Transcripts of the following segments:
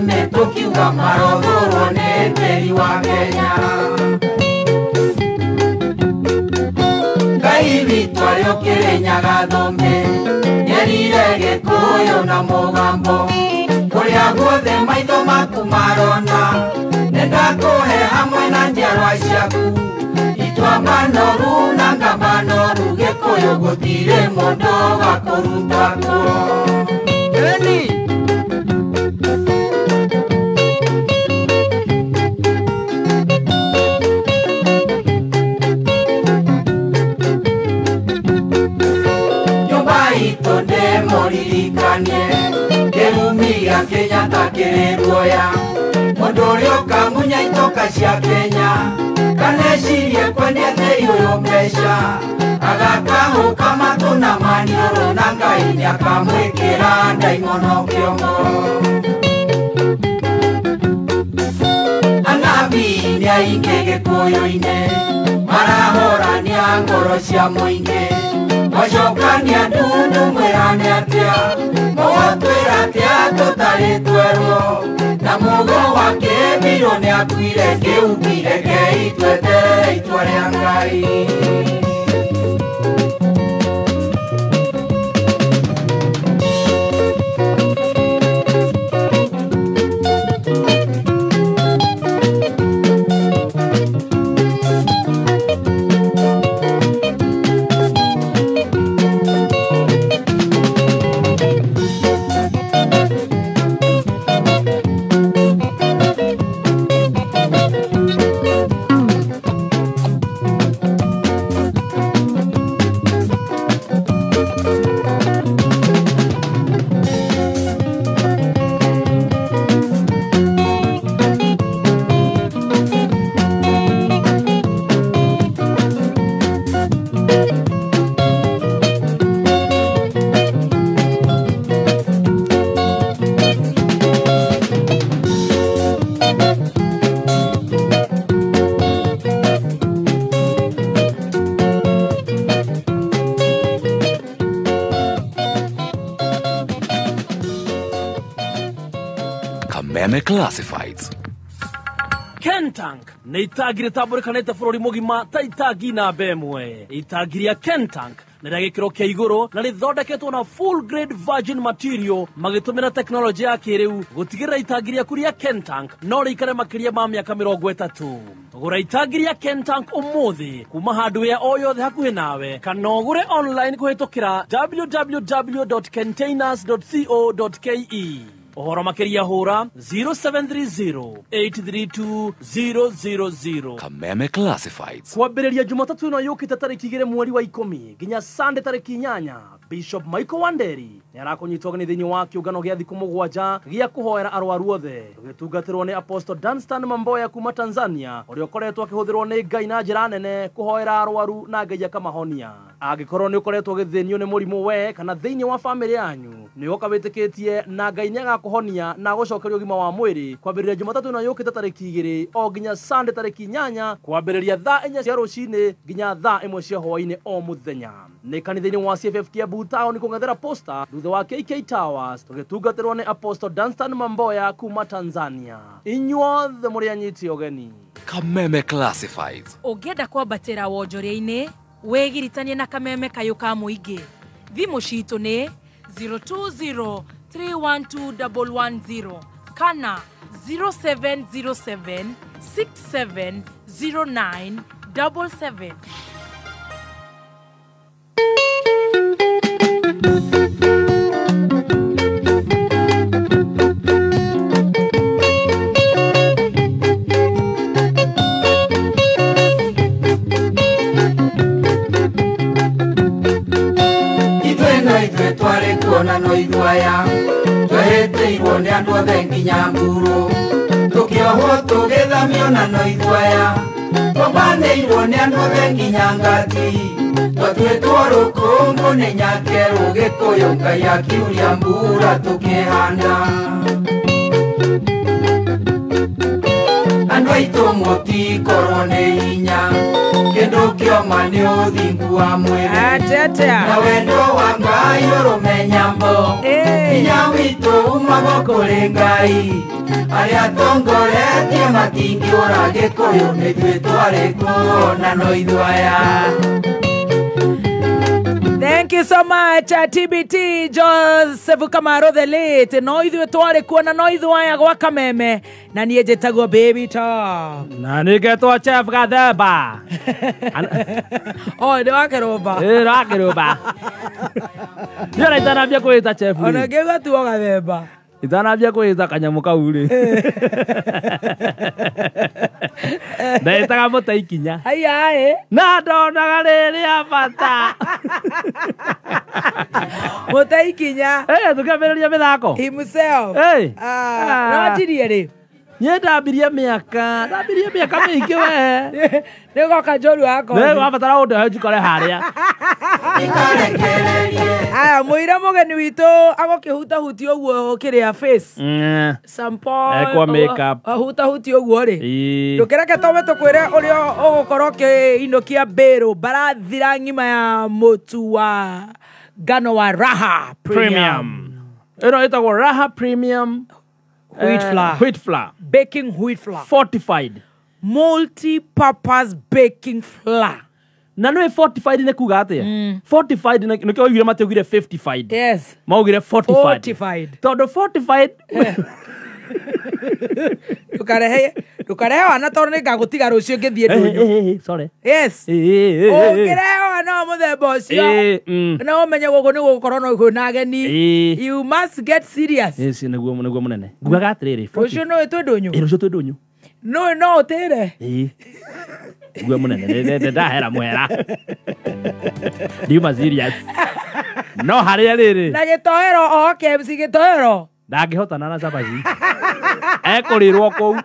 rurimi tukiuga marothorwo ni tiri wa Kenya. Ngai witũ arĩ o Kĩrĩnyaga thũmbĩ nĩerire Gĩkũyũ na mũgambo, kũrĩa guothe maitho maku marona nĩndakũhe hamwe na njiarwa ciaku, itua manoru na ngamba noru, Gĩkũyũ gũtirĩ mũndũ gakũruta kuo. Moririkanie kĩrumi gĩa Kenyatta kĩrĩ guoya, mũndũ ũrĩa ũkamunya itoka cia Kenya kanecirie kwendia thĩ ũyũ mbeca, agakahũka matũ na maniũrũ na Ngai nĩakamwĩkĩra ndaimono kĩongo. Anabii nĩ aingĩ Gĩkũyũ-inĩ marahorania ngoro cia mũingĩ, macokania ndundu mwĩrane atĩa, mũgotwĩra atĩa tũtarĩ twerwo, na mugo wa Kĩbirũ nĩakuire kĩumbire keitwetere itua rĩa Ngai. Kameme Classifieds. Kentank nĩ itangi rĩtambũrĩkanĩte bũrũri mũgima ta itangi namba ĩmwe. Itangi rĩa Kentank nĩ rĩa gĩkĩro kĩa igũrũ na rĩthondeketwo na full grade virgin material magĩtũmĩra teknolojĩ ya kĩrĩu gũtigĩrĩra itangi rĩaku rĩa Kentank no rĩikare makĩria ma mĩaka 30. Gũra itangi rĩa Kentank ũmũthĩ kuma hardware o yothe hakuhĩ nawe, kana ũgũre online kũhĩtũkĩra www.containers.co.ke. Ohoro makĩria hũra 0730-832-000. Kameme Classifieds. Kwambĩrĩria Jumatatu ĩno yũkĩte tarĩki 2 mweri wa 10 nginya Sunday tarĩki 8, Bishop Michael Wanderi nĩarakũnyita ũgeni thĩinĩ wa kĩũngano gĩa thikũ 7 gĩa kũhoera arwaru othe, gĩtungatĩrwo nĩ Apostle Dunstan Mamboya kuma Tanzania, ũrĩa ũkoretwo akĩhũthĩrwo nĩ Ngai na njĩra nene kũhoera arwaru na Ngai akamahonia. Angĩkorwo nĩ ũkoretwo ũgĩthĩnio nĩ mũrimũ we kana thĩinĩ wa famĩlĩ yanyu, nĩ ũka wĩtĩkĩtie na Ngai nĩagakũhonia na gũcokeria ũgima wa mwĩrĩ kwambĩrĩria Jumatatu ĩno yũkĩte tarĩki 2 o nginya Sunday tarĩki 8 kwambĩrĩria thaa 4 cia rũcinĩ nginya thaa 1 cia hwaĩ-inĩ o mũthenya. Nĩ kanitha-inĩ wa CFF Kiambu Town kũng'ethera posta thutha wa KK Towers, tũgĩtungatĩrwo nĩ Apostle Dunstan Mamboya kuma Tanzania. Inyuothe mũrĩ anyiti ũgeni. Kameme Classifieds. Ũngĩenda kwambatĩra wonjoria-inĩ wĩgiritanie na kameme kayũ ka mũingĩ. Thimũ citũ nĩ 020-312-110 kana 0707-670977. Kuona no iguaya tweheteirwo nĩ andũ othe nginya Mburu, tũkĩohwo tũgĩthamio na no iguaya, tũbanĩirwo nĩ andũ othe nginya Ngati, twatuĩtwo rũkũngũ nĩ Nyakerũ, Gĩkũyũ Ngai akiuria mbura tũkĩhanda. Andũ aitũ mũtikorwo nĩ hinya kĩndũ kĩoma nĩ ũthingu wa mwĩrĩ na wendo wa Ngai ũrũmenya mbo hinya witũ umaga kũrĩ Ngai arĩa atongoretie matingĩũra Gĩkũyũ nĩthuĩ twarĩ kuona no ithwaya. Thank you so much, TBT Joseph Kamaro the late. No ithuĩ twarĩ kuona no ithwaya gwa Kameme na niĩ njĩtagwo Baby Top. Na nĩngetwo Chef Gathemba. Nĩ wa Kĩrũmba. Wa Kĩrũmba. Nĩ itanambia kwĩta Chef. Ona ngĩgatuo Gathemba. Itanambia kwĩta kanyamũ kau rĩ. Ndaĩtaga Mũtaikinya. Aiya. Na ndonaga rĩrĩa bata. Mũtaikinya. Tũkĩambĩrĩria mĩthako. Himself. No njirie rĩ. Niĩ ndambirie mĩaka mĩingĩ we. Nĩgoka njorua yakwa. Nĩwabatara ũndehe njikare harĩa. Aya mũira mũgeni witũ agũkĩhutahutia ũguo kĩrĩa face. Sampo. Ekwa makeup. Ahutahutia ũguo rĩ. Ndũkĩreke tome tũkwĩre ũrĩa ũgũkorwo kĩinũkia mbĩrũ barathira ng'ima ya mũtu wa ngano wa Raha Premium. Ĩno ĩtagwo Raha Premium wheat flour. Baking wheat flour. Fortified. Multi-purpose baking flour. Na nĩwe fortified nĩ kuga atĩa? Fortified nĩkĩo oigire matiaugire 55. Yes. Maugire fortified. Tondũ fortified Ndũkarehe wana tondũ nĩngagũtiga rũciũ ngĩthiĩ ndũnyũ. Sorry. Yes. Ũngĩrehe wana wa mũthemba ũcio na ũmenye gũkũ nĩ gũgũkorwo no kwĩna ageni. You must get serious. Yes, nĩguo mũnene. Nguaga atĩrĩrĩ. Rũciũ no twĩ ndũnyũ. Rũciũ twĩ ndũnyũ. No ũtĩre. Nguo mũnene ndahera mwera. Ndiuma serious. No harĩa rĩrĩ. Na gĩtoero KFC gĩtoero. Ndangĩhotana na cabaci. Ekũrĩrwo kũu.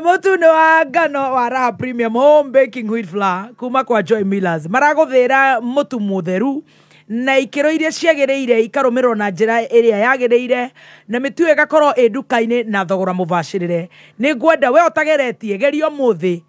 Mũtu nĩ wa ngano wa Raha Premium Home Baking Wheat Flour kuma kwa Joy Millers. Maragũthĩra mũtu mũtheru na ikĩro iria ciagĩrĩire ikarũmĩrwo na njĩra ĩrĩa yagĩrĩire na mĩtu ĩgakorwo ĩ nduka-inĩ na thogora mũbacĩrĩre. Nĩ ngwenda we ũtageretie geria mũthĩ.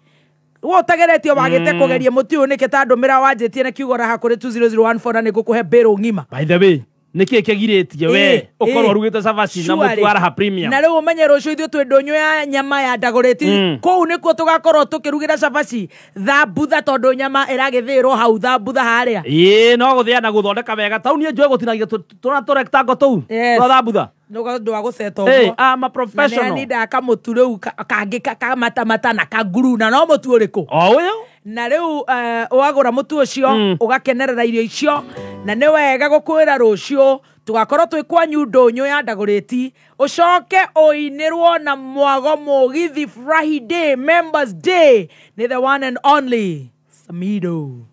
Wo tageretio wagĩte kũgeria mũtu ũyũ nĩkĩ ta ndũmĩra wanjĩtie na kiugo Raha kũrĩ 20014 na nĩngũkũhe mbĩrũ ng'ima. By the way, nĩkĩ kĩgirĩtie we ũkorwo ũrugĩte cabaci na mũtu wa Raha Premium. Na rĩu ũmenye rũciũ ithuĩ twĩ ndũnyũ ya nyama ya ndagũrĩti. Kũu nĩkuo tũgakorwo tũkĩrugĩra cabaci thambutha tondũ nyama ĩragĩthĩĩrwo hau thambutha harĩa. No gũthĩa na gũthondeka wega. Tau niĩ njũĩ gũtinagia tũrektango tũu twa thambutha. Ndũ wa gũceta ũguo. I'm a professional. Na nĩnda kamũtu rĩu kangĩ kamatamata na kanguru na no mũtu ũrĩkũ. Ũyũ. Na rĩu wagũra mũtu ũcio ũgakenerera irio icio na nĩ wega gũkwĩra rũciũ tugakorwo twĩ kwanyu ndũnyũ ya ndagũrĩti ũcoke ũinĩrwo na mwago mũgithi Friday Members Day nĩ the one and only Samido.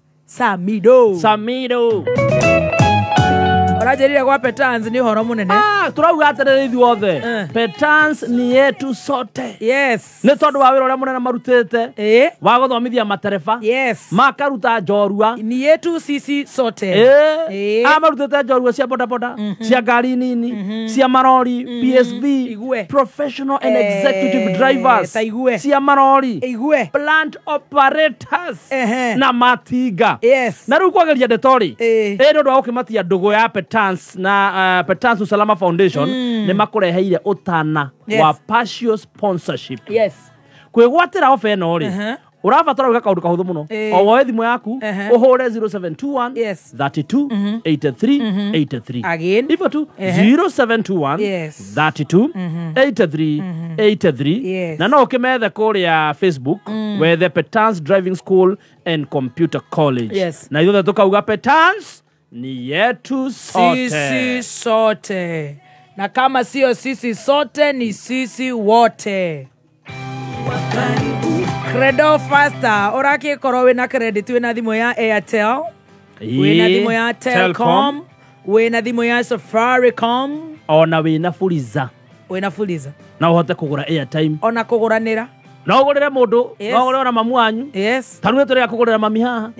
Ũranjĩrire gwa Petans nĩ ũhoro mũnene. Tũrauga atĩrĩrĩ ithuothe. Petans ni yetu sote. Yes. Nĩ tondũ wa wĩra ũrĩa mũnene marutĩte. Wa gũthomithia matereba. Yes. Makaruta njorua. Ni yetu sisi sote. Marutĩte njorua cia bodaboda, cia ngari nini, cia marori, PSV, professional and executive drivers, cia marori, plant operators na matinga. Yes. Na rĩu kwagĩria ndetori. Nĩ ũndũ wa gũkĩmatia ndũgũ ya Petans na Petans Usalama Foundation nĩ makũreheire ũtana wa partial sponsorship. Yes. Kwĩgwatĩra ofa ĩno rĩ. Ũrabatara gwĩka kaũndũ kahũthũ mũno. O woe thimũ yaku ũhũre 0721 32 83 83. Again. Hivyo tu 0721 32 83 83. Na no ũkĩmethe kũrĩa Facebook wethe Petans Driving School and Computer College. Na ithuothe tũkauga Petans ni yetu sote. Sisi sote. Na kama sio sisi sote ni sisi wote. Credo faster. Oraki koro wina credit wina thimo ya Airtel. Wina thimo ya Telcom. Wina thimo ya Safaricom. Ona wina Fuliza. Wina Fuliza. Na uhote kugura airtime. Ona kuguranira. No ũgũrĩre mũndũ, no ũgũrĩre na mamu wanyu. Tarũ tũrĩa kũgũrĩra mami haha.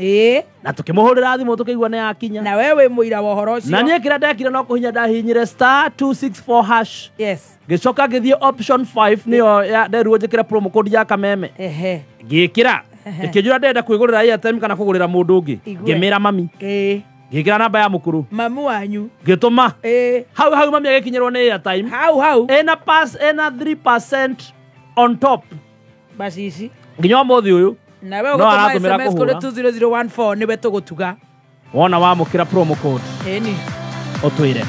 Na tũkĩmũhũrĩra thimũ tũkĩigua nĩ yakinya. Na wewe mũira wa ũhoro ũcio. Na niĩ kĩrĩa ndekire no kũhinya ndahinyire *264#. Gĩcoka ngĩthiĩ option 5 nĩyo ya nderuo njĩkĩre promo code ya Kameme. ngikira ikijura ndenda kwigurira airtime kana kugurira mundu ungi ngimira mami ngikira namba ya mukuru mami wanyu ngituma hau mami agikinyirwo ni airtime hau ena 3% on top basi ici nginya muthi uyu nawe ugutuma SMS kuri 20014 niwe tugutuga wona wamukira promo code eni otwire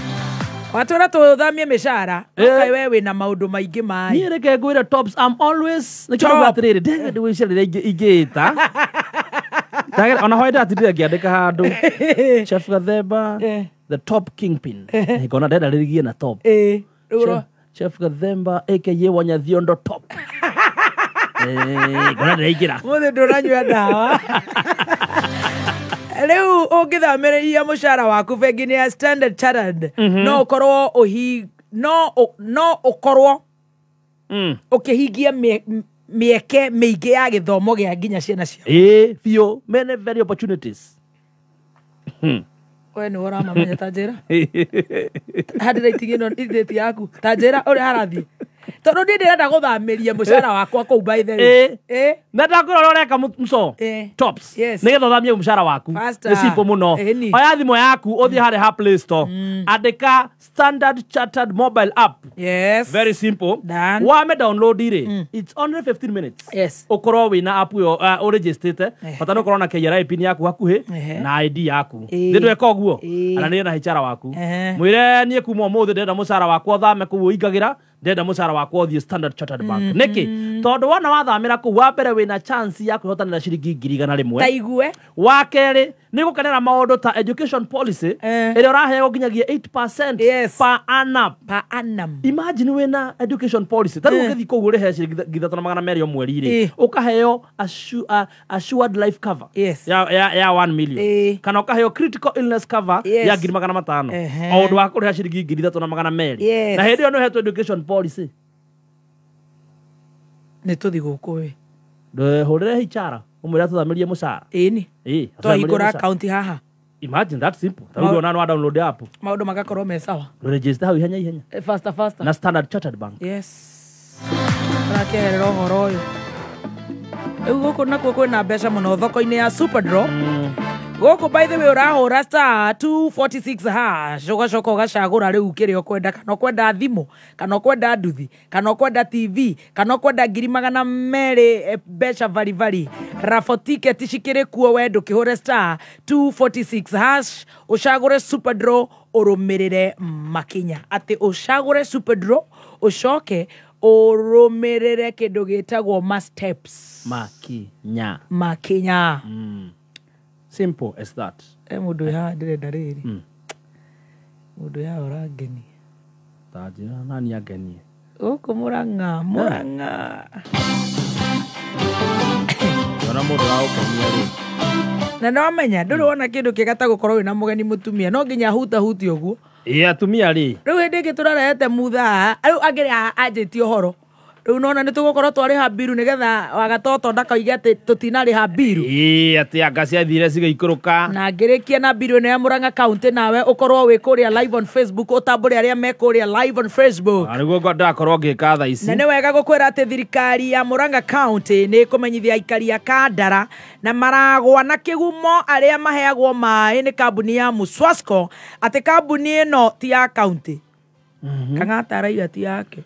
watura tuthamie mishara okay wewe na maundu maingi mai ni reke ngwire tops I'm always nikyo atiriri David wicirire igita David ona hoida atithia ngiandika handu Chef Gathemba the top kingpin ngona ndenda ririgie na top Chef Gathemba aka Wanyathiondo top ngona ndaigira muthe nduranyua ndawa Leo ungithamiriria mushara waku bengi-ini ya Standard Chartered no ukorwo no ukorwo ukihingia mieke miingi ya githomo gia nginya ciana cio bio many very opportunities we ni uramamenya ta njira handira itigino ideti yaku ta njira uri harathie tondu ndi ndirenda guthamiria mushara wakwa kuu by the way na ndakurora ureka mso tops nigetha uthamie mushara waku ni simple muno oya thimo yaku uthie hari Play Store andika Standard Chartered mobile app very simple wame download ire it's only 15 minutes ukorwo wina app yo registered bata no korona KRA pin yaku hakuhi na ID yaku ndweka oguo ana ni na HR waku mwire nie kuma muthe ndenda mushara wakwa uthame kuu ingagira ndenda mushara wakwa uthie Standard Chartered Bank niki tondu wona wathamira kuu wa mbere wina chance ya kuhotanira ciringi 100,000 taigue wa keri ni gukenera maundu ta education policy ire uraheo nginyagia 8% per annum imagine wina education policy tari ukithi kuu uri he ciringi 3,200 mweri ri ukaheo assured life cover ya 1 million kana ukaheo critical illness cover ya 500,000 aundu wa kuriha ciringi 3,200 na hindi yo no hetwo education policy ni tuthi guku we hurire hichara umwira tuthamirie mushara ni twahingura account haha imagine that simple tawudo ona no download app maundu magakorwo me sawa register hau ihenya faster na Standard Chartered Bank rakerera uhoro uyu guku nakuo kwina mbeca muno thoko-ini ya Super Draw guku by the way urahura star 246 hash ugacoka ugacagura riu kiri ukwenda kana ukwenda thimu kana ukwenda nduthi kana ukwenda TV kana ukwenda 200 mbeca vari rafo ticket cikiri kuo we ndukihure star 246 hash ucagure Super Draw urumirire makinya ati ucagure Super Draw ucoke urumirire kindu gitagwo ma steps makinya simple as that mundu ya ndirenda riri mundu ya urangeni tajira nani agenie uko muranga ona mundu aukenia ri na no amenya nduri wona kindu kigata gukorwo wina mugeni mutumia no nginya huti uguo atumia ri riu hindi giturarete mutha riu angiri anjiti uhoro riu nona ni tugukorwo twariha biru nigetha wagatoto ndakaige ati tutinariha biru ati anga ciathire cigaikuruka na ngirikia na biru ne Murang'a County nawe ukorwo wi kuria live on Facebook utambure aria me kuria live on Facebook niguo ndakorwo ngika tha ici na ni wega gukwira ati thirikari ya Murang'a County ni kumenyithia aikari ya Kandara na maragwa na kigumo aria maheagwo mai ni kambuni ya Muswasco ati kambuni ino ti ya county kang'ata raiga ti yake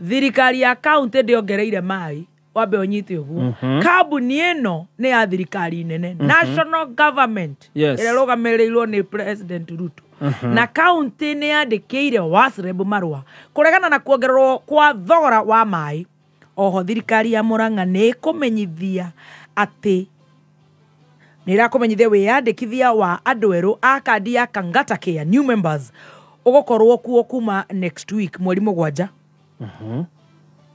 thirikari ya county ndiongereire mai wambe unyite uguo kambuni ino ni ya thirikari nene national government ire rugamirirwo ni President Ruto na county ni yandikiire Wasreb marua kuregana na kuongererwo kwa thogora wa mai oho thirikari ya Murang'a ni kumenyithia ati ni irakumenyithia wiyandikithia wa andu eru a kandi ya Kangata Care new members ugukorwo kuo kuma next week mweri mugwanja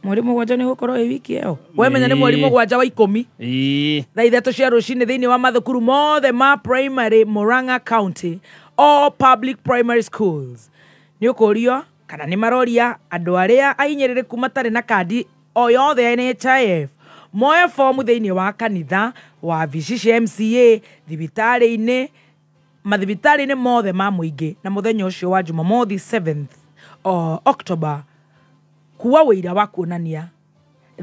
mweri mugwanja ni gukorwo wiki eo we menya ni mweri mugwanja wa 10 thaa ithatu cia rucini thiini wa mathukuru mothe ma primary Murang'a County all public primary schools ni ukurio kana ni maroria andu aria ainyiririku matari na kandi o yothe ya NHIF moe fomu thiini wa kanitha wa vici MCA thibitari-ini mathibitari-ini mothe ma muingi na muthenya ucio wa Jumamothi 7th October kuwa wira wa kuonania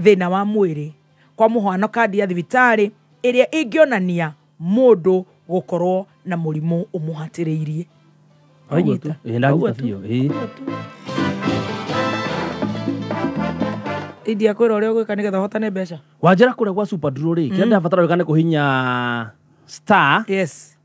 thina wa mwiri kwa muhano kandi ya thibitari iria ingionania mundu gukorwo na murimu umuhatiriirie Aigota. Ndagita bio. India kwira uria gwika nigetha hotane mbeca. Wanjira kuria kwa Super Draw ri, kenda batara gane kuhinya star. Yes.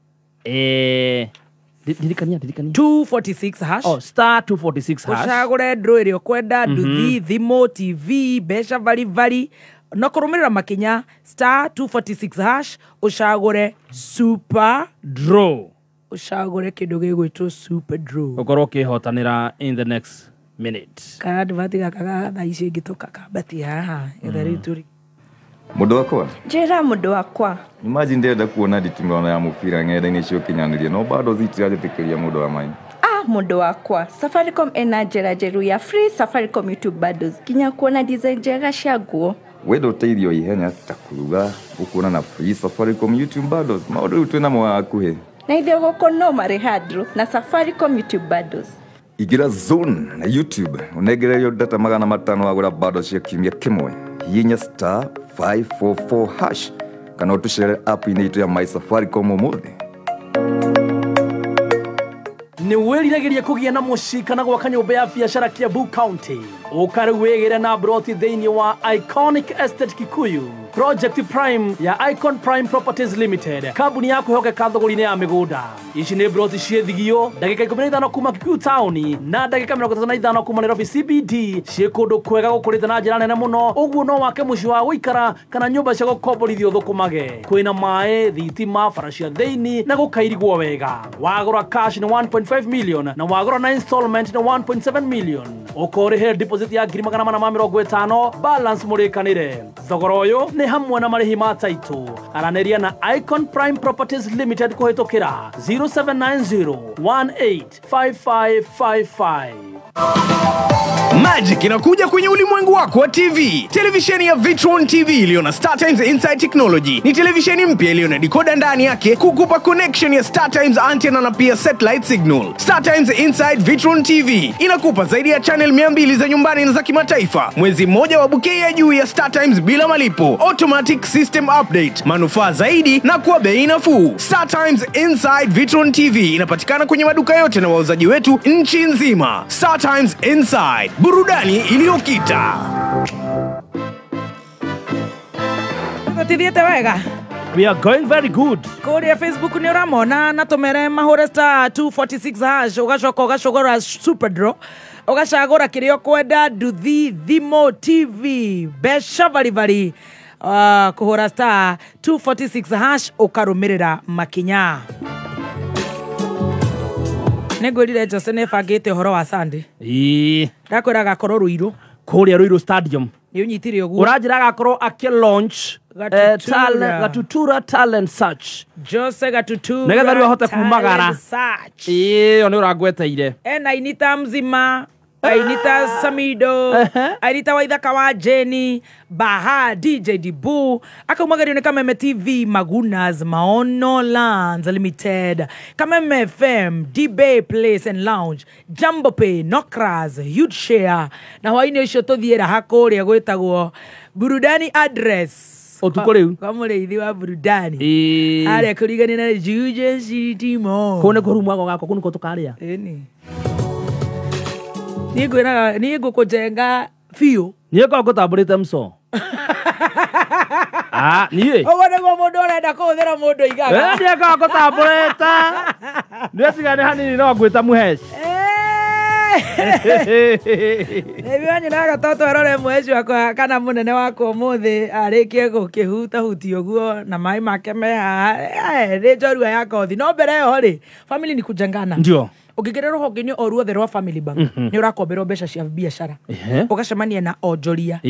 Dirikania 246 hash. Oh, star 246 hash. Ucagure draw iria kwenda nduthi thimu TV mbeca vari no kurumirira makinya star 246 hash ucagure Super Draw. Ucagure kindu gigwitwo Super Draw. Ukorwo kihotanira in the next minute. Kana ndivati gaka tha ici ngitoka kabati haha ithari turi. Mundu wakwa Njira mundu wakwa imagine ndenda kuona nditimona ya mupira ng'enda-inĩ cio kinyanĩria no bado zitirajĩtĩkĩria mundu wa mai. mundu wakwa Safaricom ena njira njeru ya free Safaricom YouTube bundles kinya kuona design njega cia nguo. Wenda ũteithio ihenya ta kuruga ukuona na free Safaricom YouTube bundles maũndũ rĩu twĩna mo hakuhĩ Na ithio gũkũ no marĩ handũ na Safaricom YouTube bundles. Igira Zone na YouTube unengererio data 500 wagũra bundles cia kiumia kĩmwe hihinya star 544 hash kana ũtucere app-inĩ itũ ya My Safaricom ũmũthĩ. Nĩ wĩriragĩria kũgĩa na mũciĩ kana gwaka nyũmba ya biacara Kiambu County ũkarĩwĩgĩre na broti thĩinĩ wa Iconic Estate Kikuyu Project Prime ya Icon Prime Properties Limited, kambuni ya kwĩhokeka thogori-inĩ ya mĩgũnda. Ici nĩ broti ciĩ thigio ndagĩka 15 kuma Kikuyu Town na ndagĩka 35 kuma Nairobi CBD, ciĩ kũndũ kwega gũkũrĩte na njĩra nene mũno, ũguo no wake mũciĩ wa gũikara kana nyũmba cia gũkomborithio thũkũmage. Kwĩna maĩ, thitima, bara cia thĩinĩ na gũkairigwo wega. Wagũra cash nĩ 1.5 million na wagũra na installment nĩ 1.7 million. Ũkũrĩhe deposit ya 450, balance mũrĩkanĩre. Thogora ũyũ nĩ hamwe na marĩhi ma taitũ. Aranĩria na Icon Prime Properties Limited kũhĩtũkĩra 0790185555. Magic inakuja kwenye ulimwengu wako wa TV. Televisheni ya Vitron TV iliyo na StarTimes Inside Technology ni televisheni mpya iliyo na decoder ndani yake kukupa connection ya StarTimes antenna na pia satellite signal. StarTimes Inside Vitron TV inakupa zaidi ya channel 200 za nyumbani na za kimataifa, mwezi mmoja wa bouquet ya juu ya StarTimes bila malipo, automatic system update, manufaa zaidi na kwa bei nafuu. StarTimes Inside Vitron TV inapatikana kwenye maduka yote na wauzaji wetu nchi nzima. StarTimes Inside, burudani iliyokita. Tutithiete wega. We are going very good. Kuria Facebook ni uramona na tumere mahure star 246 hash ugacoka ugacogora Super Draw ugacagura kirio kwenda nduthi thimo TV besha bari kuhura star 246 hash ukarumirira makinya. Negwirire Jose nebangite horo wa Sunday. Ndakwira gakorwo Ruiru. Kuria Ruiru Stadium. Ni unyitire uguo. Uranjira gakorwo akilaunch Gatutura Talent Search. Jose Gatutura. Negetha riu ahote kumagara. Iyo ni urangweteire. Ainita mzima. Ainita Samido. Ainita Waithaka wa Jenny. Baha DJ Dibu. Akaumagario ni Kameme TV, Magunas, Maono Lands Limited, Kameme FM, D-Bay Place and Lounge, Jumbo Pay, Nokras, Huge Share. Na hwaini ucio tuthiera hakuria gwitagwo Burudani Address. Otuko riu kwa mureithi wa burudani aria kurigani na Juja City Mall kone kurumu wako gako kunuko tukaria eni ni gukujenga fio ni ko gutamburite mso niye ogone go mundu arenda kuthira mundu igaga ni ko gutamburite ni tigane hanini no gwita muhesh Ebi wanyu na gatoto arore mwezi wakwa kana munene wako muthi arikie gukihuta huti uguo na mai make me ri njorua ya kothi no mbere yo ri family ni kujengana ndio ukigere ruhonge-ini o ruothe rwa Family Bank ni urakomberwo mbeca cia biacara ugacemania na onjoria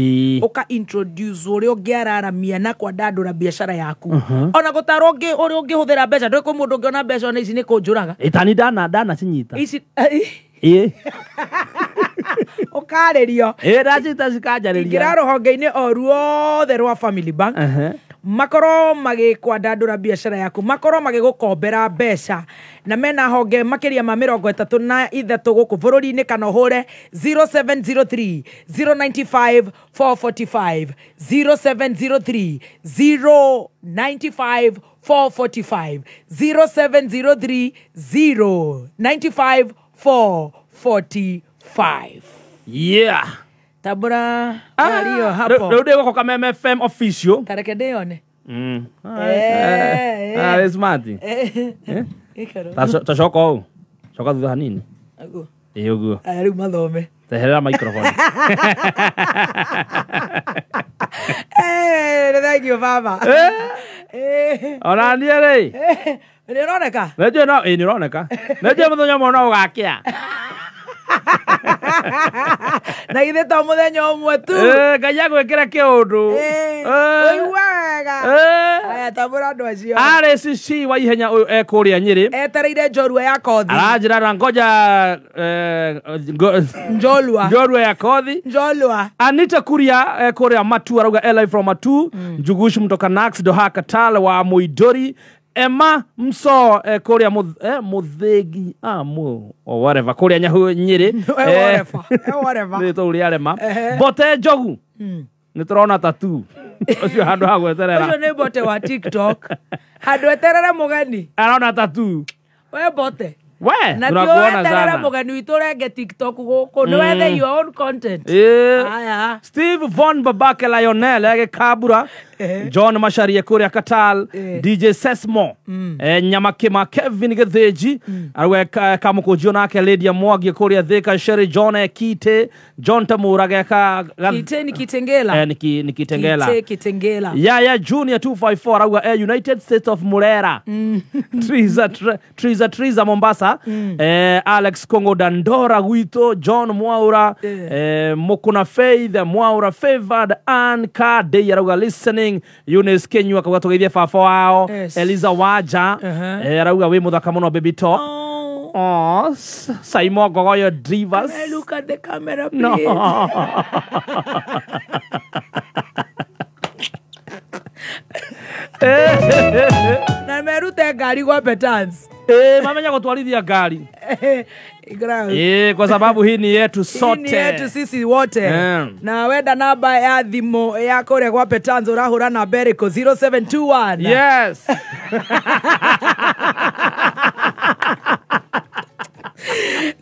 uka introduce uri ungiararamia na kwandandura biacara yaku ona gutarwo uri ungihuthira mbeca ndwe ku mundu ungiona mbeca ona ici ni kunjuraga itani dana cinyita ici ukaririo racita cikanjariria ngira ruhonge-ini o ruothe rwa Family Bank makorwo magikwandandura biashara yaku makorwo magigukombera mbeca na mena honge makiria ma 33 guku bururi-ini kana hore 0703 095 445 0703 095 445 0703 095 445. Yeah. Tabura alio hapo. Rudi wako kama MFM official. Tareke deone. It's Martin. Tashoko. Shoka thutha hanini. Agu. Uguo. Riu mathome. Tehera microphone. Thank you baba. Ona nie ri. Ni roneka? Najua no, ni roneka. Najua muthenya mwana ugakia. Na ithe to muthenya umwe tu. Ngaya gwikira kiundu. Oiwaga. Aya tabura ndo acio. RCC wa ihenya kuria Nyeri. Etereire njorua ya kothi. Arajira rangoja njorua ya kothi. Njolua. Anita Kuria kuria Matu arauga LI from Matu. Njugushu mtoka Nax Doha Katale wa Muidori. Emma Mso kuria muthegi or whatever kuria Nyahu Nyeri. Whatever. Ni to uri arema. Bote Jogu. Ni turona tatu. Ocio handu ha gweterera. Ocio ni bote wa TikTok. Handu eterera mugani. Arona tatu. We bote. We, na tunakuona sana. Mugani witu renge TikTok guku ni wethe your own content. Aya. Steve Von Babake Lionel ege Kabura. John Masharia kuria Katal. DJ Sesmo. Nyamakima Kevin Getheji. Arwe kamuko Jonake Lydia Mwagi kuria Thika Sherry John Kite. John Tamura geka Kite ni Kitengela. Ni Kitengela. Kite Kitengela. Ya Junior 254 arwe United States of Murera. Triza Mombasa. Alex Kongo Dandora Guito, John Mwaura, Mokuna Faith, Mwaura Favored, Ann Kade Yaruga listening, Eunice Kenyu akawatogeithia fafo wao, Eliza Waja, Yaruga we muthaka muno baby talk. Oh, Saimo Gogoyo Drivers. Look at the camera, please. No. Na merute gari kwa Petans. Mamenya kutwarithia gari. Kwa sababu hii ni yetu sote. Hii ni yetu sisi wote. Na wenda namba ya thimo ya kore kwa Petans urahura na Beriko 0721. Yes.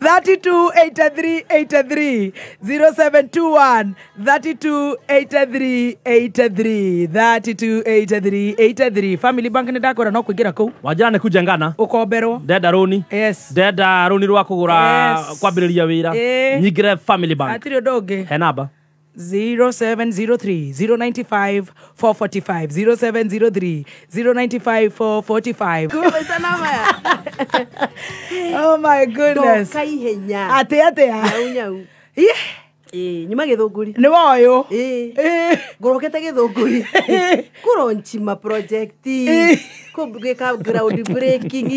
328383 0721 328383 328383 Family Bank ni ndakora no kuingira ku wajana ni kujengana ukomberwo deda roni. Yes. Deda roni rwa kugura kwambiriria wira nyigire Family Bank atiri ndonge henaba 0703 095 445 0703 095 445. Oh my goodness. Kaihenya. Ate nyau. Nyuma githunguri. Ni woyo. Ngorokete githunguri. Kuronchima project. Kubweka ground breaking.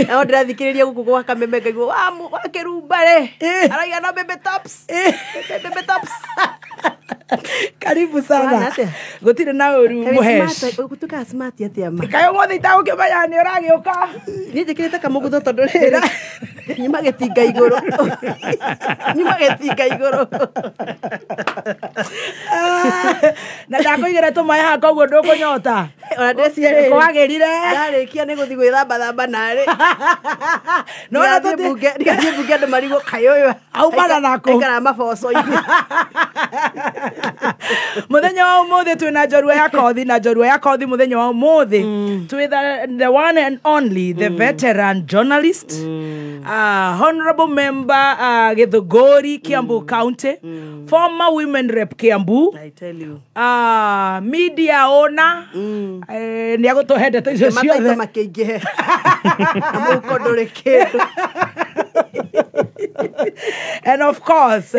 Na ndirathikiriria guku gwa Kameme ngaigua wa kerumbare. Araiga no bebe tops. Bebe tops. Karibu sana. Gutire na uru muhesh. Gutuka smart atia ma. Kayo mothe itagukimenya ni uragiuka. Ni njikirite kamugutho tondu rira. Nyuma getinga iguru. Nyuma getinga iguru. Na ndakuigire tumaye hako guo ndukunyota. Ona ndeciere. Kwagirire. Ndarikia ni guthi gwithamba thamba nari. No na tuti ndigathie bunge andu marigo kayoyo. Au bana nako. Ikara maboco-ini. Muthenya wa umuthi twina njorua ya kothi na njorua ya kothi muthenya wa umuthi twi the one and only the veteran journalist honorable member Githuguri Kiambu County former women rep Kiambu I tell you media owner ni agutuhendete icio ciothe makiingihe amuko nduri kindu And of course,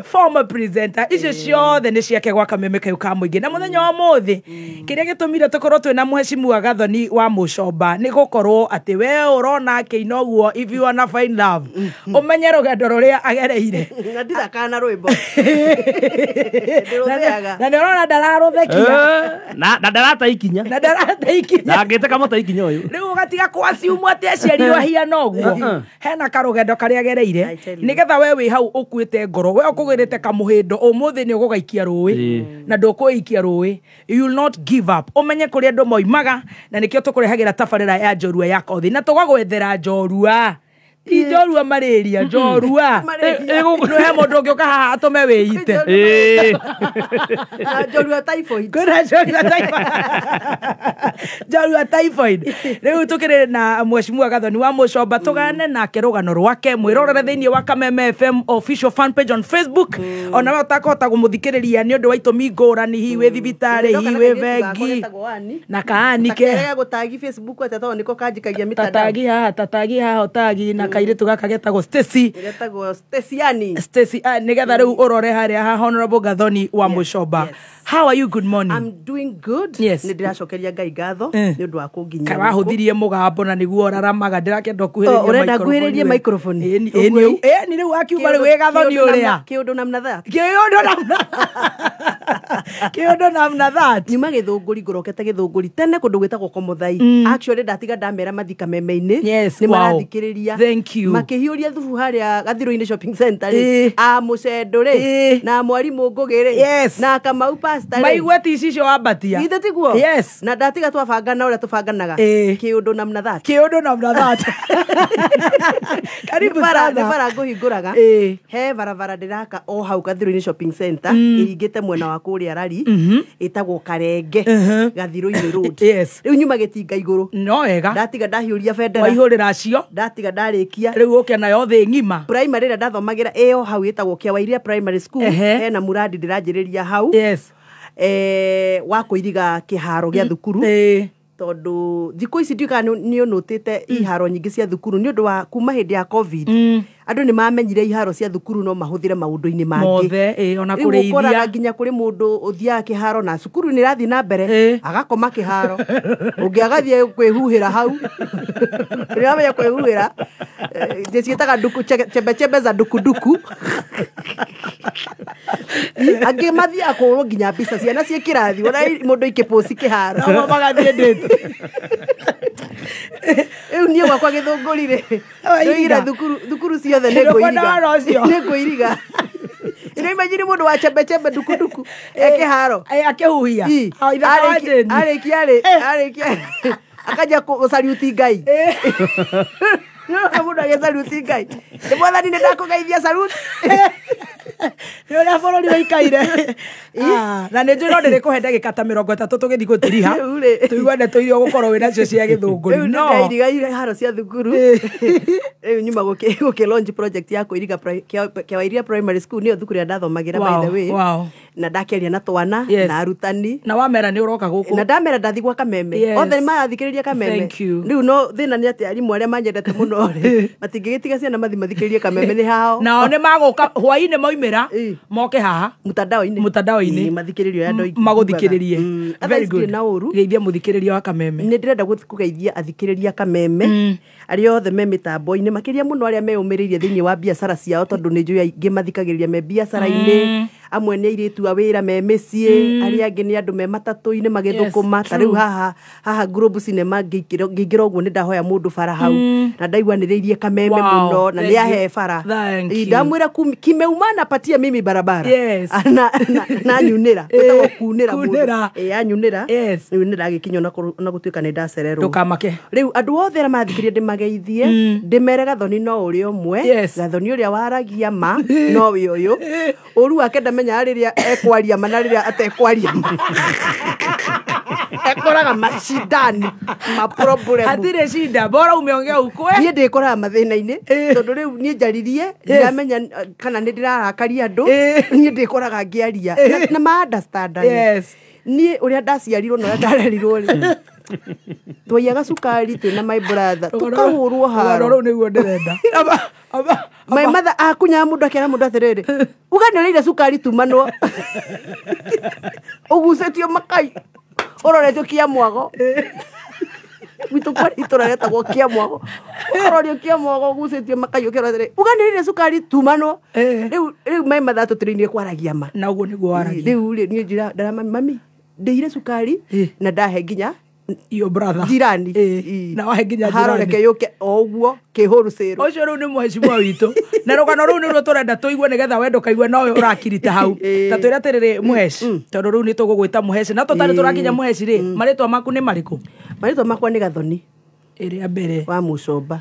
former presenter, icio ciothe nĩ ciake gwa kameme kau ka mũingĩ. Na mũthenya wa mũthĩ, kĩrĩa gĩtũmire tũkorwo twĩna mũheshimiwa Gathoni wa Mũcomba nĩ gũkorwo atĩ we ũrona kĩino guo if you wanna find love. Ũmenye rũgendo rũrĩa agereire. Na ndithakana rwĩmbo. Na nĩ ũrona ndararũthekia. Na ndarata ikinya. Na ndarata ikinya. Na ngĩte kamũta ikinya ũyũ. Rĩu ũgatiga kwaciumu atĩ aciarirwo hiana ũguo. Hena karũgendo karĩa agereire. Nĩgetha we wĩ hau ũkuĩte ngoro. We ũkũgĩrĩte kamũhĩndo. Ũmũthĩ nĩ ũgũgaikia rũĩ. Na ndũkũikia rũĩ. You will not give up. Ũmenye kũrĩa andũ moimaga. Na nĩkĩo tũkũrehagĩra tabarĩra ya njorua ya kothi. Na tũgagwethera njorua. Ti njorua malaria, njorua. Nĩ he mũndũ ũngĩ ũka haha atũme wĩite. Njorua typhoid. Kuna njorua typhoid. Njorua typhoid. Rĩu tũkĩrĩ na Mheshimiwa Gathoni wa Mũcomba tũgane nake rũgano rwake mwĩrorere thĩinĩ wa Kameme FM official fan page on Facebook. Ona we ũtakũhota kũmũthikĩrĩria nĩ ũndũ wa itũmi ngũrani, hihi wĩ thibitarĩ, hihi wĩ bengi na kaanike. Takĩrega gũtagi Facebook atĩ tondũ nĩko kanjikagia mitandao. Tatagi haha ũtagi na kairĩtu gaka getagwo Stacy. Getagwo Stacyani. Stacy nĩgetha rĩu ũrore harĩa ha Honorable Gathoni wa Mũcomba. How are you? Good morning. I'm doing good. Yes. Nĩ ndĩracokeria Ngai ngatho nĩ ũndũ wa kũnginyia. Karahũthirie mũgambo na nĩguo ũraramaga ndĩrakenda kuhĩrĩria microphone. Ũrenda kuhĩrĩria microphone. Ni rĩu wakiuma rĩu wĩ Gathoni ũrĩa. Kĩũndũ namna that. Kĩũndũ namna that. Nyuma Gĩthũngũri ngorokete Gĩthũngũri tene kũndũ gwĩtagwo Komuthai. Actually ndatiga ndamera mathi Kameme-inĩ. Yes, nĩ marathikĩrĩria. Thank you. Makĩhiũria thubu harĩa Gathirũ-inĩ shopping center rĩ. Mũcendo rĩ. Na mwarimũ Ngũgĩ rĩ. Yes. Na Kamau pastor rĩ. Maigua ti icio wambatia. Githĩ tiguo? Yes. Na ndatiga twabangana ũrĩa tũbanganaga. Kĩũndũ namna that. Kĩũndũ namna that. Karibu sana. Nĩ bara ngũhingũraga. He barabara ndĩraka o hau Gathirũ-inĩ shopping center. Iringĩte mwena wa kũrĩa Rari. Ĩtagwo Karenge. Gathirũ-inĩ road. Yes. Rĩu nyuma gĩtinga igũrũ. No wega. Ndatiga ndahiũria bendera. Waihũrĩra acio. Ndatiga ndarĩkia. Rĩu ũke nayo thĩ ng'ima. Primary ĩrĩa ndathomagĩra ĩyo hau ĩtagwo Kĩawairia primary school. Hena muradi ndĩranjĩrĩria hau. Yes. Wa kũiriga kĩharo gĩa thukuru. Tondũ thikũ ici ndiuga nĩ ũnũtĩte iharo nyingĩ cia thukuru nĩ ũndũ wa kuma hĩndĩ ya COVID. Andũ nĩ mamenyire iharo cia thukuru no mahũthĩre maũndũ-inĩ mangĩ. Mothe ona kũrĩ iria. Ũkoraga nginya kũrĩ mũndũ ũthiaga kĩharo na cukuru nĩ rathiĩ na mbere agakoma kĩharo. Ũngĩ agathiĩ kwĩhuhĩra hau. Rĩrĩa amenya kwĩhuhĩra ciĩtaga chembe za dukuduku. Angĩ mathiaga kũhũrwo nginya mbica ciana ciĩ kĩrathi ona mũndũ ikĩposti kĩharo. No magathiĩ ndĩti. Rĩu niĩ gwakwa Gĩthũngũri rĩ. Ndoigire thukuru ciothe nĩ ngũiriga. Ino imagine mũndũ wa chembe dukuduku ekĩharo. Akĩhuhia. Arĩkia akaja gũsariuti Ngai. Mũndũ agĩsariuti Ngai. Nĩ mwathani nĩ ndakũgeithia saruti. Nĩ ũrĩa bũrũri ũikaire. Na nĩ njũĩ no ndĩrĩkũhe ndagĩka ta 30 tũgĩthiĩ gũtiriha. Tũiguane tũirio gũkorwo wĩna cio cia Gĩthũngũri. No. Ndairiga iharo cia thukuru. Rĩu nyuma gũkĩ launch project ya kũiriga Kĩawairia primary school nĩyo thukuru ya ndathomagĩra by the way. Na ndakeria na twana na arutani. Na wamera nĩ ũroka gũkũ. Na ndamera ndathi gwa Kameme. Othe nĩ marathikĩrĩria Kameme. Rĩu no thĩna nĩ atĩ arimũ arĩa manyendete mũno rĩ. Matingĩgĩtiga ciana mathi mathikĩrĩrie Kameme nĩ hao. Nao nĩ magũka hwaĩ-inĩ moimĩra moke haha mũtandao-inĩ mathikĩrĩrio ya andũ magũthikĩrĩrie. Very good. Na ũru geithia mũthikĩrĩria wa Kameme. Nĩ ndĩrenda kũgeithia athikĩrĩria Kameme arĩa othe me mĩtambo-inĩ makĩria mũno arĩa meyũmĩrĩirie thĩinĩ wa biacara ciao tondũ nĩ njũĩ aingĩ mathikagĩrĩria me biacara-inĩ. Amwe nĩ airĩtu a wĩra me mĩciĩ, arĩa angĩ nĩ andũ me matatũ-inĩ magĩthũkũma. Ta rĩu haha Global Cinema ngĩingĩra ũguo nĩ ndahoya mũndũ bara hau na ndaiguanĩrĩirie Kameme mũno na nĩ ahe bara. Ndamwĩra kimeuma napatia mimi barabara na nyunĩra gwĩtagwo kunĩra mũndũ anyunĩra rĩu nĩ ndagĩkinya ona gũtuĩka nĩ ndacererwo. Ndũkamake. Rĩu andũ othe arĩa mathikĩrĩria ndĩmageithie ndĩmere Gathoni no ũrĩ ũmwe. Gathoni ũrĩa waragia ma no wĩ ũyũ ũru wake ndamenya rĩrĩa ekwaria ma na rĩrĩa atekwaria ma. Ekoraga mashindani problem. Hatirĩ shinda bora umeongea ukwe. Niĩ ndĩkoraga mathĩna-inĩ tondũ rĩu niĩ njaririe ndiramenya kana nĩ ndĩrarakaria andũ. Niĩ ndĩkoraga ngĩaria na ma understand. Niĩ ũrĩa ndaciarirwo na ũrĩa ndarerirwo rĩ Twaiyaga cukari twina my brother tukahurwo haro Rũgano rũu nĩguo ndĩrenda. my mother akunya mundu akera mundu atiriri uganĩrĩire cukari tumanwo ugucĩtio makai ũroretio kia mwago Wito kwa itora yata kwa kia mwago Ororio kia mwago gucĩtio makai ũkĩrwo atiriri uganĩrĩire cukari tumanwo rĩu my mother atũtĩrĩirie kwaragia ma Na ũguo nĩguo waragia. rĩu niĩ njĩra ndara mami ndĩire cukari na ndahe nginya Your brother. jirani Na wahe nginya jirani. haroreke yuke o ũguo kĩhũrũcĩrũ Ũcio rĩu nĩ mheshimiwa witũ. Na rũgano rũu nĩruo tũrenda tũigue nĩgetha wendo kaigua nowe ũrakirite hau. Ta twĩra atĩrĩrĩ mũheci. Tondũ rĩu nĩ tũgũgwĩta mũheci. Na tũtarĩ tũrakinya mũheci rĩ. Marĩtwa maku nĩ marĩkũ? marĩtwa makwa nĩ Gathoni Ĩrĩa mbere. wa Mũcomba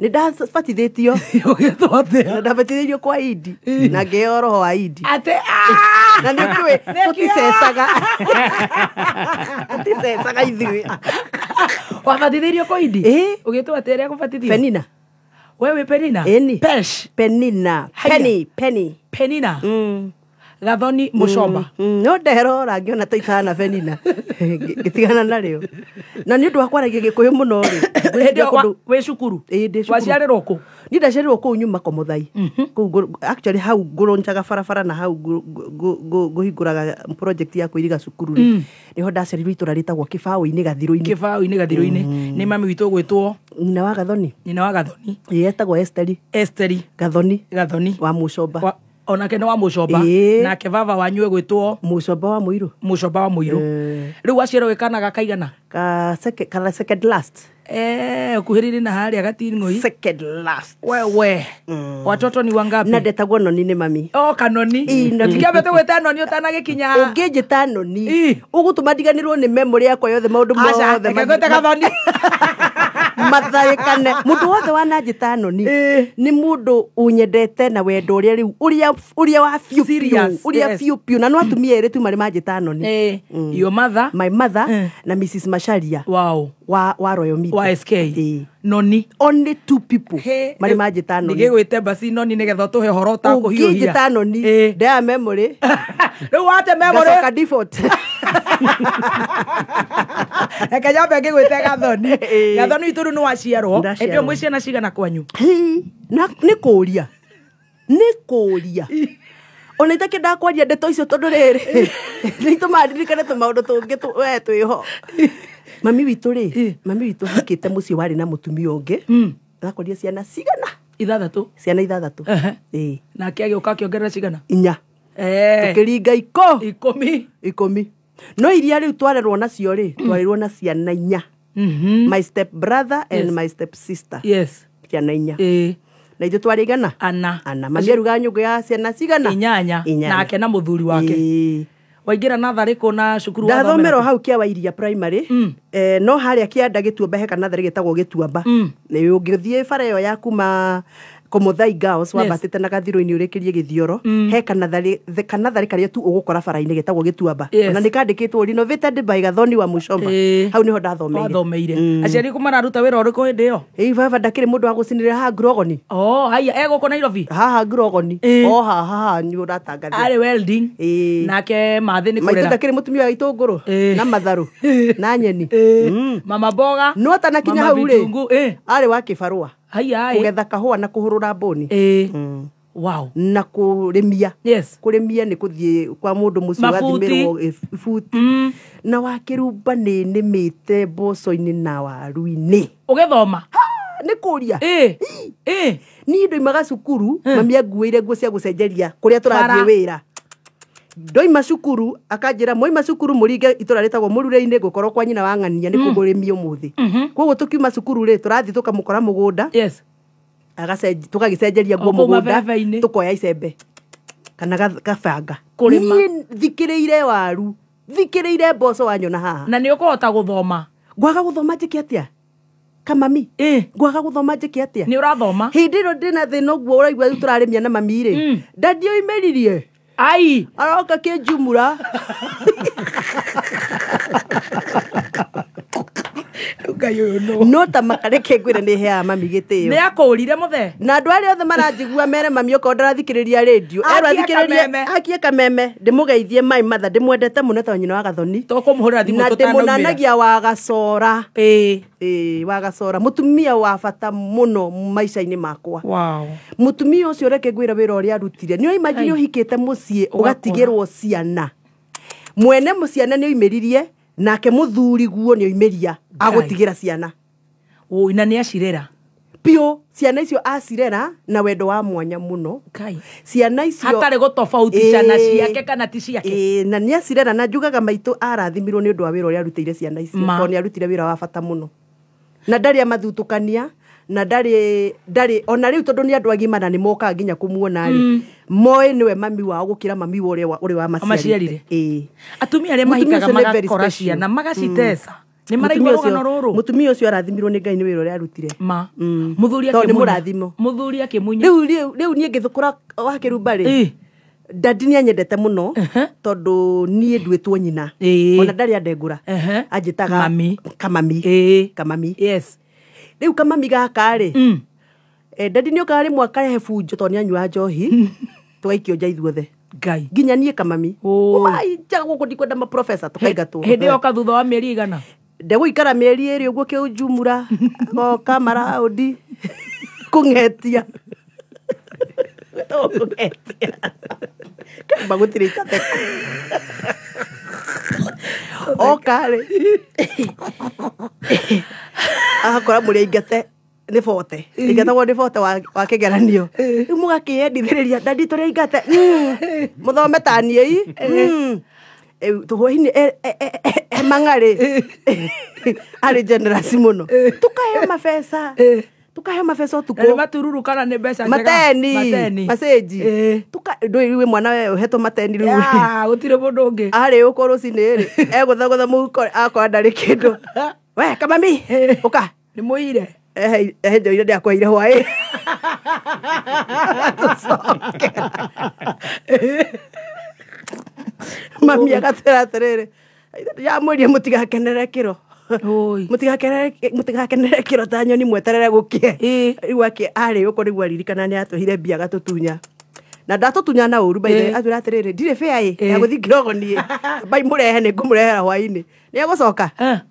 nĩ ndabatithĩtio Ũgĩtwo atĩa? na ndabatithĩrio kwa Idi na ngĩheo roho wa Idi Atĩ na nĩ ũkĩũĩ tũticecaga tũticecaga ithuĩ wabatithĩrio kwa Idi? Ĩ. Ũgĩtwo atĩa rĩa gũbatithio? Penina Wewe Penina? Ĩni. Pesh. Penina Haya. Penny Penina. Gathoni Mũcomba. no ndehero rangiona toikana Penina ngĩtigana narĩo na nĩ ũndũ wa kwaragia Gĩkũyũ mũno rĩ Hĩndĩ ĩyo wĩ cukuru? ndĩ cukuru. Waciarĩrwo kũ? Niĩ ndaciarĩrwo kũu nyuma Komuthai actually hau ngũrũnjaga barabara na hau ngũhingũraga project ya kũiriga cukuru rĩ nĩho ndaciarirwo itũra rĩtagwo Kĩbaũ-inĩ Gathirũ-inĩ Kĩbaũ-inĩ Gathirũ-inĩ. Nĩ mami witũ ũgwĩtwo nyina wa Gathoni nyina wa Gathoni. yetagwo Esteri Gathoni Gathoni wa Mũcomba onake nĩ wa Mũcomba. Ĩĩ. Nake baba wanyu egwĩtwo Mũcomba wa Mũirũ Mũcomba wa Mũirũ. Rĩu aciarwo wĩkana gakaigana? kana second last Ukuhĩrĩire na harĩa Gating'ũi. second last Wewe watoto ni wangapi? na ndetagwo Noni nĩ mami Kanoni. Noni. Tikiambe tũgwĩte Noni ũtanagĩkinya. ũngĩnjĩta Noni ũgũtũma ndiganĩrwo nĩ memory yakwa yothe maũndũ Aca, reke ngwĩte Gathoni. matharĩkane mũndũ wothe wananjĩta Noni nĩ mũndũ ũnyendete na wendo ũrĩa rĩu ũrĩa wa biũ Serious, ũrĩa yes. biũ biũ na no atumia erĩ tu marĩ manjĩta Noni Your mother? my mother na Mrs. Macharia Wow. wa Royal Media Wa SK. Noni. only two people marĩ manjĩta Noni Nĩgĩgwĩte basi Noni nĩgetha ũtũhe ũhoro ũtakũhiũhia. ũngĩnjĩta Noni ndea memory Rĩu wate memory. ngacoka default Reke nyambe ngĩgwĩte Gathoni. Gathoni witũ rĩu nĩ waciarwo. Ndaciarwo. Ĩndĩ mwĩ ciana cigana kwanyu? nĩ kũũria ona itakĩ ndakwaria ndeto icio tondũ rĩrĩ nĩ itũmaga ndirikane tũmaũndũ tũngĩ we twĩho mami witũ rĩ mami witũ hikĩte mũciĩ warĩ na mũtumia ũngĩ akoria ciana cigana 6. ciana 6 Nake agĩũka akĩongerera cigana? 4 tũkĩringa 10 no iria rĩu twarerwo nacio rĩ twarerwo na ciana 4 my step brother and my step sister Yes. ciana 4 na ithuĩ twarĩ igana Ana. mami aruga nyũngũ ya ciana cigana 8. Nake na mũthuri wake. Waingĩra natharĩ kũ na cukuru wa ndathomerwo hau Kĩa Wairia primary no harĩa Kĩanda Gĩtuamba heka natharĩ gĩtagwo Gĩtuamba nĩ ũngĩthiĩ bara ĩyo ya kuma Komuthai Girls wambatĩte na Gathirũ-inĩ ũrĩkĩrie Gĩthioro he kanatharĩ karĩa tu ũgũkora bara-inĩ getagwo Gĩtuamba na nĩ kandĩkĩtwo renovated by Gathoni wa Mũcomba hau nĩho ndathomeire aciari ku mararuta wĩra ũrĩkũ hĩndĩ ĩyo? baba ndakĩrĩ mũndũ wa gũcinĩrĩra haha Ngurogoni haya egũkũ Nairobi haha Ngurogoni haha nĩ ũratangathia arĩ welding nake mathĩ nĩ maitũ kũrera ndakĩrĩ mũtumia wa itũngũrũ na matharũ na nyeni mama mboga no atanakinya hau rĩ arĩ wa kĩbarũa haya kũgetha kahũa na kũhũrũra mbũni wow na kũrĩmia yes kũrĩmia nĩ kũthiĩ kwa mũndũ mũciĩ wathimĩrwo buti na wakĩrumba nĩ nĩmĩte mboco-inĩ na waru-inĩ ũgĩthoma nĩ kũria niĩ ndoimaga cukuru mami anguĩire nguo cia gũcenjeria kũrĩa tũrathiĩ wĩra ndoima cukuru akanjĩra moima cukuru mũringe itũra rĩtagwo Mũrure-inĩ ngũkorwo kwa nyina wa Ng'ania nĩ kũgũrĩmia ũmũthĩ koguo tũkiuma cukuru rĩ tũrathiĩ tũkamũkora mũgũnda tũgagĩcenjeria nguo mũgũnda tũkoya icembe kana gabanga niĩ thikĩrĩire waru thikĩrĩire mboco wanyona haha na nĩ ũkũhota gũthoma ngwaga gũthoma njĩke atĩa kamami ngwaga gũthoma njĩke atĩa nĩ ũrathoma hĩndĩ ĩno ndĩna thĩna ũguo ũraigua rĩu tũrarĩmia na mami rĩ ndandiũmĩririe ai aroka kĩnjumura Ngai uyu no. No ta makareke ngwire nĩ heaga mami gĩtĩo. Nĩ akũrire muthe. Na andũ arĩa othe maranjigua mere mami okorwo ndarathikĩrĩria radio. Akie kameme ndĩmũgeithie mai matha ndĩmwendete mũno ta nyina wa Gathoni. Tũkũmũhũrĩra thimũ Na tũtanaumĩra. ndĩmũnanagia wa Gacora. Wa Gacora. Mũtumia wa bata mũno maica-inĩ makwa. Wow. Mũtumia ũcio reke ngwĩra wĩra ũrĩa arutire. Nĩ imagine ũhikĩte mũciĩ ũgatigĩrwo ciana. Mwene mũciana nĩ oimĩririe nake mũthuri guo nĩ oimĩria agũtigĩra ciana. Na nĩ acirera. Pio ciana icio acirera na wendo wa mwanya mũno. Ciana icio hatarĩ gũtofautisha na ciake kana ti ciake. Na nĩ acirera na njugaga maitũ arathimirwo nĩ ũndũ wa wĩra ũrĩa arutĩire ciana icio. Tondũ nĩ arutire wĩra wa bata mũno. Na ndarĩ amathutũkania na ndarĩ ona rĩu tondũ nĩ andũ agima na nĩ mokaga nginya kũmuona rĩ. Moĩ nĩwe mami wao gũkĩra mami ũrĩa wa maciarire. Atumia arĩa mahikaga magakora ciana magacitesa. Nĩ maraigua rũgano rũrũ. Mutumia ũcio arathimirwo nĩ Ngai nĩ wĩra ũrĩa arutire. Muthuri akĩmunya. Muthuri akĩmunya. Rĩu niĩ ngĩthũkũra wa Kĩrumba rĩ. Dadi nĩ anyendete mũno tondũ niĩ nduĩtwo nyina. Ona ndarĩ andengũra. Anjĩtaga Kamami. Yes. Rĩu Kamami gaka rĩ. Dadi nĩ okaga rĩmwe akarehe bunjo tondũ nĩ anyua njohi. Tũgaikio nja ithuothe. Ngai. Nginya niĩ Kamami. Nja gũkũ ndikwenda maprofesa tũkaingatwo. Hĩndĩ ĩyo ka thutha wa mĩeri igana. Ndegũikara mĩeri ĩrĩ ũguo kĩũnjumura. Goka maraũndi. Kũng'etia. Kũng'etia. Kamba gũtirĩ ikate. Oka rĩ. Akora mũrĩa ingate nĩ bote. Ingatagwo nĩ bote wa kĩgeranio. Rĩu mũgakĩendithĩrĩria Dadi tũrĩa ingate. Mũthome taniĩ i. Tũhũi-inĩ mang'arĩ. Arĩ generous mũno. Tukaheo mabesa. Tukaheo mabesa ũtukũ. Nĩ matururu kana nĩ mbeca njega? Mateni. Macenji. Ndũĩ mwana we ũhetwo mateni rĩu. Gũtirĩ mũndũ ũngĩ. Arĩ ũkũ rũcinĩ rĩ. Egũthagũtha mũhuko akora ndarĩ kĩndũ. We Kamami ũka. Nĩ mũire. Ndio ile ndakwa ile hwaĩ. Mami agatera atĩrĩrĩ. Ya mwĩrie mũtigakenere kĩro. Mũtigakenere kĩro ta nyoni mweterere gũkĩe. Rĩu arĩ ũkũ rĩu aririkana nĩ atũhire mbia agatũtunya. Na ndatũtunya na ũru baithe atwĩra atĩrĩrĩ ndirĩ bĩa ya gũthiĩ Kirogo niĩ. Bai mũrehe nĩ ngũmũrehera hwaĩ-inĩ. Nĩ egũcoka.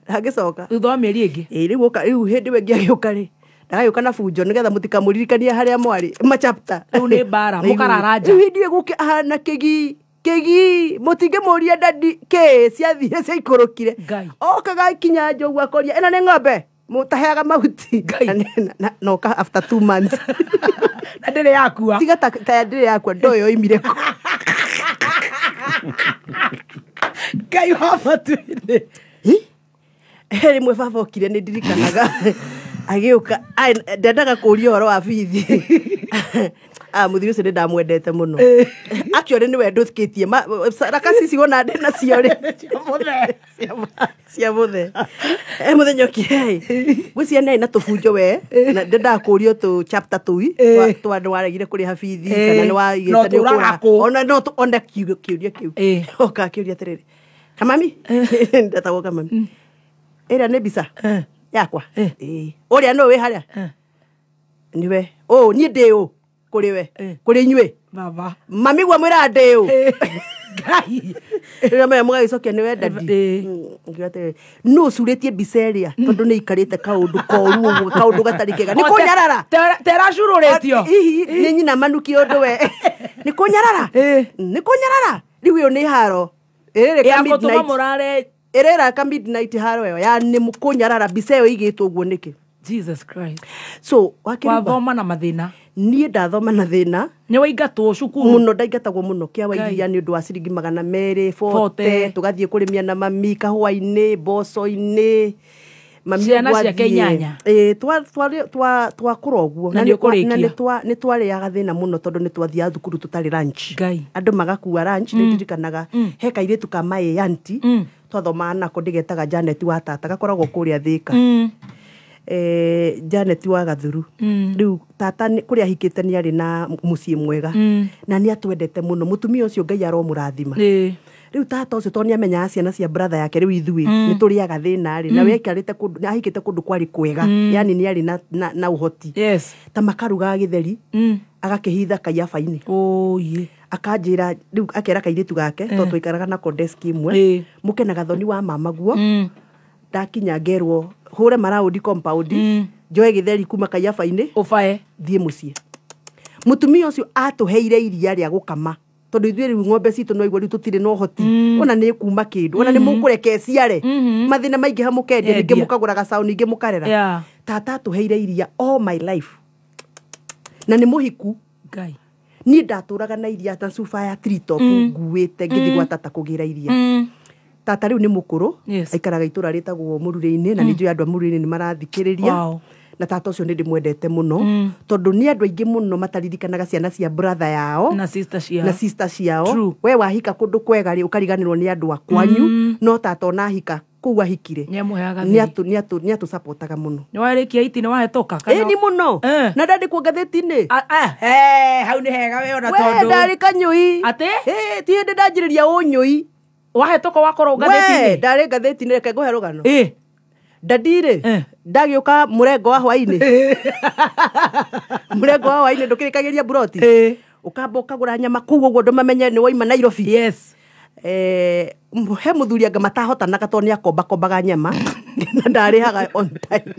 Ndangĩcoka. Thutha wa mĩeri ĩngĩ. Rĩu hĩndĩ we ngĩagĩũka rĩ. Ndagĩũka na bunjo nĩgetha mũtikamũririkanie harĩa mwarĩ machapter. Rĩu nĩ mbara mũkararanja. Rĩu hĩndĩ gũkĩ ahana kĩgi mũtingĩmũria Dadi ciathire ciaikũrũkire. Okaga ikinya njogu akoria ĩno nĩ ng'ombe mũtaheaga mahuti. Noka after 2 months. Na ndĩrĩ yakua. Tiga ta ndĩrĩ yakua ndoyo oimire kũ. Ngai wa matu-inĩ. Rĩmwe baba okire nĩ ndirikanaga agĩũka ndendaga kũũria ũhoro wa bithi. Mũthuri ũcio nĩ ndamwendete mũno. Actually nĩwe ndũthikĩtie rakasi cigona ndĩ nacio rĩ. Cia mũthe. Mũthenya ũkire gwĩcia nĩ na tũbunjo we na ndendaga kũũria tũ chapter tũi twa andũ waregire kũrĩha bithi kana nĩ waigĩte nĩ ũkũra. Ona no ona kĩũria kĩu. Oka kĩũria atĩrĩrĩ. Kamami. Ndetagwo Kamami. Ĩrĩa nĩ mbica yakwa. Ũrĩa no wĩ harĩa. Nĩwe. Niĩ ndĩ ũ kũrĩ we. Kũrĩ inyuĩ. Baba. Mami gwa mwĩra ndĩ ũ. Ngai. Rĩrĩa maya mũgagĩcokia nĩwe Dadi. No ũcurĩtie mbica ĩrĩa tondũ nĩ ikarĩte kaũndũ koru ũguo kaũndũ gatarĩ kega. Nĩ kũnyarara. Teracurũrĩtio. Nĩ nyina manukia ũndũ we. Nĩ kũnyarara. Nĩ kũnyarara. Rĩu ũyũ nĩ haro. Ya gũtũma mũrare. Ĩrĩraka midnight haro ĩyo ya nĩ mũkũnyarara mbica ĩyo igĩtwo ũguo nĩkĩ. Jesus Christ. So wathoma na mathĩna. Niĩ ndathoma na thĩna. Nĩ waingatwo cukuru. Mũno ndaingatagwo mũno kĩa Wairia nĩ ũndũ wa ciringi 240 tũgathiĩ kũrĩmia na mami kahũa-inĩ mboco-inĩ. Ciana ciake inyanya. Twakũra ũguo na nĩ twarĩaga thĩna mũno tondũ nĩ twathiaga thukuru tũtarĩ lunch. Andũ magakua lunch nĩ ndirikanaga he kairĩtu ka my aunty twathomaga nako ndĩgetaga Janet wa tata gakoragwo kũrĩa Thĩka. Janet wa Gathuru. Rĩu tata kũrĩa ahikĩte nĩ arĩ na mũciĩ mwega na nĩ atwendete mũno mũtumia ũcio Ngai aromũrathima. riu tata ucio to niamenya ciana cia brother yake riu ithui ni turiaga thina ri na wekarite kundu na ahikite kundu kwari kwega yani ni ari na uhoti ta makaruga githeri agakihitha kaiabaini akanjira riu akera kairitu gake to twikaraga na desk imwe mukenaga thoni wa mama guo ndakinya ngerwo hure maraundi compound njoe githeri kuma kaiabaini ubae thie mucie mutumia ucio atuheire iria ria gukama tondu ithuĩ rĩu ng'ombe citũ no igua rĩu tũtirĩ na ũhoti ona nĩ kuma kĩndũ ona nĩ mũkũreke ciare mathĩna maingĩ ha mũkendia ningĩ mũkagũra gacaũ ningĩ mũkarera tata atũheire iria all my life na nĩ mũhiku Ngai niĩ ndatũraga na iria ta cuba ya tritop nguĩte ngĩthiĩ gwa tata kũgĩra iria tata rĩu nĩ mũkũrũ aikaraga itũra rĩtagwo Mũrũrĩ-inĩ na nĩ njũĩ andũ a Mũrũrĩ-inĩ nĩ marathikĩrĩria na tata ucio ndi mwendete muno tondu ni andu aingi muno mataririkanaga ciana cia brother yao na sister ciao we wahika kundu kwega ri ukariganirwo ni andu akwanyu no tata ona hika kuu ahikire ni atu supportaga muno ni warikia iti ni wahetoka kana ni muno na ndandi ku gatheti-ini hau ni hega we ona tondu we ndari kanyui ati ti ndi ndanjiriria unyui wahetoka wakorwo gatheti-ini we ndari gatheti-ini reke nguhe rugano Dadire ndagioka murengo wa hwaini murengo wa hwaini ndukirikagiria buroti ukamba ukagura nyama kuguo guo ndumamenye ni waima Nairobi he muthuri anga matahotanaga to ni akombaga nyama na ndarihaga on time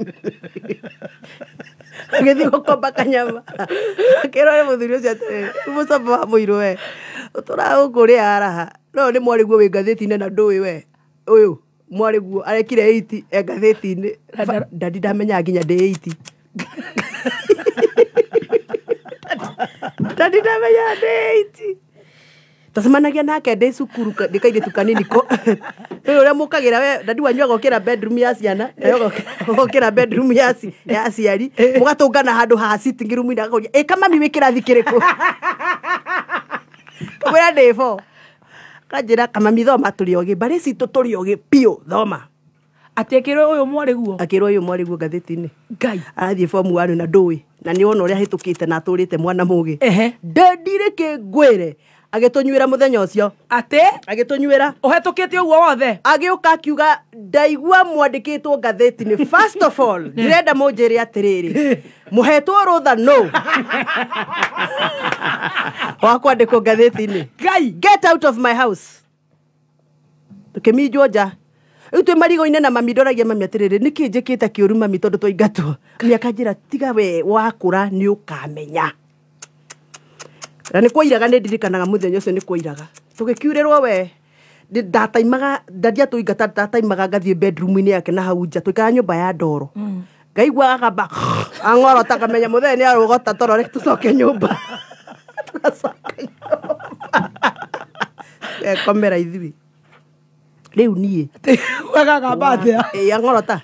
ngithi gukombaga nyama akirore muthuri ucio mucamba wa muiru we utura ukuria araha no ni mwari guo wi gatheti-ini na ndui we uyu mwari guo arekire 80 gatheti-ini ndadi ndamenya nginya ndi 80 ndadi ndamenya ndi 80 tasemanagia nake ndi cukuru ndikaire tukanini ko uria mukagira we ndadi wanyu agokira bedroom ya ciana agokira bedroom ya ciari mugatungana handu ha sitting room ina akoria kama mimi kirathi kiriku kamera ndefo kanjira kama mithoma turi ogi bari citũ turi ogi pio thoma atekirwo uyu mwari guo akirwo uyu mwari guo gatheti-ini Ngai athie form 1 na ndui na ni ona uria hitukite na aturite mwana mugi ndendire kingwire agitunyuira muthenya ucio ate agitunyuira uhetukite uguo wothe agiuka akiuga ndaigua mwandikitwo gatheti-ini first of all ndirenda munjire atiriri muhetwo rutha no wakwandikwo gatheti-ini Ngai get out of my house tukimijwo nja riu twi marigo-inĩ na mami ndoragia mami atiriri niki njikite kiuru mami tondu twaingatwo mami akanjira tiga we wakura ni ukamenya na ni kwairaga ni ndirikanaga muthenya ucio ni kwairaga tugikiurĩrwo we ndataimaga ndadia tuingata ndataimaga ngathie bedroom-ini yake na hau nja tuikara nyumba ya ndoro ngaigua agamba ang'orota kamenya muthenya ni arugota toro reke tucoke nyumba tugacoka nyumba komera ithui riu nie wagagamba atia ang'orota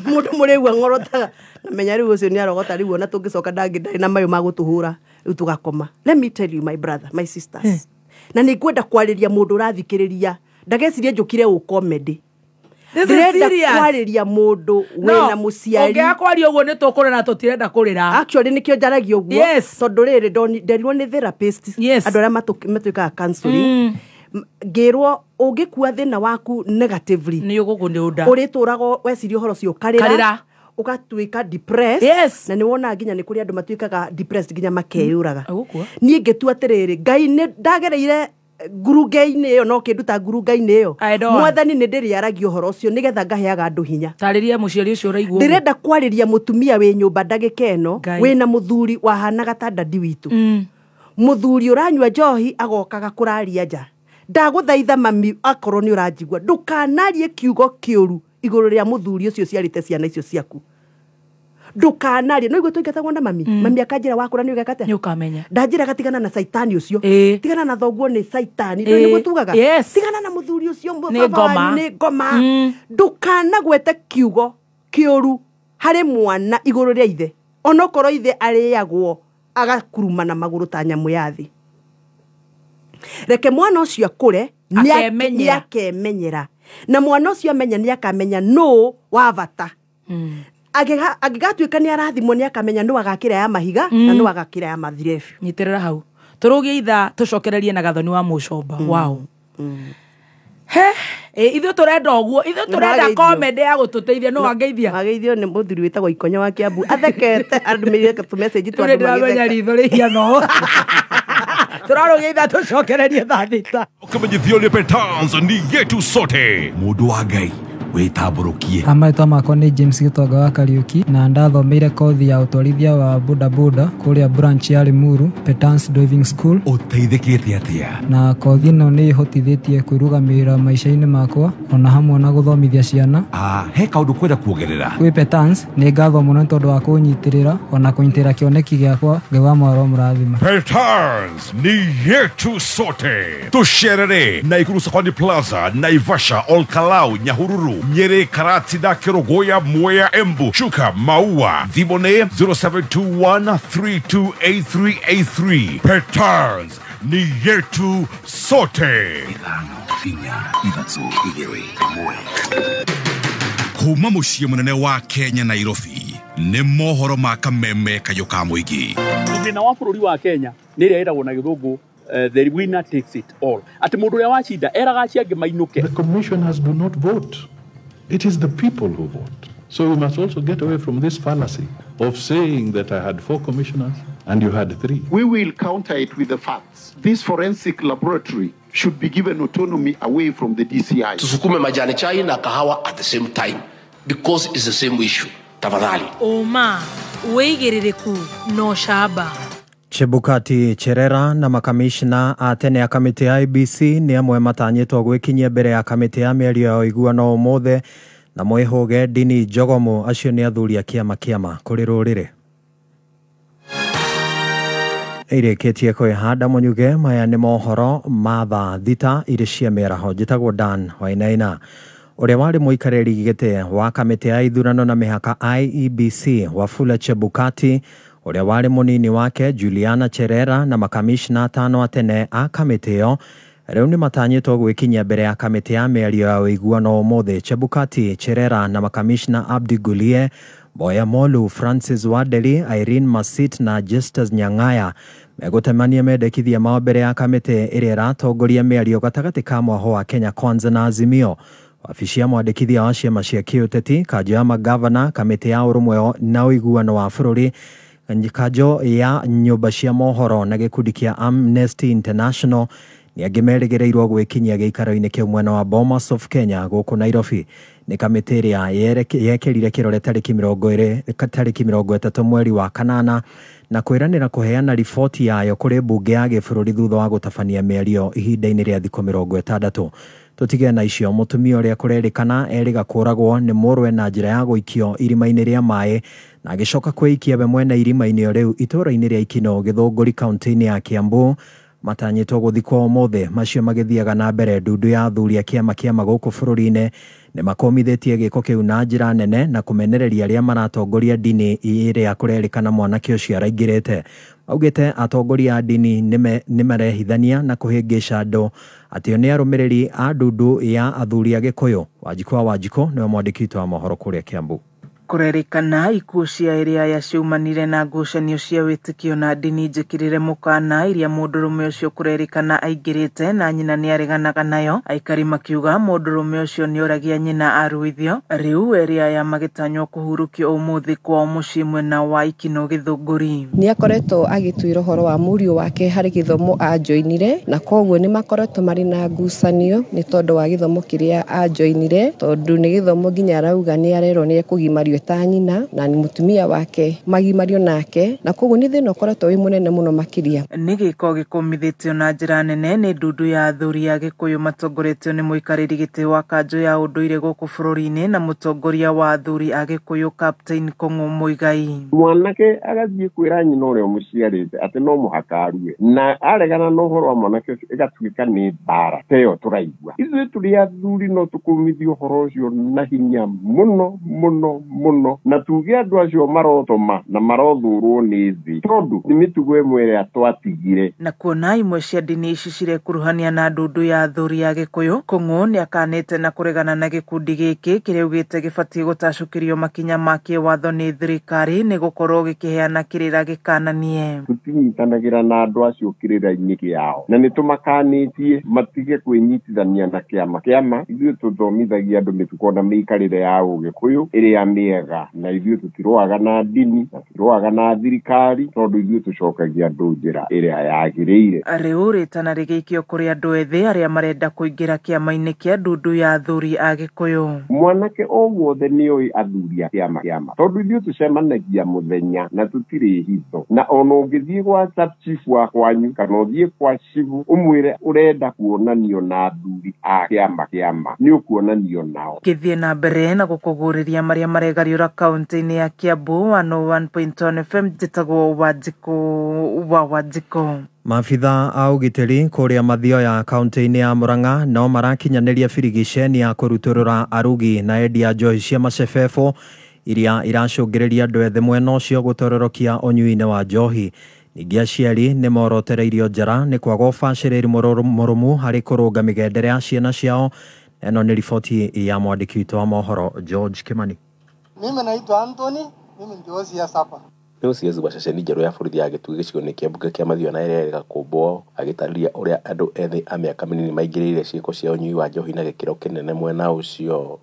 mundu muriu ang'orotaga namenya riu ucio ni arogota riu ona tungicoka ndari na mayu magutuhura riu tugakoma. Let me tell you my brother my sisters na ni ngwenda kwariria mundu urathikiriria ndagecirie njukire u comedy ndĩrenda kwarĩria mũndũ wĩna mũciari ũngĩakwaria ũguo nĩ tũkũrĩra tũtirenda kũrĩra actually nĩkĩo njaragia ũguo tondũ rĩrĩ nderirwo nĩ therapist andũ arĩa matuĩkaga counseling ngĩrwo ũngĩkua thĩna waku negatively nĩ ũgũkũnĩũnda ũrĩtũraga weciria ũhoro ũcio ũkarĩra ũgatuĩka depressed na nĩ wona nginya nĩ kũrĩ andũ matuĩkaga depressed nginya makeyũraga niĩ ngĩtua atĩrĩrĩ Ngai nĩ ndagereire ngurunga-inĩ ĩyo no kĩndũ ta ngurunga-inĩ ĩyo mwathani nĩ ndĩrĩaragia ũhoro ũcio nĩgetha ngaheaga andũ hinya tarĩria mũciari ũcio ũraigua ndĩrenda kwarĩria mũtumia wĩ nyũmba ndagĩka ĩno wĩna mũthuri wahanaga ta dadi witũ mũthuri ũranyua njohi agokaga kũraria nja ndagũthaitha mami akorwo nĩ ũranjigua ndũkanarie kiugo kĩũru igũrũ rĩa mũthuri ũcio ciarĩte ciana icio ciaku ndukanarie no igwe tũingatagwo na mami mami akanjĩra wakũra nĩ ũgeka atĩa nĩ ũkamenya ndanjĩraga tigana na saitani ũcio tigana na thoguo nĩ saitani nĩ gũtugaga tigana na mũthuri ũcio nĩ ngoma ndukanagwete kiugo kĩũru harĩ mwana igũrũ rĩa ithe onokorwo ithe arĩagwo agakuruma na magũrũ ta nyamũ ya thĩ reke mwana ũcio akũre nĩ akemenyera na mwana ũcio amenya nĩ akamenya nũ wa bata angĩgatuĩka nĩ arathimwo nĩ akamenya nũ agakĩra ya mahiga na nũ agakĩra ya mathirebi nyiterera hau turugie itha tucokererie na gathoni wa mucomba wow ithu turenda uguo ithu turenda comment ya gututeithia no wangeithia ageithio ni muthuri witagwo Ikonyo wa Kiambu athekete andumirire tu message twandu magitheka ritho rihiano turarugia itha tucokererie thita ukamenyithio ni Petans ni yetu sote mundu wa Ngai witaburukie amaitwa makwa ni James Gitonga wa Kariuki na ndathomeire kothi ya utwarithia wa bodaboda kuria branch ya Limuru Petans Driving School. Uteithikite atia? Na kothi ino ni ihotithĩtie kwĩrũgamĩrĩra maica-inĩ makwa ona hamwe na gũthomithia ciana. He kaundu kwenda kuongerera? Kwĩ Petans nĩ ngatho mũno tondũ wa kũnyitĩrĩra ona kũnyitĩrĩra kĩoneki gĩakwa Ngai mwaro mũrathima. Petans ni yetu sote. Tusherere Naikuru Sokoni Plaza, Naivasha, Olkalau, Nyahururu, Nyeri, Karati na Kerugoya, Mwea, Embu, Chuka, Maua. Thimone 0721328383. Petans ni yetu sote. Kuma muciĩ munene wa Kenya Nairobi nĩ mohoro ma kameme kayo ka mũingĩ. Thĩna wa bũrũri wa Kenya nĩ ĩrĩa ĩragwo na gĩthũngũ the winner takes it all. Atĩ mũndũ ũrĩa wacinda eraga acio angĩ mainũke. The commissioners do not vote. It is the people who vote. So we must also get away from this fallacy of saying that I had 4 commissioners and you had 3. We will counter it with the facts. This forensic laboratory should be given autonomy away from the DCI. Tusukume majani chai na kahawa at the same time because it's the same issue. Tafadhali. Oma, uigĩrĩrĩku no shaba. Chebukati Cherera na makamishna a tene ya kamĩtĩ ya IEBC nĩ amwe matanyĩtwo gwĩkinyia mbere ya kamĩtĩ ya mĩario ya ũiguano ũmũthĩ na mwĩhũge Ndini Njogomu acio nĩ athuri a kĩama kũrĩ rũrĩrĩ. Irĩkĩtie kwĩhanda Mũnyuge, maya nĩ mohoro ma thaa thita irĩ cia mĩaraho. Njĩtagwo Dan Wainaina. Ũrĩa warĩ mũikarĩri gĩtĩ wa kamĩtĩ ya ithurano na mĩhaka IEBC Wafula Chebukati, ũrĩa warĩ mũnini wake Juliana Cherera na makamishna 5 atene a kamĩtĩ ĩyo rĩu nĩ matanyĩtwo gwĩkinyia mbere ya kamĩtĩ ya mĩario ya ũiguano ũmũthĩ. Chebukati, Cherera na makamishna Abdi Gulie, Boya Molu, Francis Wadeli, Irene Masit na Justus Nyang'aya megũtemania mendekithia mao mbere ya kamĩtĩ ĩrĩa ĩratongoria mĩario gatagatĩ ka mwaho wa Kenya Kwanza na Azimio. Wabici ya mwandĩkithia wa ciama cia kĩũteti, kanjũ ya magavana, kamĩtĩ ya ũrũmwe na ũiguano wa bũrũri, kanjũ ya nyũmba cia mohoro na gĩkundi kĩa Amnesty International nĩ angĩ merĩgĩrĩirwo gwĩkinyia gĩikaro-inĩ kĩu mwena wa Bomas of Kenya gũkũ Nairobi. Nĩ kamĩtĩ ĩrĩa yekĩrire kĩrore tarĩki 30 mweri wa kanana na kwĩranĩra kũheana riboti yayo kũrĩ mbunge ya gĩbũrũri thutha wa gũtabania mĩario ihinda-inĩ rĩa thikũ 60. Tutige na icio, mũtumia ũrĩa kũrerĩkana erĩga kũragwo nĩ mũrwe na njĩra ya gũikio irima-inĩ rĩa maĩ na agĩcoka kwĩikia we mwena irima-inĩ rĩu itũũra-inĩ rĩa Ikino, Gĩthũngũri, kaunti-inĩ ya Kiambu matanyĩtwo gũthikwo ũmũthĩ. Macio magĩthiaga na mbere, ndundu ya athuri a kĩama gũkũ bũrũri-inĩ nĩ makomithĩtie gĩko kĩu na njĩra nene na kũmenereria arĩa maratongoria ndini ĩrĩa kũrerĩkana mwanake ũcio araingĩrĩte. Augĩte atongoria a ndini nĩ marehithania na kũhĩngĩca andũ, atĩ nĩ arũmĩrĩri a ndundu ya athuri a Gĩkũyũ. Wanjikũ nĩwe mwandĩki wa mohoro kũrĩa Kiambu. Kũrerĩkana ikuũ cia ĩrĩa yaciumanire na ngucanio cia wĩtĩkio na ndini njĩkĩrĩre mũkana iria mũndũrũme ũcio kũrerĩkana aingĩrĩte na nyina nĩ areganaga nayo. Aikari makiuga mũndũrũme ũcio nĩ oragia nyina aruithio. Rĩu ĩrĩa ya magĩtanywo kũhurũkio ũmũthĩ kwao mũciĩ mwena wa Ikino, Gĩthũngũri. Nĩ akoretwo agĩtuĩra ũhoro wa mũriũ wake harĩ gĩthomo anjoinire, na koguo nĩ makoretwo marĩ na ngucanio nĩ tondũ wa gĩthomo kĩrĩa anjoinire, tondũ nĩ gĩthomo nginya arauga nĩ arerwo nĩ ekũgimario ta nyina na ni mutumia wake magimario nake, na koguo ni thĩna ũkoretwo wĩ mũnene mũno makĩria. Nĩ gĩko gĩkomithĩtio na njĩra nene nĩ ndundu ya athuri a Gĩkũyũ matongoretio nĩ mũikarĩri gĩtĩ wa kanjũ ya ũndũire gũkũ bũrũri-inĩ na mũtongoria wa athuri a Gĩkũyũ Captain Kong'ũ Mũigai. Mwanake agathiĩ kwĩra nyina ũrĩa mũciarĩte atĩ no mũhaka arue, na aregana na ũhoro wa mwanake ũcio ĩgatuĩka nĩ mbara teyo tũraigua. Ithuĩ tũrĩ athuri no tũkũmithio ũhoro ũcio na hinya mũno mũno mũno muno na tuge andu acio marotoma na marothurwo nĩ thĩ tondu nĩ mĩtugo ĩmwe ĩrĩa twatigire. Na kuona imwe cia ndini ici cirekuruhania na ndundu ya athuri ya Gikuyu, Kung'u nĩ akanĩte na kũregana na gĩkundi gĩkĩ kĩrĩa augĩte gĩbatiĩ gũtacũkĩrio makinya ma kĩwatho nĩ thirikari nĩ gũkorwo gĩkĩheana kĩrĩra gĩkananie. Tũtinyitanagĩra na andũ acio kĩrĩra-inĩ kĩao na nĩ tũmakanĩtie matige kwĩnyitithania na kĩama. Ithuĩ tũthomithagia andũ mĩtugo na mĩikarĩre ya Ũgĩkũyũ ĩrĩa mĩega, na ithuĩ tũtirũaga na ndini na tũtirũaga na thirikari tondũ ithuĩ tũcokagia andũ njĩra ĩrĩa yagĩrĩire. Rĩu rĩtana rĩgĩikio kũrĩ andũ ethĩ arĩa marenda kũingĩra kĩama-inĩ kĩa ndundu ya athuri a Gĩkũyũ. Mwanake o wothe nĩoĩ athuri a kĩama tondũ ithuĩ tũcemanagia mũthenya na tũtirĩ hitho, na ona ũngĩthiĩ gwa sub-chief wa kwanyu kana ũthiĩ kwa cibu ũmwĩre ũrenda kuonanio na athuri a kĩama nĩ ũkuonanio nao. Gĩthiĩ na mbere na gũkũgũrĩria marĩa maregariũra kaunti-inĩ ya Kiambu 101.1 FM njĩtagwo Wanjikũ. Maabitha a ũgitĩri kũrĩa Mathioya kaunti-inĩ ya Murang'a no marakinyanĩria birigiceni ya kũrutũrũra arugi na endia njohi cia macebebo iria iracũngĩrĩria andũ ethĩ mwena ũcio gũtororokia ũnyui-inĩ wa njohi. Ningĩ aciari nĩ morotereirio njara nĩ kwaga ũbacĩrĩri mũrũmu harĩ kũrũnga mĩgendere ya ciana ciao. Eno ni ripoti ya mwandiki wetu wa mohoro George Kimani. Mimi naitwa Anthony, mimi ndio OCS hapa. Nĩ OCS wa ceceni njerũ ya bũrũri ya Gĩtugĩ gĩcigo-inĩ kĩa mbunge kĩa Mathioya na ĩrĩa ĩgakũmbwo agĩtarĩria ũrĩa andũ ethĩ a mĩaka mĩnini maingĩrĩire ciĩko cia ũnyui wa njohi na gĩkĩro kĩnene mwena ũcio.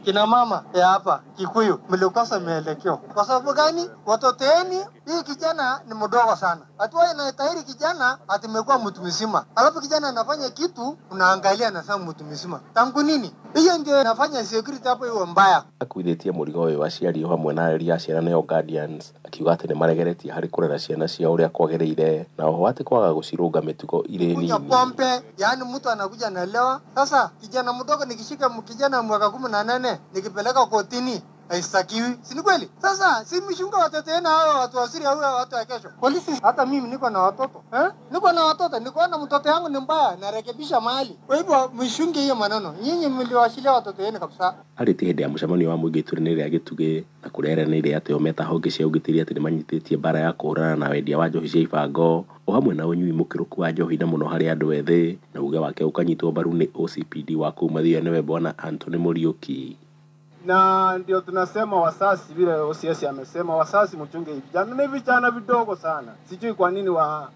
Kina mama ya hapa Kikuyu mlikosa mielekeo. Kwa sababu gani? Watoto wenu, hii kijana ni mdogo sana. Hatua inastahili kijana atimekuwa mtu mzima. Alafu kijana anafanya kitu unaangalia na sasa mtu mzima. Tangu nini? Hiyo ndio inafanya security hapo iwe mbaya. Akuithĩtie mũrigo ũyũ aciari o hamwe na areri a ciana nĩo guardians, akiuga atĩ nĩ maregeretie harĩ kũrera ciana ciao ũrĩa kwagĩrĩire na oho atĩ kwaga gũcirũnga mĩtugo irĩ nini. Pombe, yani mtu anakuja naelewa. Sasa kijana mdogo nikishika kijana mwaka 18 nikipeleka kotini haistakiwi. Si ni kweli? Sasa si mshunga watoto wenu hao watu wasiri au watu wa kesho. Polisi hata mimi niko na watoto. Niko na watoto, niko na mtoto yangu ni mbaya narekebisha mahali. Kwa hivyo mshunge hiyo maneno. Nyinyi mliwashilia watoto wenu kabisa. Arĩtie hĩndĩ ya mũcemanio wa mũingĩ itũra-inĩ rĩa Gĩtugĩ na kũreranĩire atĩ o meta honge cia ũgitĩri atĩ nĩ manyitĩtie mbara ya kũhũrana na wendia wa njohi cia ibango o hamwe na ũnyui mũkĩrũku wa njohi na mũno harĩ andũ ethĩ, na uge wake ũkanyitwo mbaru nĩ OCPD wa kũu Mathioya nĩwe Bwana Anthony Mũriũki. Na ndio tunasema wasasi, vile OCS amesema wasasi mchunge vijana, ni vijana vidogo sana. Sijui kwa nini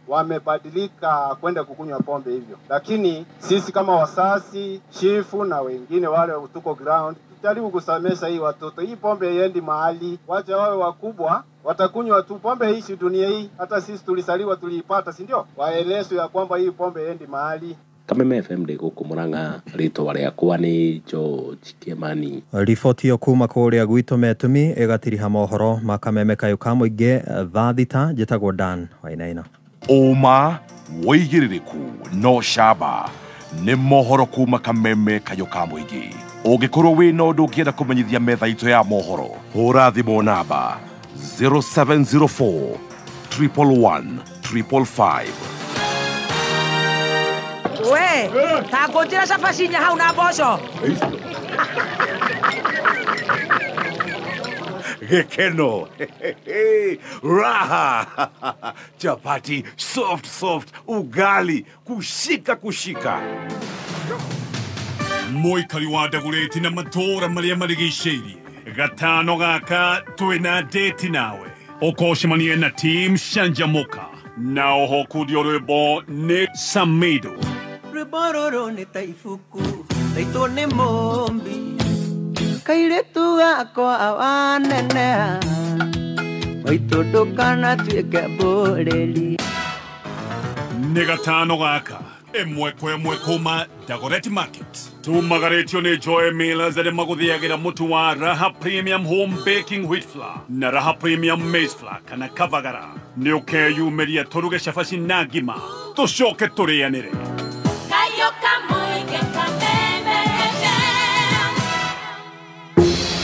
wamebadilika kwenda kukunywa pombe hivyo, lakini sisi kama wasasi, chifu na wengine wale tuko ground tujaribu kusamesha hii watoto. Hii pombe iendi mahali, wacha wawe wakubwa, watakunywa tu pombe hii. Si dunia hii, hata sisi tulisaliwa tuliipata, si ndio? Waelezwe ya kwamba hii pombe iendi mahali. Kameme FM de gũkũ Murang'a, rĩtwa rĩakwa nĩ George Kimani. Riboti yo kuma kũrĩa gwitũ Metumi ĩgatiriha mohoro ma kameme kayũ ka mũingĩ thaa thita njĩtagwo Dan Wainaina. Ũma wĩigĩrĩrĩku no camba nĩ mohoro kuma kameme kayũ ka mũingĩ. Ũngĩkorwo wĩna ũndũ ũngĩenda kũmenyithia metha itũ ya mohoro, hũra thimũ namba 0704 111 555. We, ta ngũnjĩra cabacinya hau na mboco. Gekeno. Raha. Chapati soft, ugali kushika. Moikari wa Dagoretti na matora marĩa marigicĩirie. Gatano gaka twĩna date nawe. Ũkoshimanie na team Shanjamoka. Na oho kudio rwĩmbo nĩ Samido. Rwĩmbo rũrũ nĩ ta ibuku, rĩtwo nĩ mũmbi. Kairĩtu gakwa waneneha, maitũ ndũkanatuĩke mbũrĩri. Nĩ gatano gaka, ĩmwe kwa ĩmwe kuma Dagoretti Market. Tumagaretio nĩ Joy Millers arĩa magũthiagĩra mũtu wa Raha Premium Home Baking Wheat Flour na Raha Premium Maize Flour kana Kavagara. Nĩ ũkeyumĩria tũruge cabaci na ngima, tũcoke tũrĩanĩre.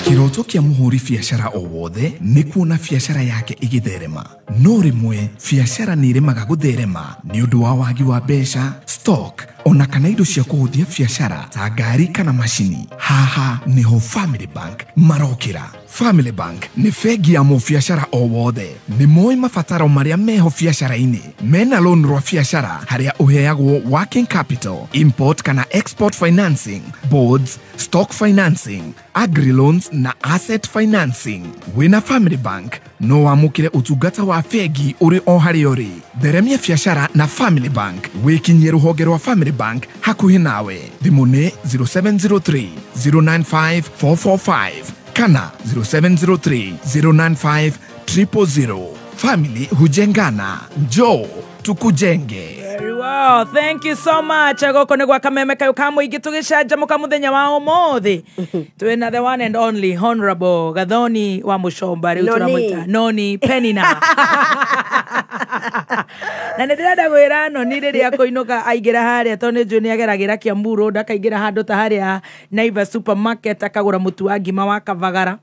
Kĩroto kĩa mũhũri biacara o wothe nĩ kuona biacara yake igĩtherema. No rĩmwe biacara nĩ iremaga gũtherema nĩ ũndũ wa wagi wa mbeca, stock, ona kana indo cia kũhũthia biacara ta ngari kana macini. Haha nĩho Family Bank marokĩra. Family Bank nĩ bengi ya mũbiacara o wothe. Nĩ moĩ mabataro marĩa meho biacara-inĩ. Mena loan rwa biacara harĩa ũheagwo working capital, import kana export financing, boards, stock financing, agri loans na asset financing. Wĩna Family Bank no wamũkĩre ũtungata wa bengi ũrĩ o harĩa ũrĩ. Theremia biacara na Family Bank. Wĩkinyie rũhonge rwa Family Bank hakuhĩ nawe. Thimũ nĩ 0703 095 445 kana 0703 095 000. Family hujengana. Njoo tukujenge. Very well. Thank you so much. Agoko nĩ gwa kameme kayo ka mũingĩ tũgĩcanjamũka mũthenya wa ũmũthĩ. Twĩna the one and only Honorable Gathoni wa Mũcomba rĩu tũramwĩta Noni Penina. Na nĩ ndĩrenda gwĩra Noni rĩrĩa kũinũka aingĩra harĩa tondũ nĩnjũĩ nĩageragĩra Kiambu Road akaingĩra handũ ta harĩa Naivas Supermarket akagũra mũtu wa ngima wa Kavagara,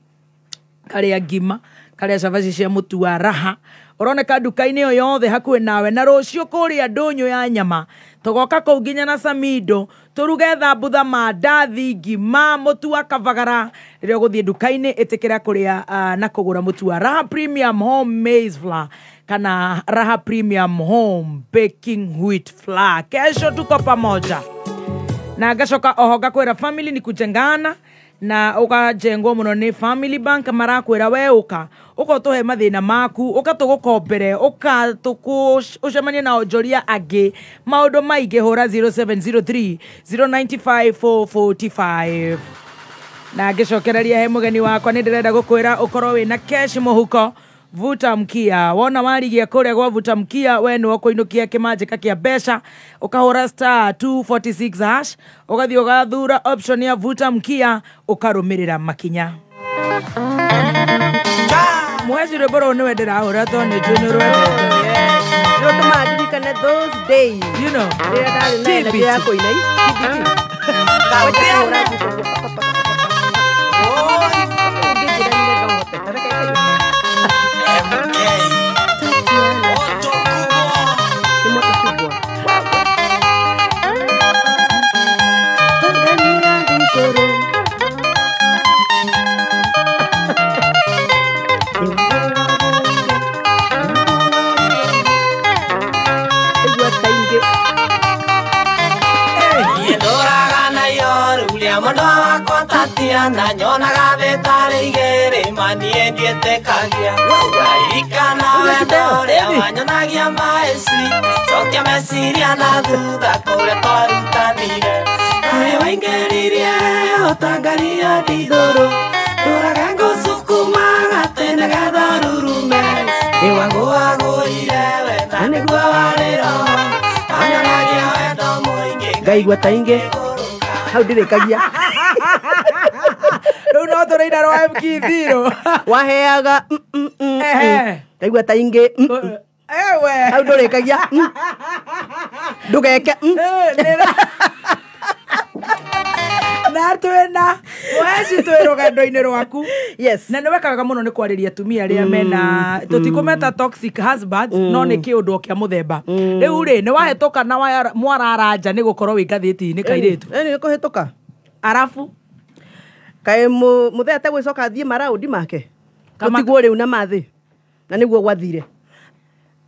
karĩa ngima, karĩa cabaci cia mũtu wa raha. Ũroneka nduka-inĩ ĩyo yothe hakuhĩ nawe, na rũciũ kũrĩa Ndũnyũ ya nyama tũgoka kũu nginya na Samido tũruge thambutha, mandathi, ngima, mũtu wa Kavagara. Rĩrĩa ũgũthiĩ nduka-inĩ ĩtĩkĩra kũrĩa na kũgũra mũtu wa Raha Premium Home Maize Flour kana Raha Premium Home Baking Wheat Flour. Kesho tuko pamoja na ngacoka oho ngakwĩra family ni kujengana na ukajengwo muno ni Family Bank. Marakwĩra we uka tuhe mathĩna maku, uka tũgũkombere, uka ucemanie na onjoria angĩ maũndũ maingĩ. Hũra 0703 095 445. Na ngĩcokereria he mũgeni wakwa nĩ ndĩrenda gũkwĩra ũkorwo wĩna cash mũhuko, vuta mkia. Wona warigia kũrĩa gwa vuta mkia, we nĩ ũkũinũkia kĩmanjĩka kĩa mbeca, ũkahũra star 246 hash, ũgathiĩ ũgathura option ya vuta mkia, ũkarũmĩrĩra makinya. Mwezi rwĩmbo rũu nĩwe ndĩrahũra tondũ nĩ njũĩ nĩ rwendete. Nĩrũtũmaga ndirikane those days. You know. Rĩrĩa ndarĩ na energy ya kũina na nyonaga thĩtarĩ igĩrĩ manie ndietĩkagia waririkana wendo ũrĩa wanyonagia maĩci cokia meciria na thutha kũrĩa twarutanire kaĩ waingĩririe ũtangaria ndithũrũ ndũraga ngũcukuma gatene gatharurume ĩwagũagũire wenda nĩguo warĩro wanyonagia wendo mũingĩ ngaigua ta ingĩ hau ndĩrĩkagia rĩu no tũrĩina rwa mkithiro waheaga ngaigua ta ingĩ hau ndũrĩkagia ndũgeke na twĩna weci twĩ rũgendo-inĩ rwaku. Yes. Na nĩwekaga mũno nĩ kwarĩria atumia arĩa mena tũtikũmeta toxic husbands no nĩ kĩũndũ kĩa mũthemba. Rĩu rĩ nĩ wahĩtũka na mwararanja nĩ gũkorwo wĩ ngathĩti-inĩ kairĩtu. Nĩ kũhĩtũka. Arafu kaĩ mũthee ategwĩcoka athiĩ maraundi make tũtigwo rĩu na mathĩ na nĩguo gwathire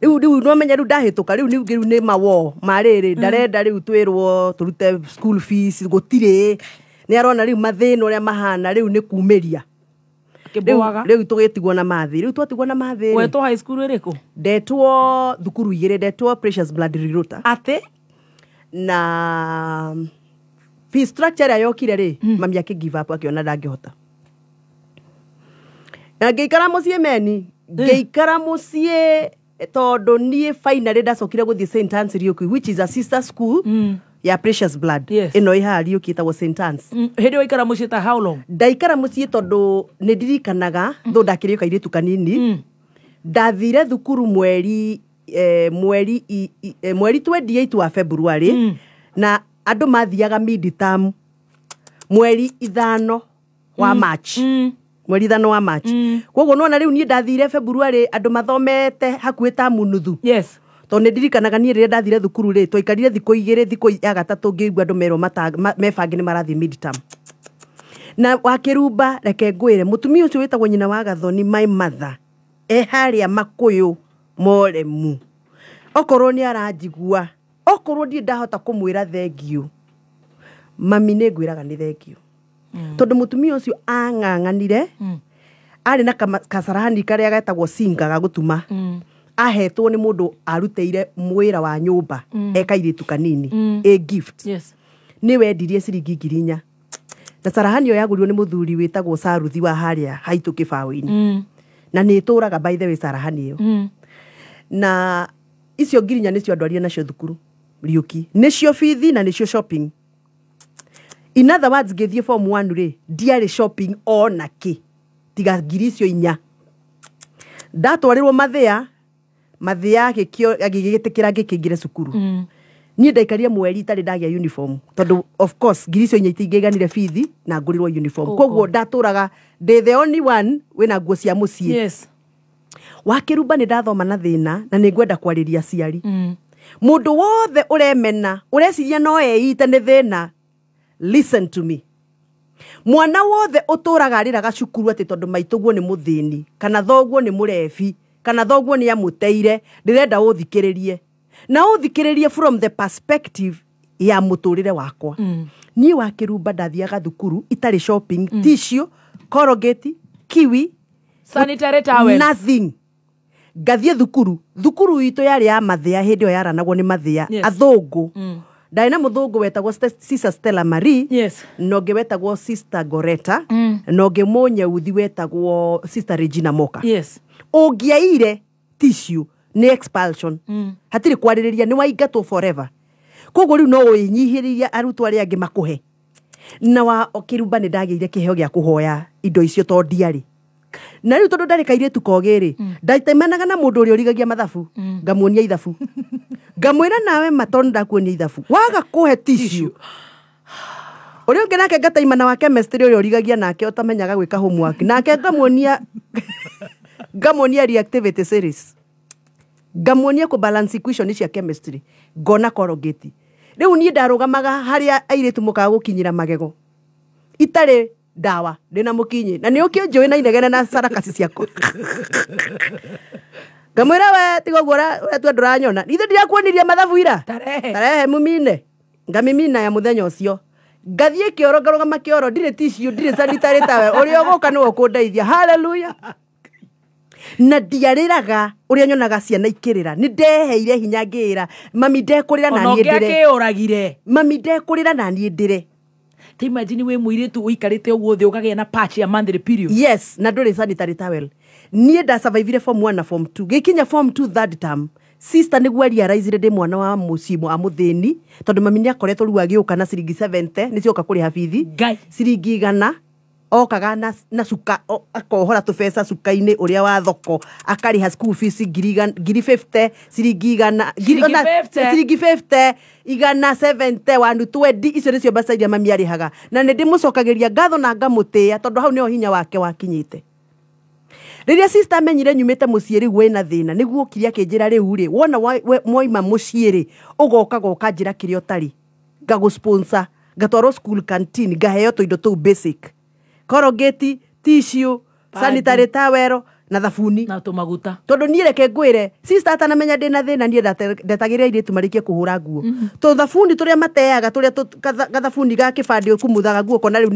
rĩu no menya rĩu ndahĩtũka rĩu nĩ mawo marĩrĩ ndarenda rĩu twĩrwo tũrute school fees gũtirĩ nĩ arona rĩu mathĩna ũrĩa mahana rĩu nĩ kumĩria rĩu tũgĩtigwo na mathĩ rĩu twatigwo na mathĩ wetwo high school ĩrĩkũ ndetwo thukuru igĩrĩ ndetwo Precious Blood Reruta atĩ na fee structure ĩrĩa yokire rĩ mami akĩ give up akĩona ndangĩhota na ngĩikara mũciĩ meni ngĩikara mũciĩ tondũ niĩ finally ndacokire gũthiĩ St. Anne's Riuki which is a sister school ya Precious Blood ĩno ĩhaha Riuki ĩtagwo St. Anne's. Hĩndĩ waikara mũciĩ ta how long? Ndaikara mũciĩ tondũ nĩ ndirikanaga thũ ndakĩrĩ kairĩtu kanini ndathire thukuru mweri 28 wa February na andũ mathiaga mid-term mweri 5 wa March. Mweri 5 wa March. Koguo nona rĩu niĩ ndathire February andũ mathomete hakuhĩ tamu nuthu. Yes. Tondũ nĩ ndirikanaga niĩ rĩrĩa ndathire thukuru rĩ twaikarire thikũ igĩrĩ thikũ ya gatatũ ngĩigua andũ merwo mebange nĩ marathiĩ mid-term. na Wakirumba reke ngwire mutumia ucio witagwo nyina wa Gathoni my mother haria Makuyu Moremu okorwo ni aranjigua okorwo ndi ndahota kumwira thengio mami ne ngwiraga ni thengio tondu mutumia ucio ang'ang'anire ari na kasarani karia getagwo singa ga gutuma ahetwo ni mundu aruteire mwira wa nyumba ekairitu kanini a gift ni wendirie ciringi 4,000 na sarahani yo yagurirwo ni muthuri witagwo Saruthi wa haria haitu kibawi-ini na ni turaga by the way sarahani yo na icio 4,000 nicio andwaria nacio thukuru Riuki nicio fithi na nicio shopping. In other words, ngithie form 1 ri ndiari shopping ona ki tiga 4,000 ndatwarirwo mathia gigitikira ngikingire cukuru ni ndaikaria mweri tari ndagia uniform tondu of course 4,000 itingiganire fithi na ngurirwo uniform koguo ndaturaga the only one wina nguo cia mucie Wakirumba ni ndathoma na thina na ni ngwenda kwariria ciari mundu wothe uremena ureciria no eite ni thina listen to me mwana wothe uturaga riraga cukuru ati tondu maituguo ni muthini kana thoguo ni murefi kana thoguo ni amuteire ndirenda uthikiririe na uthikiririe from the perspective ya muturire wakwa ni Wakirumba ndathiaga thukuru itari shopping tissue Colgate kiwi sanitary towels nothing ngathie thukuru itu yari ya mathia hindi yo yaranagwo ni mathia athungu ndari na muthungu wetagwo Sister Stella Marie no nge wetagwo Sister Goreta no nge munyeuthi wetagwo Sister Regina Moka ungiaire tissue ni expulsion hatiri kwaririria ni waigatwo forever koguo riu no uinyihiria arutwo aria angi makuhe na Wakirumba ni ndageire kiheo gia kuhoya indo icio to ndiari na riu tondu ndari kairetu kogiri ndaitemanaga na mundu uri origagia mathabu ngamuonia ithabu ngamwira nawe matonda ndakuonia ithabu waga kuhe tissue uri ungi nake ngataimana wa chemistry uri origagia nake utamenyaga gwika homework nake ngamuonia reactivity series ngamuonia ku balance equation cia chemistry ngona Colgate riu ni ndarugamaga haria airetu mukaga gukinyira magego itare dawa ndina mukinyi na ni ukionjoe na inegene na sarakasi ciako ngamwira we tigo gora tu nduranyona ithe ndirakuoniria mathabu ira tarehe mumine ngamimina ya muthenya ucio ngathie kioro ngarugama kioro ndire tissue ndire sanitary towel uri ogoka no ukundeithia hallelujah na ndiariraga uria nyonaga ciana ikirira ni ndeheire hinya ngira mami ndekurira na nie ndire mami ndekurira na nie ndire te imagine we muiritu uikarite uguo thi ukagia na patch ya monthly period yes na ndore sanitary towel nie nda survive form 1 na form 2 gikinya form 2 third term sister niguo realize ndi mwana wa mucimo amuthini tondu mami ni akoretwo riu agiuka na ciringi 70 nicio ka kuri habithi ciringi 100 okaga na suka akohora tubesa suka-ini uria wa thoko akariha school fees 50 ciringi 100 ciringi 50 igana 70 120 icio nicio mbeca iria mami arihaga na ni ndimucokagiria ngatho na ngamutia tondu hau nio hinya wake wakinyite riria sister amenyire nyumite mucii riu wena thina niguo kiria kinjira riu ri wona moima mucii ri ugoka njira kiria utari ngagusponsor ngatwarwo school canteen ngaheo tuindo tu basic Colgate tissue sanitary towel na thabuni na tumaguta tondu nie reke ngwire sister atanamenya ndina thina nie ndetagiria iritu marikie kuhura nguo to thabuni turia mateaga turia gathabuni ga kibandi kumuthaga nguo kona riu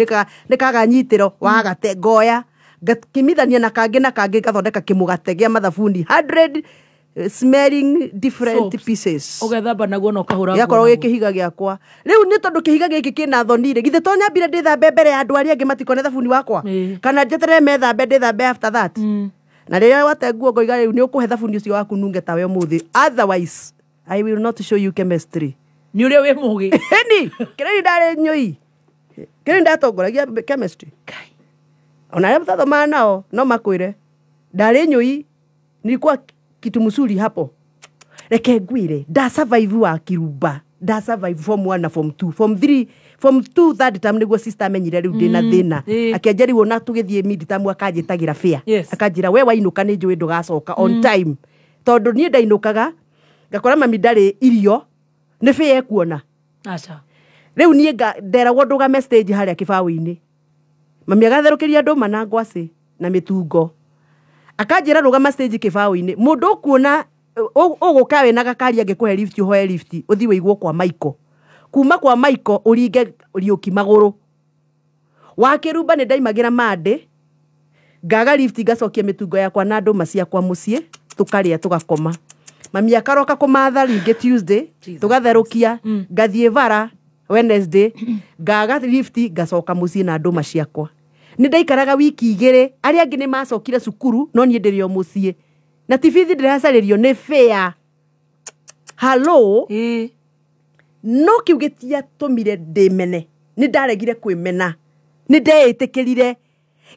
nikaga nyitiro wagate ngoya ngakimithania na kangi gathondeka kimugate gia mathabuni 100 smelling different pieces ugethamba naguo no kahura yakorwo gikihiga giakwa riu ni tondu kihiga giki kina thonire githe to nyambire ndithambe mbere ya andu aria angi matikone thabuni wakwa kana njetere methambe ndithambe after that na riria wate nguo ngoiga riu ni ukuhe thabuni ucio waku nunge tawe muthi otherwise I will not show you chemistry ni uria we mugi ni kire ndare nyoi kire ndatongoragia chemistry ona aria mtathoma nao no makwire ndare nyoi nilikuwa kitu mzuri hapo reke ngwire nda survive Wakirumba nda survive form 1 na form 2 form 2 third term niguo sister amenyire riu ndina thina akianjariwo na tugithie mid term akanjitagira fair akanjira we wainuka ni njui ndugacoka on time tondu nie ndainukaga ngakora mami ndari irio ni fair ekuona acha riu nie nderagwo ndugame stage haria kibawi-ini mami agatherũkĩria andũ na ngwacĩ na mĩtungo akanjĩra rũgama stage kĩbaũ-inĩ mũndũ ũkuona ũgũka wĩ na gakari angĩkũhe lift ũhoe lift ũthiĩ wĩiguo kwa Michael kuma kwa Michael ũringe Riũki magũrũ wakĩrumba nĩ ndaimagĩra mandĩ ngaga lift ngacokia mĩtungo yakwa na ndũma ciakwa mũciĩ tũkarĩa tũgakoma mami akaroka kũmatha rĩngĩ Tuesday tũgatherũkia ngathiĩ bara Wednesday ngaga lift ngacoka mũciĩ na ndũma ciakwa nĩ ndaikaraga wiki 2 arĩa angĩ nĩ macokire cukuru no niĩ ndĩrĩ o mũciĩ na tibithi ndĩracarĩrio nĩ fair hello no kiu gĩtiatũmire ndĩmene nĩ ndaregire kwĩmena nĩ ndeĩtĩkĩrire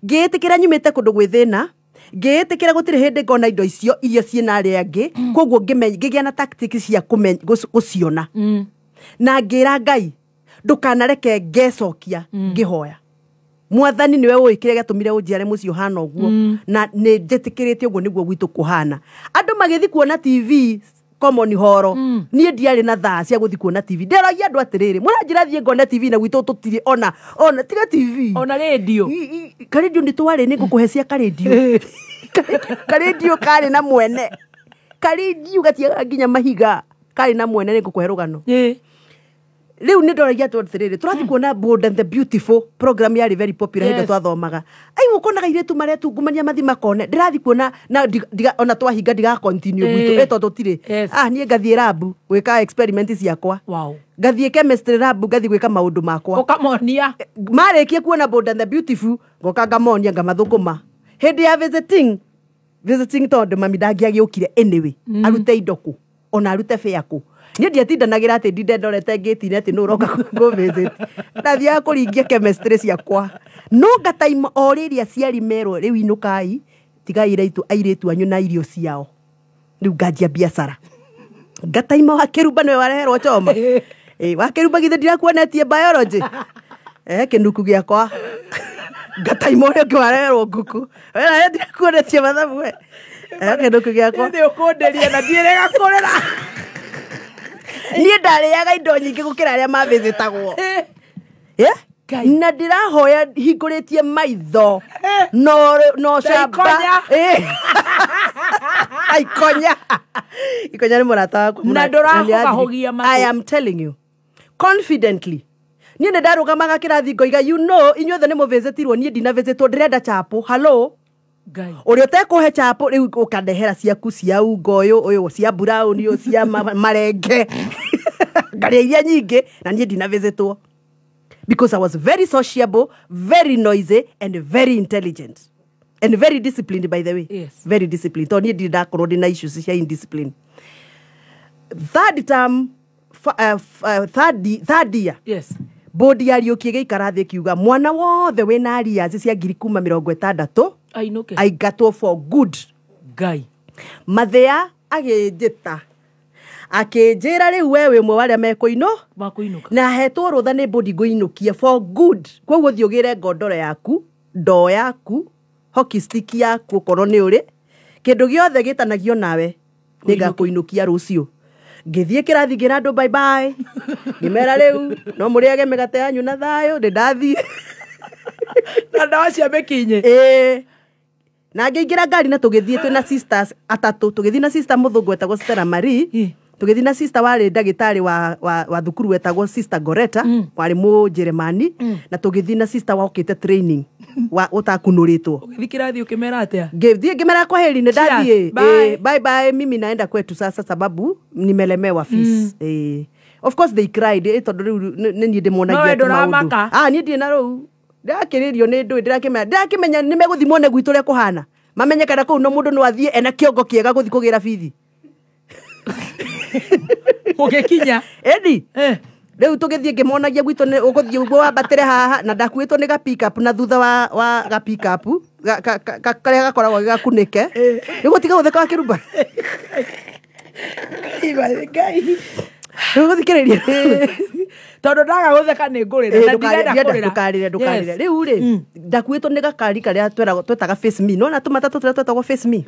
ngĩĩtĩkĩra nyumĩte kũndũ gwĩ thĩna ngĩĩtĩkĩra gũtirĩ hĩndĩ ngona indo icio iria ciĩna arĩa angĩ koguo ngĩgĩa na tactics cia gũciona na ngĩra Ngai ndũkanareke ngecokia ngĩhoya Mwathani niwe ũĩ kĩrĩa gĩatũmire ũnjiare mũciĩ ũhana ũguo na nĩ njĩtĩkĩrĩte ũguo nĩguo gwitũ kũhana andũ magĩthi kuona TV common horo niĩ ndiarĩ na thaa cia gũthi kuona TV nderagia andũ atĩrĩrĩ mũranjĩra thiĩ ngone TV na gwitũ tũtirĩ ona tiga TV ona radio karedio nĩ twarĩ nĩ ngũkũhe cia karedio karĩ na mwene karedio gatiaga nginya mahiga karĩ na mwene nĩ ngũkũhe rũgano Leo nĩ ndoragia tu atĩrĩrĩ tũrathi kuona Bold and the Beautiful program yari very popular hĩndĩ twathomaga ai ũkonaga iretu maretungumania mathi makone ndĩrathi kuona na ona twahinga ndiga continue gwitũ tondũ tũtirĩ niĩ ngathiĩ lab gwĩka experiment ciakwa ngathiĩ chemistry lab ngathiĩ gwĩka maũndũ makwa ũkamonia marĩkie kuona Bold and the Beautiful ngoka ngamonia ngamathũkũma hĩndĩ ya visiting tondũ mami ndangĩagĩũkire anyway arute indo kũ ona arute fare kũ niĩ ndiatindanagĩra atĩ ndinde ndorete ngĩtine atĩ nũ ũroka kũ-visit ndathiaga kũringia chemistry ciakwa no ngataima o rĩrĩa aciari merwo rĩu inũkai tigai airĩtu anyu na irio ciao rĩu nganjia biacara ngataima wakĩrumba nĩwe wareherwo Choma wakĩrumba githĩ ndirakuonetie biology kĩnuku gĩakwa ngataima ũrĩa ũngĩ wareherwo Nguku wena ndirakuonetie mathabu kĩnuku gĩakwa nĩ ũkũnderia na ndiĩrega kũrera niĩ ndarĩaga indo nyingĩ gũkĩra arĩa mavĩthĩtagwo na ndĩrahoya hingũrĩtie maitho no camba ikonya nĩ mũrata waku na ndũrakũgahogia matũ I am telling you confidently niĩ nĩ ndarũgamaga kĩrathi ngoiga inyuothe nĩ mũvĩzĩtirwo niĩ ndinavĩzĩtwo ndĩrenda chapo hello ũrĩa ũtekũhe chapo rĩu ũkandehera ciaku cia ungoyũ ũyũ cia brown ũyũ cia marenge ngarĩa iria nyingĩ na niĩ ndinavĩzĩtwo because I was very sociable, very noisy and very intelligent and very disciplined by the way very disciplined tondũ niĩ ndindakorwo ndĩ na issues cia indiscipline third term third year bodi ya Riũki gĩikara thĩ kiuga mwana wothe wĩna arrears cia 60,000 aingatwo for good Ngai mathĩa agĩnjĩta akĩnjĩra rĩu we wĩ mwe warĩa mekũinũka na hetwo rũtha nĩ bodi ngũinũkia for good koguo thiĩ ũgĩre ngondoro yaku ndoo yaku hockey stick yaku okorwo nĩ ũrĩ kĩndũ gĩothe gĩtanagio nawe nĩ ngakũinũkia rũciũ ngĩthiĩ kĩrathi ngĩra andũ bye bye ngĩmera rĩu no mũrĩage mĩgate yanyu na thayũ nĩ ndathiĩ na ndawa cia mĩkinyi na ngĩingĩra ngari na tũgĩthiĩ twĩna sisters atatũ tũgĩthiĩ na sister mũthũngũ wetagwo Stella Marie tũgĩthiĩ na sister warĩ ndagĩtarĩ wa thukuru wetagwo sister Goreta warĩ Mũnjeremani na tũgĩthiĩ na sister wokĩte training ũtakunũrĩtwo ũgĩthiĩ kĩrathi ũkĩmera atĩa ngĩthiĩ ngĩmera kwa heri nĩ ndathiĩ bye bye mimi naenda kwetu sasa sababu nimelemewa fees of course they cried tondũ rĩu nĩ niĩ ndĩmonagia maũndũ niĩ ndirĩ na rũu ndakĩrĩrio nĩ ndũĩ ndĩrakĩmenya nĩ megũthimwo nĩ gwitũ ũrĩa kũhana mamenye kana kũu no mũndũ no athiĩ ena kĩongo kĩega gũthi kũgĩra bithi ũgĩkinya edi rĩu tũgĩthiĩ ngĩmonagia gwitũ nĩ ũgũthiĩ ũguo wambatĩre haha na ndakuĩtwo nĩ ga pick up na thutha wa ga pick up karĩa gakoragwo gĩgakunĩke nĩguo tiga gũtheka wakĩrumba ũgũthikĩrĩria tondũ ndaga gũtheka nĩ ngũrĩra na ndirenda ndũkarĩre rĩu rĩ ndakuĩtwo nĩ gakari karĩa twetaga face me no na tũmatatũ tũrĩa twetagwo face me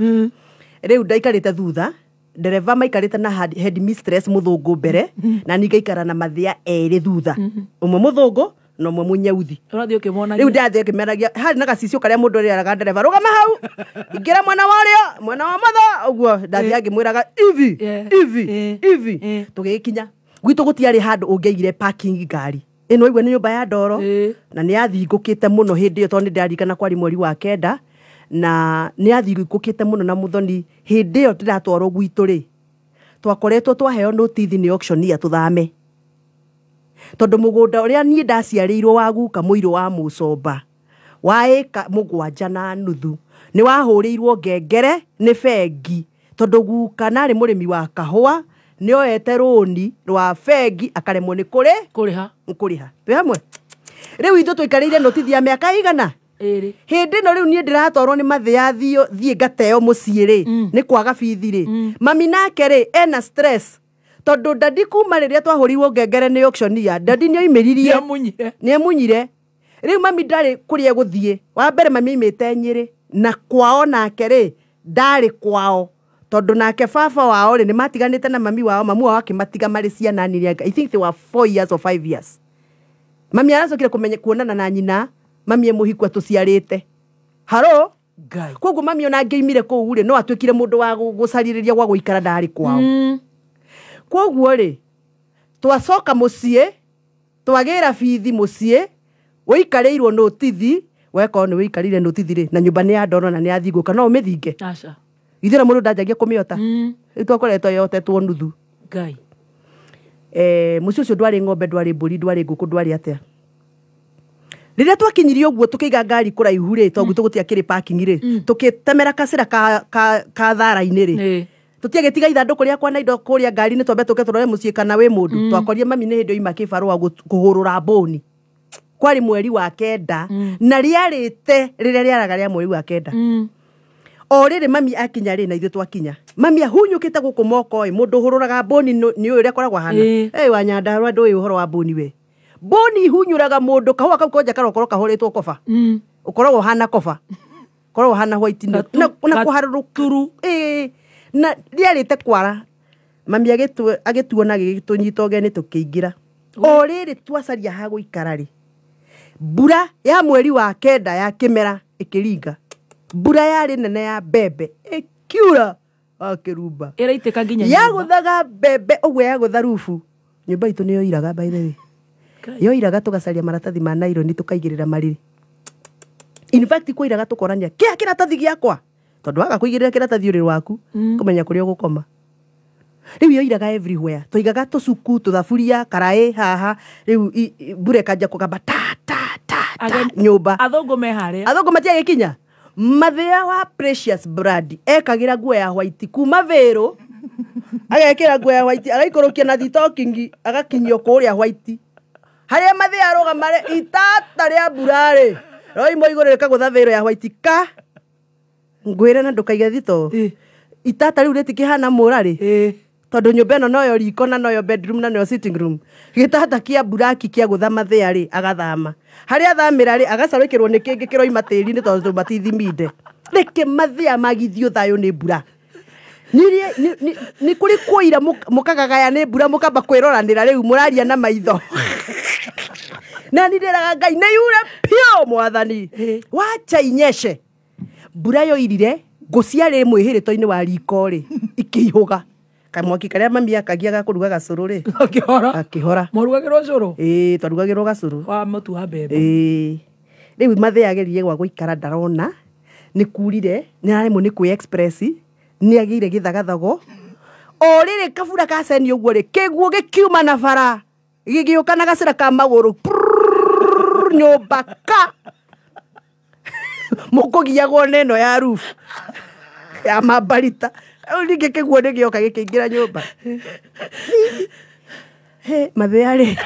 rĩu ndaikarĩte thutha ndereva maikarĩte na head mistress mũthũngũ mbere na nĩ ngaikara na mathĩa erĩ thutha ũmwe mũthũngũ no mwe munyauthi urathio kimona riu ndathie kimeragia hari na gacicio karia mundu ri araga ndereva rugama hau ingira mwana wario mwana wa matha uguo ndathia ngimwiraga ivi tugikinya gwitu gutiari handu ungeigire parking ngari ino igwe ni nyumba ya ndoro na ni athingukite muno hindi iyo tondu ndirarikana kwari mweri wa kenda na ni athingukite muno na muthoni hindi iyo ndiratwarwo gwitu ri twakoretwo twaheo notithi ni auction ya tuthame tondu mugunda uria nie ndaciarirwo wa guka muiro wa mucomba wa eka mugwanja na nuthu ni wahurirwo ngengere ni bengi tondu guka nari murimi wa kahua ni oete roni rwa bengi akaremwo ni kuriha twi hamwe riu ithu tuikarire notithi ya miaka igana hindi no riu nie ndiratwarwo ni mathia thie ngateo mucii ri ni kwaga bithi ri mami nake ri ena stress tondu dadi kuma riria twahurirwo ngengere ni auction ya dadi ni oimiririe ni amunyire riu mami ndari kuria guthie wa mbere mami imite Nyeri na kwao nake ri ndari kwao tondu nake baba wao ri ni matiganite na mami wao mamu wao akimatiga mari ciana nini I think they were 4 years or 5 years mami aracokire kumenya kuonana na nyina mami emuhikwa tuciarite haro ngai koguo mami ona ngeimire kuu ri no atwikire mundu wa gucaririria gwa guikara ndari kwao koguo ri twacoka mucie twagira bithi mucie uikareirwo notithi weko ni uikarire notithi ri na nyumba ni ya ndoro na ni athinguka no umithinge aca ithira mundu ndajagia kumiota twakoretwo yotetwo nuthu ngai mucio ucio ndwari ng'ombe ndwari mburi ndwari nguku ndwari atia riria twakinyirie uguo tukiiga ngari kuraihu ri to gwitu gutiakiri parking ri tukitemera kacira ka thara-ini ri tutiagetiga ithanduku riakwa na indo kuria ngari ni twambe tuke turore mucii kana wi mundu twakorie mami ni hindi oima kibarua kuhurura boni kwari mweri wa kenda na riarite riria riaraga ria mweri wa kenda o riri mami akinya ri na ithu twakinya mami ahunyukite guku moko mundu hururaga boni ni uyu ria koragwa hana wa Nyandarua ndu uyu uhoro wa boni we boni hunyuraga mundu kahua kau koja karokoro kahoretwo koba ukoragwo hana koba koragwo hana white na kuharurukuru na riarite kwara mami agituona agitunyita ogeni tukiingira o riri twacaria ha guikara ri mbura ya mweri wa kenda ya kimera ikiringa mbura yari nene ya bebe ikiura akirumba iraiteka nginya ya guthaga bebe ogwe ya gutharufu nyumba itu niyo iraga by the way yo iraga tugacaria maratathi ma naironi tukaigirira mariri in fact kwa iraga tukorania kia kiratathi giakwa tondu waga kuigirira kiratathi uri rwaku kumenya kuria gukoma riu yo iraga everywhere tuigaga tucuku tuthaburia karai haha riu mbura kanja kugamba ta nyumba athungu me haria athungu matiagikinya mathia wa Precious Brad ekagira nguo ya white kuma Veru agekira nguo ya white agaikorokia na thitokingi agakinyio kuria white haria mathia aroga mare itata ria burare roi moigore kagutha Veru ya white ka ngwira na ndukaiga thito itata riu ritikihana murari tondu nyumba ino noyo riko na noyo bedroom na noyo sitting room gitata kia buraki kia gutha mathia ri agathama haria thamira ri agacarikirwo ni kingi kiroima tiri ni tondu matithiminde reke mathia magithio thayo ni mbura ni kuri kuira mukagagaya ni mbura mukamba kwiroranira riu muraria na maitho na ndireraga Ngai na yure pio mwathani wacha inyeshe mbura yo irire guciare mwihirito-ini wa riko ri ikihuga kamwaki karia mami akagia gakuruga gacuru ri akihora murugagirwo curu twarugagirwo gacuru wa mutu wa mbembe riu mathia ageririe gwa guikara ndarona ni kurire ni arimo ni kwi express ni agire githagathago o riri kabura ka ceni uguo ri kiguo gikiuma na bara gigiuka na gacira ka maguru nyumba ka mukugiagwo neno ya roof ya mabarita ringi kiguo ni gioka gikiingira nyumba mathia ri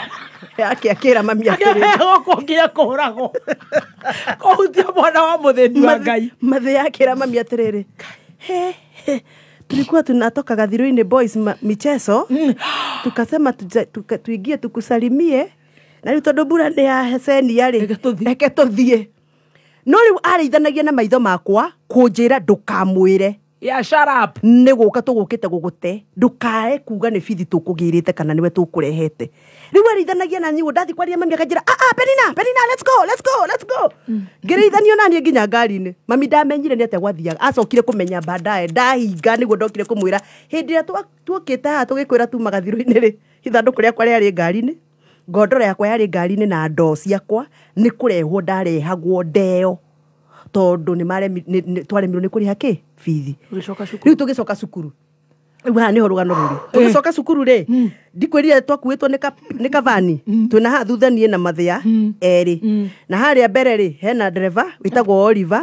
akira mami akongia kuragwo kuhutia mwana wa mutheni wa Ngai mathia akira mami atiriri tulikuwa tunatoka Gathiro-ini boys michezo tukasema tuingie tukusalimie na riu tondu mbura ni ya ceni yari eke tuthie no riu arithanagia na maitho makwa kunjira ndukamwire Yeah, shut up. Nĩ gũka tũgũkĩte gũgũte ndũkae kuga nĩ bithi tũkũgĩrĩte kana nĩwe tũkũrehete rĩu arĩithanagia na niĩ ndathi kwaria mami akanjĩra Penina let's go ngĩrĩithanio na niĩ nginya ngari-inĩ mami ndamenyire nĩ atĩa gwathiaga acokire kũmenya baadaye ndahinga nĩguo ndokire kũmwĩra hĩndĩ ĩrĩa tuokĩte haha tũgĩkwĩra tuma gathirũ-inĩ rĩ ithandũkũ rĩakwa rĩarĩ ngari-inĩ ngondoro yakwa yarĩ ngari-inĩ na ndoo ciakwa nĩ kũrehwo ndarehagwo ndeo tondũ twaremirwo nĩ kũrĩha kĩ bithi rĩu tũgĩcoka cukuru rĩu haha nĩho rũgano rũrĩ tũgĩcoka cukuru rĩ ndikwĩrire twakuĩtwo nĩ kavani twĩna haha thutha niĩ na mathĩa erĩ na harĩa mbere rĩ hena ndereba wĩtagwo Oliver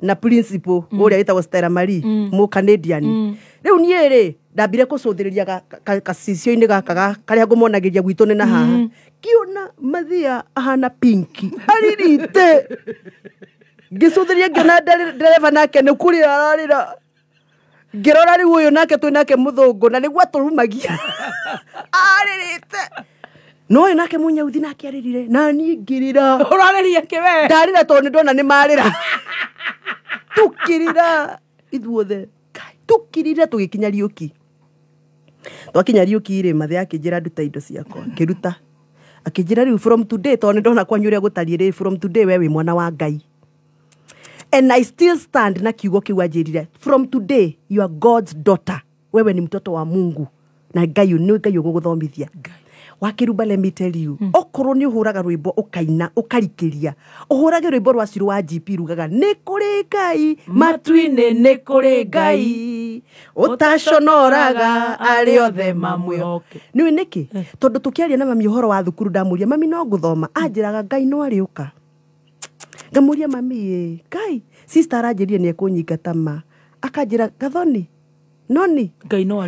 na principal ũrĩa wĩtagwo Stella Marie Mũcanadian rĩu niĩ rĩ ndambire kũcũthĩrĩria gacicio-inĩ gaka karĩa ngũmonagĩria gwitũ nĩ na haha kiona mathĩa ahana pinki aririte ngĩcũthĩria ngĩona ndereba nake nĩ kũrĩa ararĩra ngĩrora rĩu ũyũ nake twĩ nake mũthũngũ na nĩguo atũrumagia arĩrĩte no ũyũ nake mũnyauthi nake arĩrire na niĩ ngĩrĩra ũrarĩria kĩwe ndarĩra tondũ nĩ ndona nĩ marĩra tukirira ithuothe tukirire tũgĩkinya Riũki twakinya Riũki rĩ mathĩ akĩnjĩra nduta indo ciakwa ngĩruta akĩnjĩra rĩu from today tondũ nĩ ndona kwanyu ũrĩa gũtariĩ rĩ from today we wĩ mwana wa Ngai. And I still stand na kiugo kiu anjĩrire from today you are God's daughter wewe ni mtoto wa Mungu na Ngai nĩ Ngai ũgũgũthomithia wakĩrumba let me tell you okorwo nĩ ũhũraga rwĩmbo ũkaina ũkarikĩria ũhũrage rwĩmbo rwa Ciru wa GP rugaga nĩ kũrĩ Ngai matu-inĩ nĩ kũrĩ Ngai ũtaconoraga arĩ othe mamwĩhoke nĩũĩ nĩkĩ tondũ tũkĩaria na mami ũhoro wa thukuru ndamũria mami no ngũthoma anjĩraga Ngai no arĩũka ngamuria mami Ngai sister aranjĩrire nĩ ekũnyingata ma akanjĩra Gathoni noni Ngai no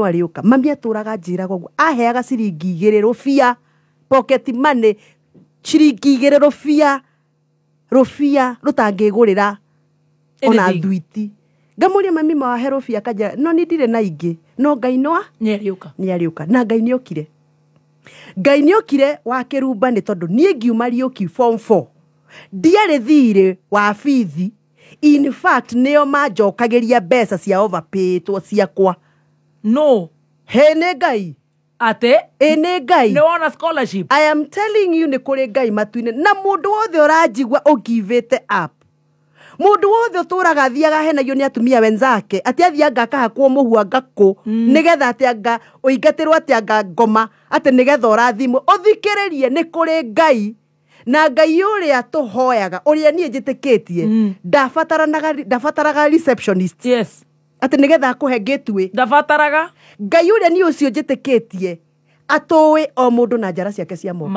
arĩũka mami atũraga njĩraga ũguo aheaga ciringi 2 rũbia pocket money ciringi 2 rũbia rũtangĩgũrĩra ona thwiti ngamuria mami mawahe rũbia akanjĩra no nĩ ndirĩ na ingĩ no Ngai no nĩ arĩũka na Ngai nĩ okire wakĩrumba nĩ tondũ niĩ ngiuma Riũki form 4 ndiarĩ thirĩ wa bithi in fact nĩo manjokagĩria mbeca cia overpaytwo ciakwa no he nĩ Ngai ate nĩ Ngai nĩ wona scholarship I am telling you nĩ kũrĩ Ngai matu-inĩ na mũndũ wothe ũranjigua ũgivĩte up mũndũ wothe ũtũraga athiaga henagio nĩ atumia wenzake atĩ athianga akahakwo mũhua ngakũ nĩgetha atĩ anga ũingatĩrwo atĩ anga ngoma atĩ nĩgetha ũrathimwo ũthikĩrĩrie nĩ kũrĩ Ngai na Ngai ũrĩa tũhoyaga ũrĩa niĩ njĩtĩkĩtie ndabataraga receptionist atĩ nĩgetha akũhe gateway ndabataraga Ngai ũrĩa niĩ ũcio njĩtĩkĩtie atũĩ o mũndũ na njara ciake cia moko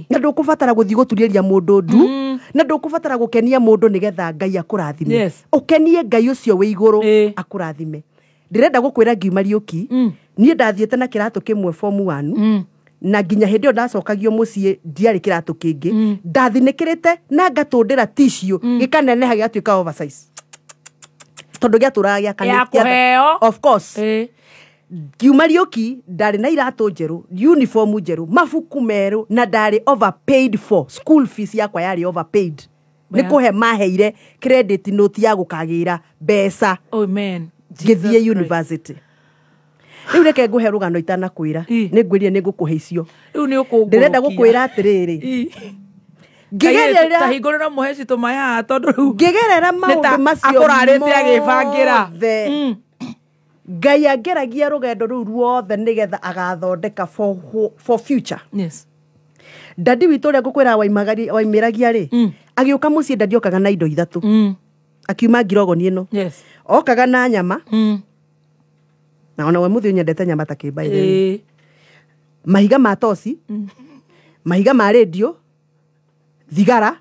na ndũkũbatara gũthiĩ gũturĩria mũndũ ndu na ndũkũbatara gũkenia mũndũ nĩgetha Ngai akũrathime ũkenie Ngai ũcio wĩ igũrũ akũrathime ndĩrenda gũkwĩra ngiuma Riũki niĩ ndathiĩte na kĩratũ kĩmwe form 1 na nginya hĩndĩ ĩyo ndacokagio mũciĩ ndiarĩ kĩratũ kĩngĩ ndathinĩkĩrĩte na ngatũndĩra tissue gĩkaneneha gĩatuĩka oversize tondũ gĩatũraga gĩakanĩ of course ngiuma Riũki ndarĩ na iratũ njerũ uniform njerũ mabuku merũ na ndarĩ overpaid for school fees yakwa yarĩ overpaid nĩ kũhe maheire credit note ya gũkagĩra mbeca ngĩthiĩ university rĩu reke ngũhe rũgano itanakwĩra nĩ ngwĩrire nĩ ngũkũhe icio ndĩrenda gũkwĩra atĩrĩrĩ tahingũrĩra mũheci tũmaya tondũ rĩu ngĩgerera maũndũ macio akũrarĩte agĩbangĩra Ngai angeragia rũgendo rũu ruothe nĩgetha agathondeka for future dadi witũ ũrĩa ngũkwĩra waimĩragia rĩ agĩũka mũciĩ dadi okaga na indo 3 akiuma ngirogoni ĩno okaga na nyama na ona we mũthĩ nyendete nyama ta kĩmba mahiga ma toci mahiga ma radio thigara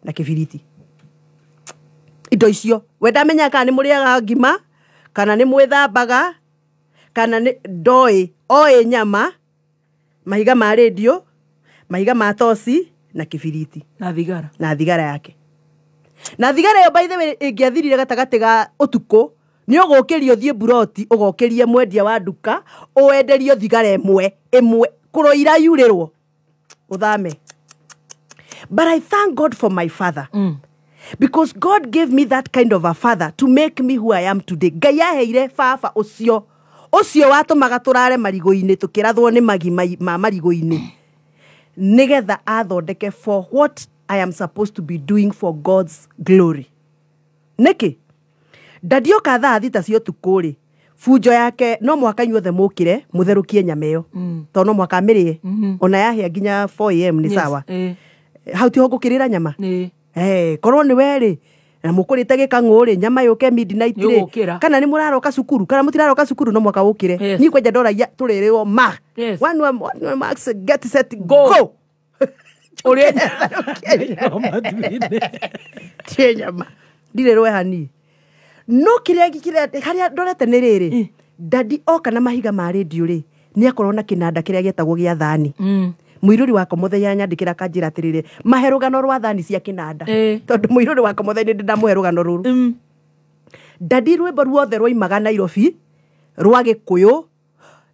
na kĩbiriti indo icio we ndamenya kana nĩ mũrĩaga ngima kana nĩ mwĩthambaga kana nĩ ndoĩ oĩ nyama mahiga ma radio mahiga ma toci na kĩbiriti na thigara yake na thigara ĩyo by the way ĩngĩathirire gatagatĩ ga ũtukũ nĩ ũgũkĩrio thiĩ buroti ũgokĩrie mwendia wa nduka ũenderio thigara ĩmwe kũrũira yurĩrwo ũthame but I thank God for my father because God gave me that kind of a father to make me who I am today. Ngai aheire baba ucio watumaga turare marigo-ini tukirathwo ni magi ma marigo-ini nigetha athondeke for what I am supposed to be doing for God's glory. Niki ndadio katha thita cio tukuri fujo yake no mwaka inyuothe mukire mutherukie nyama iyo to no mwaka mirie ona yahia nginya 4 am ni sawa hauti hogukirira nyama korwo ni weri na mukurite gikang'uri nyama yuke midnight ri kana ni muraroka cukuru kana mutiraroka cukuru no mwaka ukire ni kwenja ndora turirirwo ma one max get set go uri nyama ndirerwe hani no kiria haria ndorete ni riri dadi oka na mahiga ma radio ri ni akorwo na kinanda kiria getagwo gia thani muiruri wa komothe ya nyandikira kanjira atirire maherugano rwa thani cia kinanda tondu muiruri wa komothe ni ndamuherugano ruru dadi rwimbo ruothe rwaimaga Nairobi rwa Gikuyu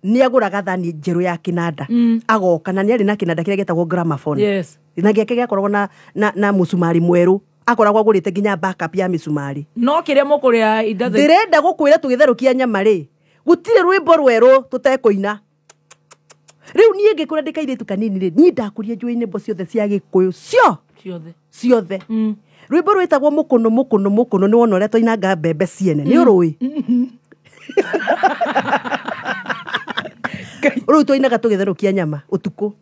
ni aguraga thani njeru ya kinanda agoka na ni ari na kinanda kiria getagwo gramophone na giake giakoragwo na musumari mweru akoragwo agurite nginya backup ya misumari no kiria mukuria idathe ndirenda gukwira tugitherukia nyama ri gutire rwimbo rweru tutekuina riu nie ngikura ndikairitu kanini ri ni ndakuria njui nyimbo ciothe cia Gikuyu ciothe rwimbo rwitagwo mukuno ni wona uria twainanga mbembe ciene ni urui riu twainaga tugitherukia nyama utuku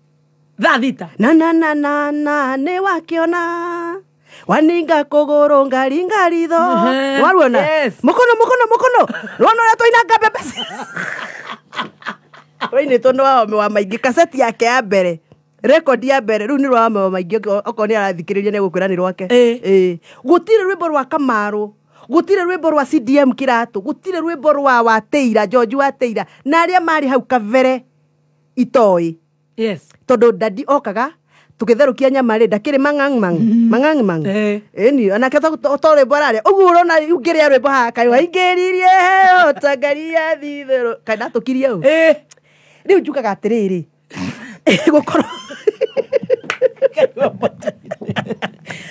thita na ni wakiona waninga kuguru ngaringa ritho waruona mukono ruona uria twainanga mbembe Wini tono wa maingi kaseti yake ya mbere record ya mbere riu ni rwa maingi okoni arathikiriria ne gukwira ni rwake gutire rwimbo rwa Kamaru gutire rwimbo rwa CDM Kiratu gutire rwimbo rwa Wateira George Wateira na aria mari hau kavere itoi todo dadi okaga tukitherukia nyama ri ndakiri mang'ang ni anake tore borare ugu urona ugiria rwimbo haka waingiririe otangaria thithero kana tukirie u riu njukaga atiriri gukorwo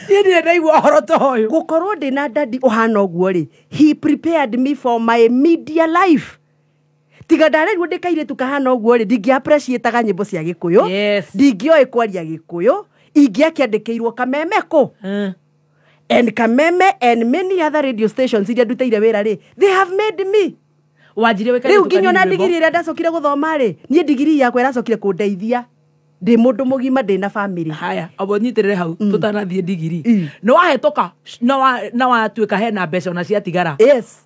yeni ndaigua horo to hoyo gukorwo ndina dadi uhana uguo ri he prepared me for my media life tiga ndarerirwo ndikaire tukahana uguo ri ndingi appreciate ga nyimbo cia Gikuyu ndingioe kwaria Gikuyu ingiakiandikirwo kamemeko and Kameme and many other radio stations iria ndutaire wira ri they have made me wajire weka riu nginyo na digiri ria ndacokire guthoma ri nie digiri yakwa iracokire kundeithia ndi mundu mugima ndi na family haya abo nyitirire hau tutanathie digiri no wahetoka na watuika hena mbeca na cia tigara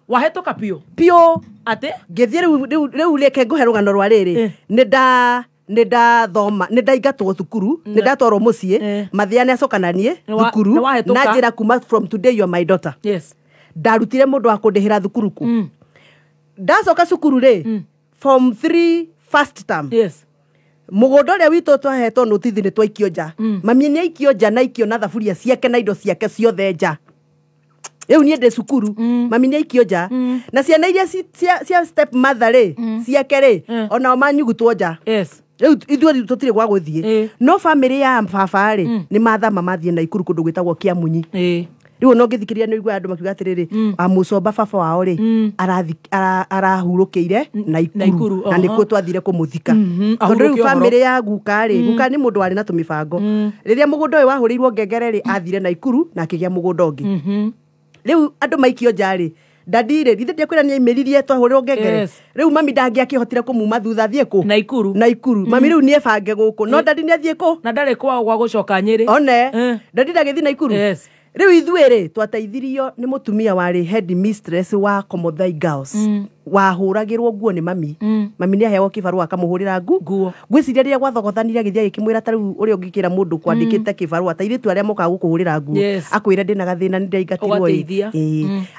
wahetoka pio ate ngithie riu leke nguhe rugano rwa riri ni ndathoma ni ndaigatwo thukuru ni ndatwarwo mucii mathiane acokananie thukuru na njira kuma from today you are my daughter ndarutire mundu wa kundihira thukuru ku ndacoka cukuru ri form 3 first term mugondo ria witu twahetwo notithi ni twaikio nja mami ni aikio nja na ikio na thaburia ciake na indo ciake ciothe nja riu nie ndi cukuru mami ni aikio nja na ciana iria cia step mother ri ciake ri ona manyugutwo nja riu ithuĩ tutire gwa guthie no family ya baba ri ni mathama mathie na ikuru kundu gwitagwo Kiamunyi riu no ngithikiria ni igwa andu makiuga atiriri amucomba baba wao ri arahurukiire na ikuru na nikuo twathire kumuthika tondu riu family ya guka ri guka ni mundu wari na tumibango riria mugunda uyu wahurirwo ngengere ri athire na ikuru na akigia mugunda ungi riu andu maikio nja ri ndadire ithe ndiakwira ni imeririe twahurirwo ngengere riu mami ndangiakihotire kumuma thutha thie ku na ikuru mami riu nie bange guku no ndadi ni athie ku na ndare kwa gwa gucoka Nyeri one ndadi ndagithi na ikuru riu ithuĩ twateithirio ni mutumia wari head mistress wa Komothai Girls wahuragirwo nguo ni mami mami ni aheagwo kibaru akamuhurira nguo gwiciria riria gwathogothanire agithia gikimwira ta riu uria ungikira mundu kwandikite kibaru atairitu aria moka gukuhurira nguo akwira ndina gathina ni ndaigatirwo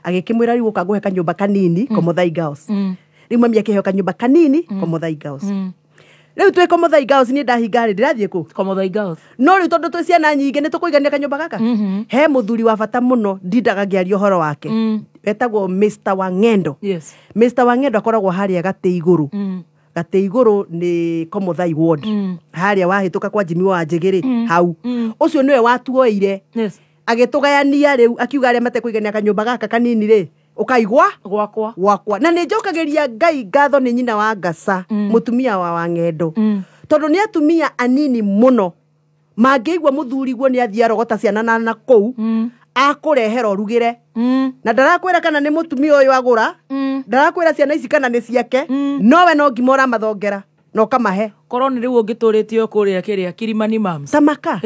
agikimwira riu ukaguhe kanyumba kanini Komothai Girls riu mami akiheo kanyumba kanini Komothai Girls riu twi Komothai Girls ni ndahinga ri ndirathie ku Komothai Girls no riu tondu twi ciana nyingi ni tukuigania kanyumba gaka he muthuri wa bata muno ndindaga ngiaria uhoro wake etagwo Mr. Wang'endo Mr. Wang'endo akoragwo haria gate iguru ni Komothai ward haria wahituka kwa Jimmy wa Njigiri hau ucio niwe watuoire agitugayania riu akiuga aria matekuigania kanyumba gaka kanini ri ukaigwa gwakwa na ni njokageria Ngai ngatho ni nyina wa Ngasa mutumia wa Wang'endo tondu ni atumia anini muno mangeigwa muthuri guo ni athia rogota ciana na kou akurehera urugire na ndarakwira kana ni mutumia uyu agura ndarakwira ciana ici kana ni ciake nowe no ngimora mathongera no kamahe koroni riu ungituritio kuria kiria Kilimani Mams tamaka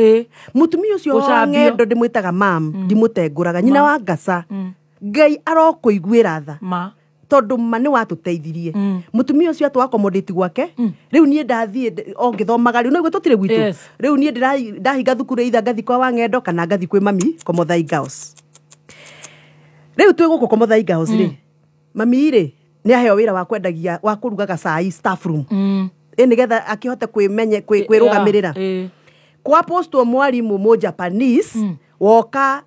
mutumia ucio wa Ng'endo ndimwitaga mam ndimutenguraga nyina wa Ngasa Ngai arokuiguira tha tondu mani watuteithirie mutumia ucio atu accommodate gwake riu nie ndathie ongithomaga riu no igwe tutire gwitu riu nie ndahinga thukuru itha ngathi kwa Wang'endo kana ngathi kwi mami Komothai Girls riu twi guku Komothai Girls ri mami ri ni aheo wira wa kwendagia wa kurugaga cai staff room nigetha akihote kwimenye kwirugamirira kwa postwo mwarimu mo Japanese woka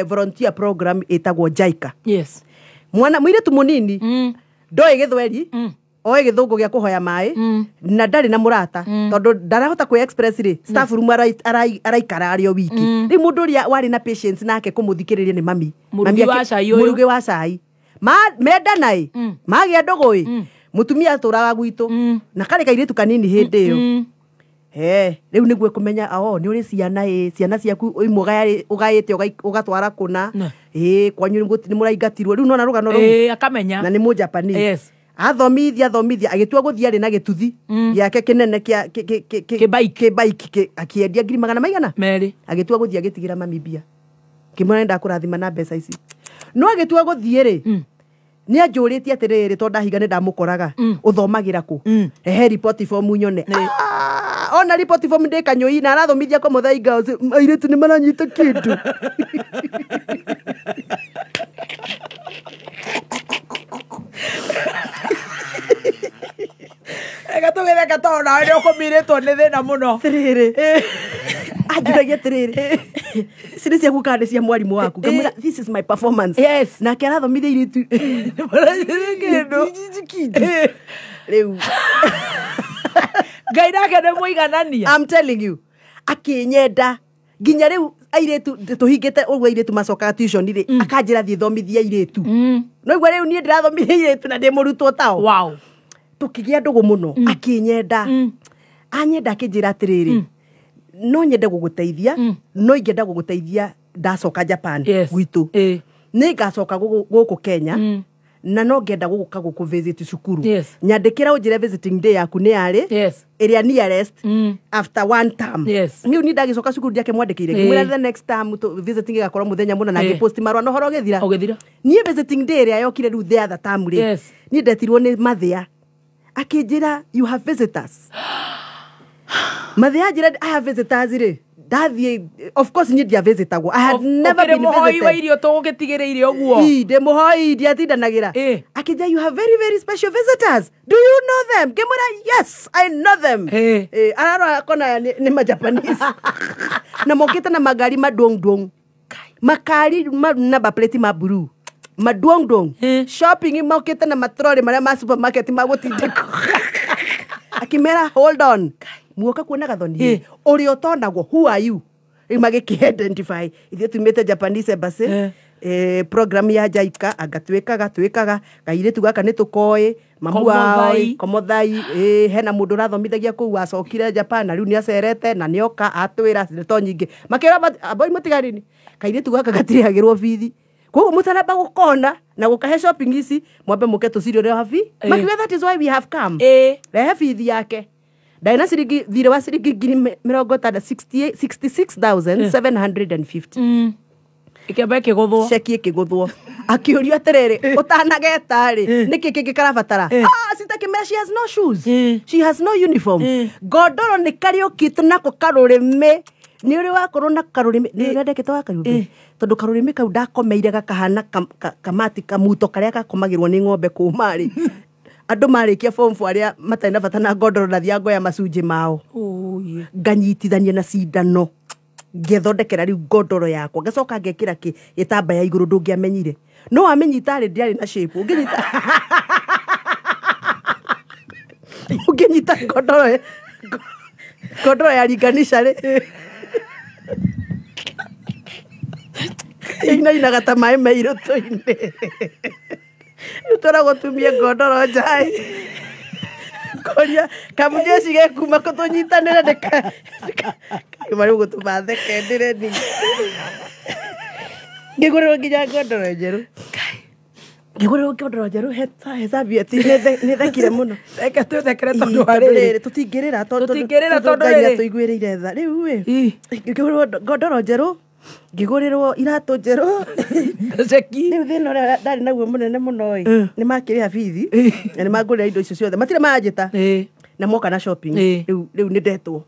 volunteer program itagwo JICA mwana mwire tu munini ndoe githweri oe githungu gya kuhoya mai na ndari na murata tondu ndarahota ku express ri staff room araikara ario wiki ri mundu ria wari na patience nake kumuthikiriria ni mami murugi wa cai menda nai magia ndogoi mutumia turaga gwitu na kare kairitu kanini hindi iyo riu niguo kumenya ni uri ciana ciaku imwe ugayite ugatwara kuna kwanyu ni muraingatirwo riu nona rugano ru akamenya na ni mu Japanese athomithia agitua guthia ri na gituthi giake kinene kia kibike akiendia ngiri magana maigana meri agitua guthia agitigira mami bia kimwana nda kurathima na mbeca ici no agitua guthie ri ni anjuritie atiriri to ndahiga ni ndamukoraga uthomagira ku ehe report form nyone ona report form ndikanyoi na arathomithia Komothai Girls airetu ni maranyita kindu ega tugetheka tona ni ukumiritwo ni thina muno tiriri ajiragia tiriri siri cia gukande cia mwarimu waku ngamwira this is my performance na ke arathomithia iritu riu Ngai nake ni muiganania I'm telling you akinyenda nginya riu airetu tuhingite uguo airetu macokaga tuition ri akanjira thie thomithia airetu no igwa riu nie ndirathomithia airetu na ndi murutwo tao tukigia ndugu muno akinyenda anyenda akinjira atiriri no nyende guguteithia no ingenda guguteithia ndacoka Japan gwitu ni ngacoka guku Kenya na no ngenda guguka guku visit cukuru nyandikira unjire visiting day yaku ni ari area nearest after one term niu ni ndagicoka cukuru ndiake mwandikire ngimwira the next time to visiting igakorwo muthenya muna na ngipost marwa no horo githira ni visiting day area yokire ru the other term ri ni ndetirwo ni mathia akinjira you have visitors mathia njira I have visitors ri ndathie of course ni dia visitagwo I had never been visited wa irio to gitigireire uguo de muhoi dia tindanagira akija you have very very special visitors do you know them kimura yes I know them araro kona ni ma Japanese na mokita na magari madong makari na plate ma blue madong shopping mokita na matroli maria ma supermarket magutindiko akimera hold on muoka kuona gathoni uri otonagwo who are you imagiki identify ithe tumete Japanese embassy program ya JICA agatwikaga kairitu gaka nitukoi mamu wao Komothai hena mundu rathomithagia ku acokire Japan riu ni acerete na nioka atwira to nyingi makira boy mutigarini kairitu gaka gatirihagirwo bithi koguo mutaramba gukona na gukahe shopping ici mwambe muke tucirio rio hafi makiwa that is why we have come rehe bithi yake Daina siringi thire wa siringi ngiri 66,750 ikebe kiguthwo cheki ikiguthwo akiurio atiriri utanageta ri niki kingi karabatara sitakimera she has no shoes she has no uniform godoro ni kariokite nako karurime ni uri wakorwo na karurime ni rendekete wa karurime tondu karurime kau ndakomeire gakahana kamati kamuto karia gakomagirwo ni ng'ombe kumari andu marikia form 4 aria mataina bata na godoro na thiango ya macunji mao nganyitithania na cindano ngethondekera riu godoro yakwa ngacoka ngekira ki itamba ya iguru ndungiamenyire no amenyita ri ndiari na shape unginyita godoro ya ringanisha ri Ina ta mai meiro toine. Utora gotumia godoro jai. Koria kamuge sige kuma kotonyitanira deka. Kimari gutumathe kendire ni. Ngigurwo nginya godoro njeru. Ngigurwo godoro njeru heta bieti ne thekire muno. Reke tuthekere tondu hariri tutingirira tondu riri tuiguirire tha riu we. Ngigurwo godoro njeru. Ngigurirwo iratu njeru. Ceki. Riu thina uria ndari naguo munene muno ni makiriha bithi na ni mangurira indo icio ciothe matire manjita na moka na shopping riu ni ndetwo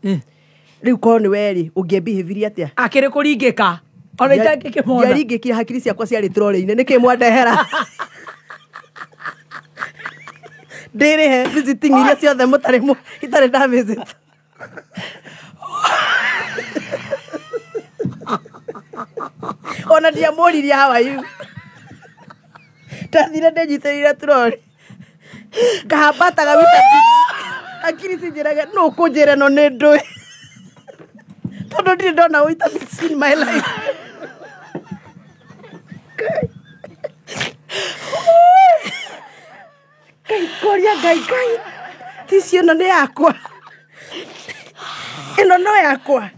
riu ko ni weri ungiebihiviri atia akiri kuringika ona itangikimona yaringikire hakiri ciakwa ciari trole-ini niki mwandehera ndirihe visiting iria ciothe itari nda visit ona ndiamuririe how are you ndathire ndenyitĩrĩire troli ngahambataga wita akiri cinjĩraga no kũnjĩra no nĩ ndũĩ tondũ ndirĩ ndona wita in my life Ngai koria ngai ticio ĩno nĩ yakwa ĩno no yakwa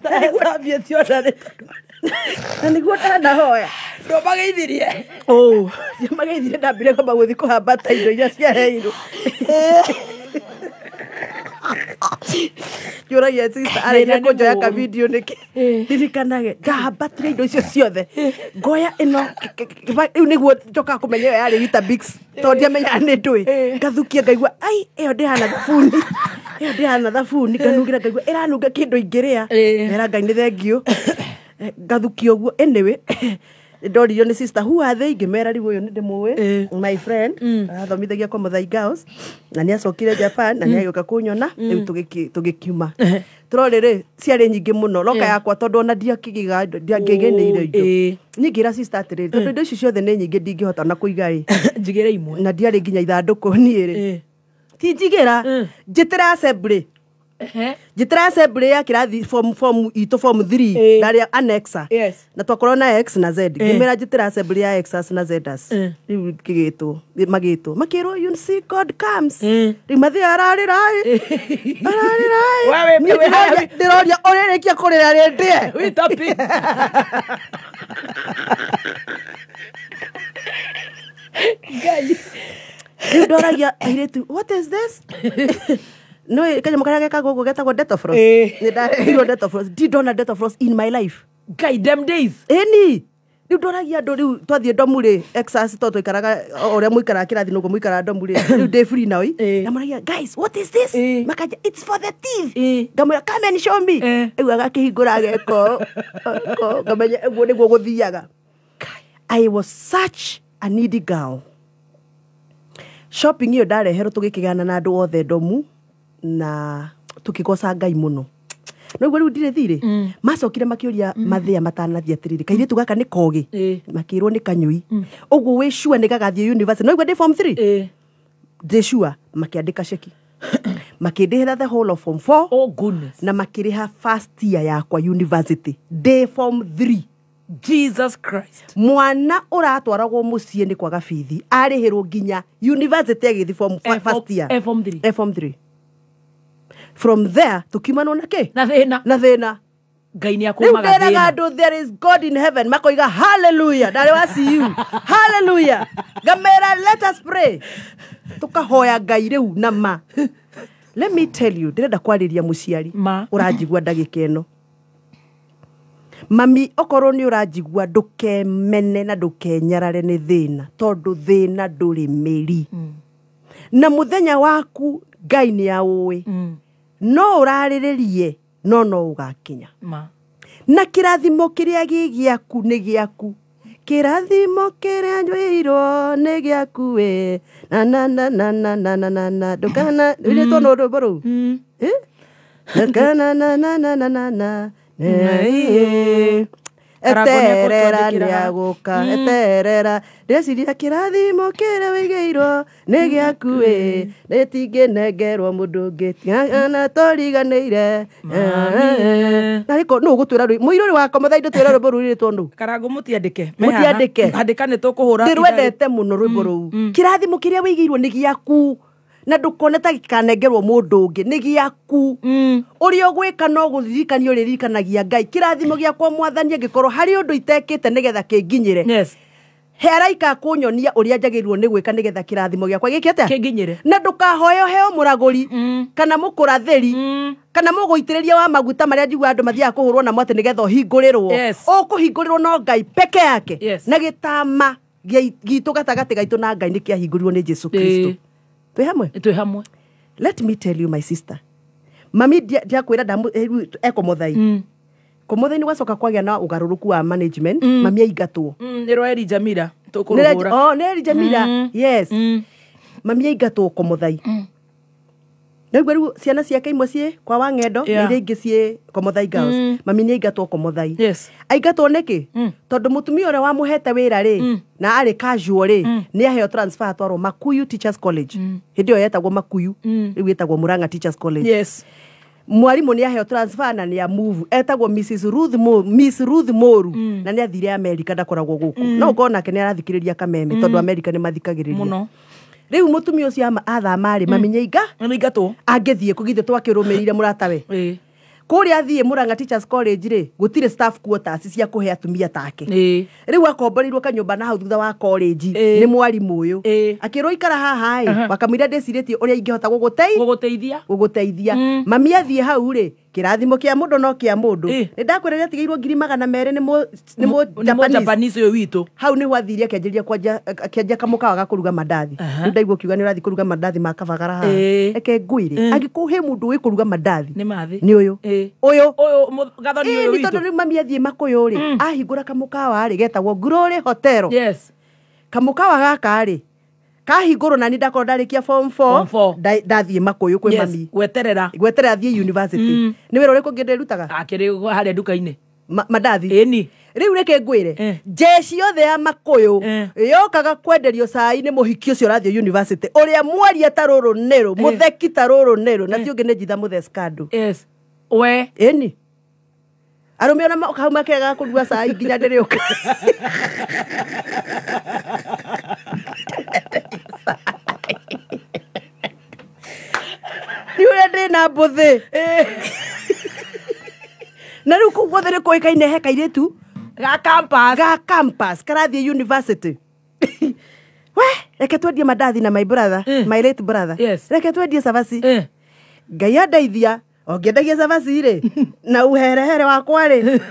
na niguo ndanahoya ndũmageithirie ndiamageithirie ndambire kwamba gũthiĩ kũhambata indo iria ciaheirwo njũragia sister arĩkia kũnjoya ka video nĩkĩ ndirikanage ngahambatire indo icio ciothe ngoya ĩno rĩu nĩguo njokaga kũmenya ĩyo yarĩ Weetabix tondũ ndiamenyaga nĩ ndũĩ ngathukia ngaigua ai ĩyo ndĩhana thabuni nganungira ngaigua ĩranunga kĩndũ ingĩrĩa mera Ngai nĩ thengio ngathukia ũguo anyway ndoririo nĩ sister who are they ngĩmera rĩu ũyũ nĩ ndĩmũĩ my friend athomithagia kwa Muthai Girls na nĩ acokire Japan na nĩ agĩũka kũnyona rĩu tũgĩkiuma tũrorĩrĩ ciarĩ nyingĩ mũno roka yakwa tondũ ona ndiangĩgenĩire indo niĩ ngĩra sister atĩrĩrĩ tondũ indo ici ciothe nĩ nyingĩ ndingĩhota na kũiga njigĩre imwe na ndiarĩ nginya ithandũkũ niĩ ti njigĩra njĩtĩra assembly njĩtĩra assembly ya kĩrathi form itũ form 3 ndarĩa annexa na twakorwo na X na Z ngĩmera njĩtĩra assembly ya X's na Z's rĩu magĩtwo makĩrwo you see God comes rĩu mathi ararĩra ndĩroria ũrĩrĩkia kũrĩra rĩndĩe Weetabix rĩu ndoragia airĩtu what is this no kanyamũ karĩa gekagwo ũguo getagwo Detofrost nĩ ndareirwo Detofrost ndona Detofrost in my life Ngai them days ĩni rĩu ndoragia andũ rĩu twathiĩ ndomu-rĩ Exas to twaikaraga ũrĩa mũikaraga kĩrathi noguo mũikaraga ndomu-rĩ rĩu ndĩ free now na moragia guys what is this makanja it's for the teeth ngamwĩra come and show me rĩu agakĩhingũra geko ngamenya ũguo nĩguo gũthiaga I was such a needy girl shopping ĩyo ndareherwo tũgĩkĩgana na andũ othe ndomu na tukigoca Ngai muno no gwe ndire thire macokire makĩũria mathĩa matanathia atĩrĩrĩ kairĩtu gaka nĩ kogi makĩrwo nĩ kanyui ũguo wĩ sure nĩ gagathiĩ university no gwe ndĩ form 3 ndĩ sure makĩandĩka ceki makĩndĩhĩra the whole of form 4 oh goodness na makĩrĩha first year yakwa university ndĩ form 3 Jesus Christ mwana ũratwaragwo mũciĩ nĩ kwaga bithi arĩhĩrwo nginya university agĩthi form first year form 3 from there tukimanwo na kĩ na thĩna Ngai nĩ akumaga thĩna rĩu andũ there is God in heaven makoiga hallelujah ndarĩ wa see you hallelujah ngamera let us pray tukahoya Ngai rĩu na ma let me tell you ndĩrenda kwarĩria mũciari ũranjigua ndagĩka ĩno mami okorwo nĩ ũranjigua ndũkemene na ndũkenyarare nĩ thĩna tondũ thĩna ndũrĩ mĩri na mũthenya waku Ngai nĩ aũĩ no ũrarĩrĩrie no ũgakinya na kĩrathimo kĩrĩa gĩaku nĩ gĩaku kĩrathimo kĩrĩa njũĩirwo nĩ gĩaku we na ndũkana rĩtwo no rũmbo rũu ndũkana eterera niaguka eterera ndeciria kĩrathimo kĩrĩa wĩigĩirwo nĩ gĩaku rĩtingĩnengerwo mũndũ ũngĩ na tũriganĩire na rĩko nũ gũtwĩra mũirũrĩ wa Komotha twĩra rwĩmbo rũu rĩtwo nũ Karangu mũtiandĩke andĩka nĩ tũkũhũra ndĩrwendete mũno rwĩmbo rũu kĩrathimo kĩrĩa wĩigĩirwo nĩ gĩaku na ndukone ta gikanengerwo mundu ungi ni giaku uri ogwika no guthirikania uri ririkanagia Ngai kirathimo giakwa mwathani ngikorwo hari undu itekite nigetha kinginyire yes heraika kunyonia uri anjagirwo ni gwika nigetha kirathimo giakwa gikite kinginyire na ndukahoyo heo muraguri kana mukuratheri kana muguitiriria wa maguta maria ndigwa andu mathia kuhurwo na mwate nigetha hingurirwo ukuhingurirwo no Ngai peke yake na gitama gitu gatagati gaitu na Ngai nikiahingũrirwo ni Jesu Kristo Twe hamwe. Let me tell you my sister. Mami ndiakwira Komotha. Komotha ni wacoka kwagĩa na ugaruruku wa management, mami aingatwo. Ni Roeri Jamira tukuruhura. Oh, Roeri Jamira. Yes. Mami aingatwo Komotha. Nĩguo rĩu ciana ciake imwe ciĩ kwa Wang'endo na iria ingĩ ciĩ Komotha Girls. Mami nĩ aingatwo Komotha. Yes. Aingatwo nĩkĩ? Tondũ mũtumia ũrĩa wamũhete wĩra rĩ na arĩ casual rĩ nĩ aheo transfer atwarwo Makuyu Teachers College. Hĩndĩ ĩyo yetagwo Makuyu, rĩu yetagwo Murang'a Teachers College. Yes. Mwarimu nĩ aheo transfer na nĩ move etagwo Miss Ruth Moru na nĩ athire America ndakoragwo gũkũ. No ũkona nake nĩ arathikĩrĩria kameme tondũ America nĩ mathikagĩrĩria. Mũno. Riu mutumia ucio athama ri mamenye aingatwo angithie kugithe twakirumirire muratawe kuria athie Murang'a Teachers College ri gutire staff quarters cia kuhe atumia take riu akomborirwo kanyumba na hau thutha wa college ni mwarimu uyu akirwo ikara haha wakamwira ndeciritie uria ingihota guguteithia mami athie hau ri kirathimo kia mundu no kia mundu ni ndakwereria tigeirwo 200 ni mo Japanese uyu witu hau ni hwathiria kianjiria kianja kamukawa gakuruga mandathi ndaigwo kiuga ni urathi kuruga mandathi makabagara ha eke ngwire angikuhe mundu wi kuruga mandathi ni mathi ni uyu gathoni uyu witu tondu mami athie Makuyu ri ahingura kamukawa ri getagwo Glory Hotel yes kamukawa gaka ri kahingũrwo na ni ndakorwo ndarikia form 4 ndathie Makuyu kwi mami gweterera thie university ni wira uriku ngindirutaga akiri haria nduka-ini mandathi eni riu reke ngwire jeshi yothe ya Makuyu yokaga kwenderio cai ni muhiki ucio rathie university uria mwaria taruru neru mutheki taruru neru na tiungi ni Njitha Muthescado yes we eni arume ona kauma kega kuruga cai nginya ndiriuka ni uria ndina mbuthi na riu kugwo thiri kuikaine he kairitu ga campus karathie university we reke twendie mandathi na my brother my late brother reke twendie cabaci Ngai andeithia ongendagia cabaci ri na uherehere wakwa ri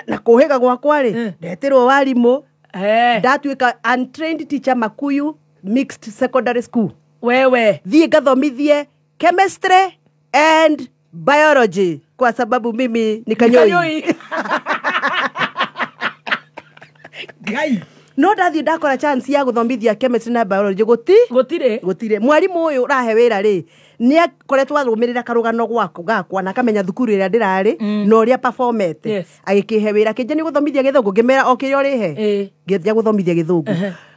na kuhiga gwakwa ri ndetirwo warimu ndatuika untrained teacher Makuyu Mixed Secondary School wewe thie gathomithie chemistry and biology kwa sababu mimi ni kanyoi Ngai no ndathie ndakora chance ya guthomithia chemistry na biology gutire mwarimu uyu urahe wira ri ni akoretwo arumirira karugano gakwa na akamenya thukuru ira ndirari no ria performete agikihe wira kinje ni guthomithia githungu ngimera okiria urihe ngithia guthomithia githungu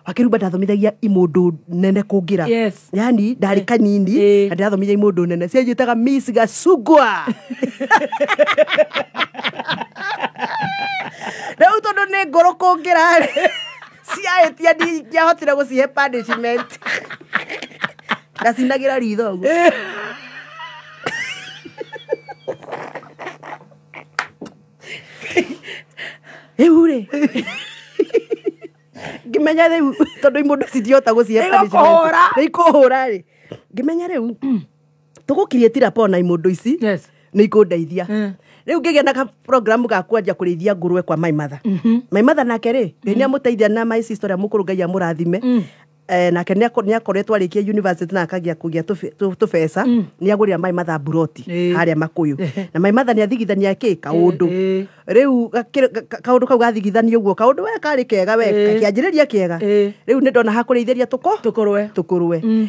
akirumba ndathomithagia imundu nene kungira yani ndari kanini na ndathomithia imundu nene cianjitaga Miss Gacungwa rĩu tondu ni ngoro kungira ciaetia ndi yahotire gucihe punishment ndacindagira ritho guo ri ngimenya riu tondu imundu citiota gucihe punishment ikuhura ri ngimenya riu tugukirie rapona imundu ici ni ikundeithia riu ngigia na program ga kwanja kurithia ngurwe kwa my mother my mother nake ri ni amuteithia na my sister mukuru Ngai amurathime nake ni akoretwo arikia university na akagia kugia tubesa ni agurira my mother buroti haria Makuyu na my mother ni athigithania kaundu riu kaundu kau gathigithania uguo kaundu we kari kega we kianjiriria kiega riu ni ndona hakureithia tukurwe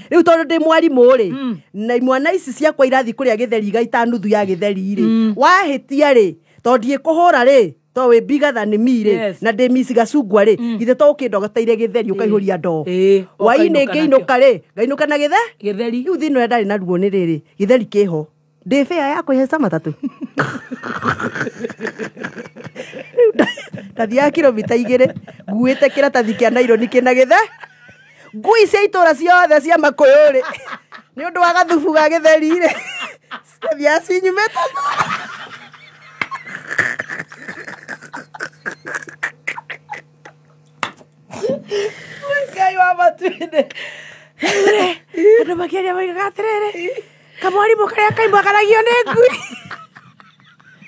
riu tondu ndi mwarimu ri na imwana ici ciakwa irathi kuria githeri gaita nuthu ya githeri ri wahitia ri tondu ikuhura ri to we bigger than me re na de misi gacungwa re ithe to ukindogoteire githeri ukaihuria ndo waine ngeinuka re ngainuka na githeri riu thino ndari na ruo ni riri githeri kiho de fare ya kuhesa matatu tathia kilomita 2 nguite kiratathi kia naironi kina githe ngui cia itura ciothe cia makuyuri ni undu wa gathubu ga githeri re thia cinyumete Ngai wa matuine andu makiaria moigaga atiriri kamwarimu karia kaimagaragio ni ngui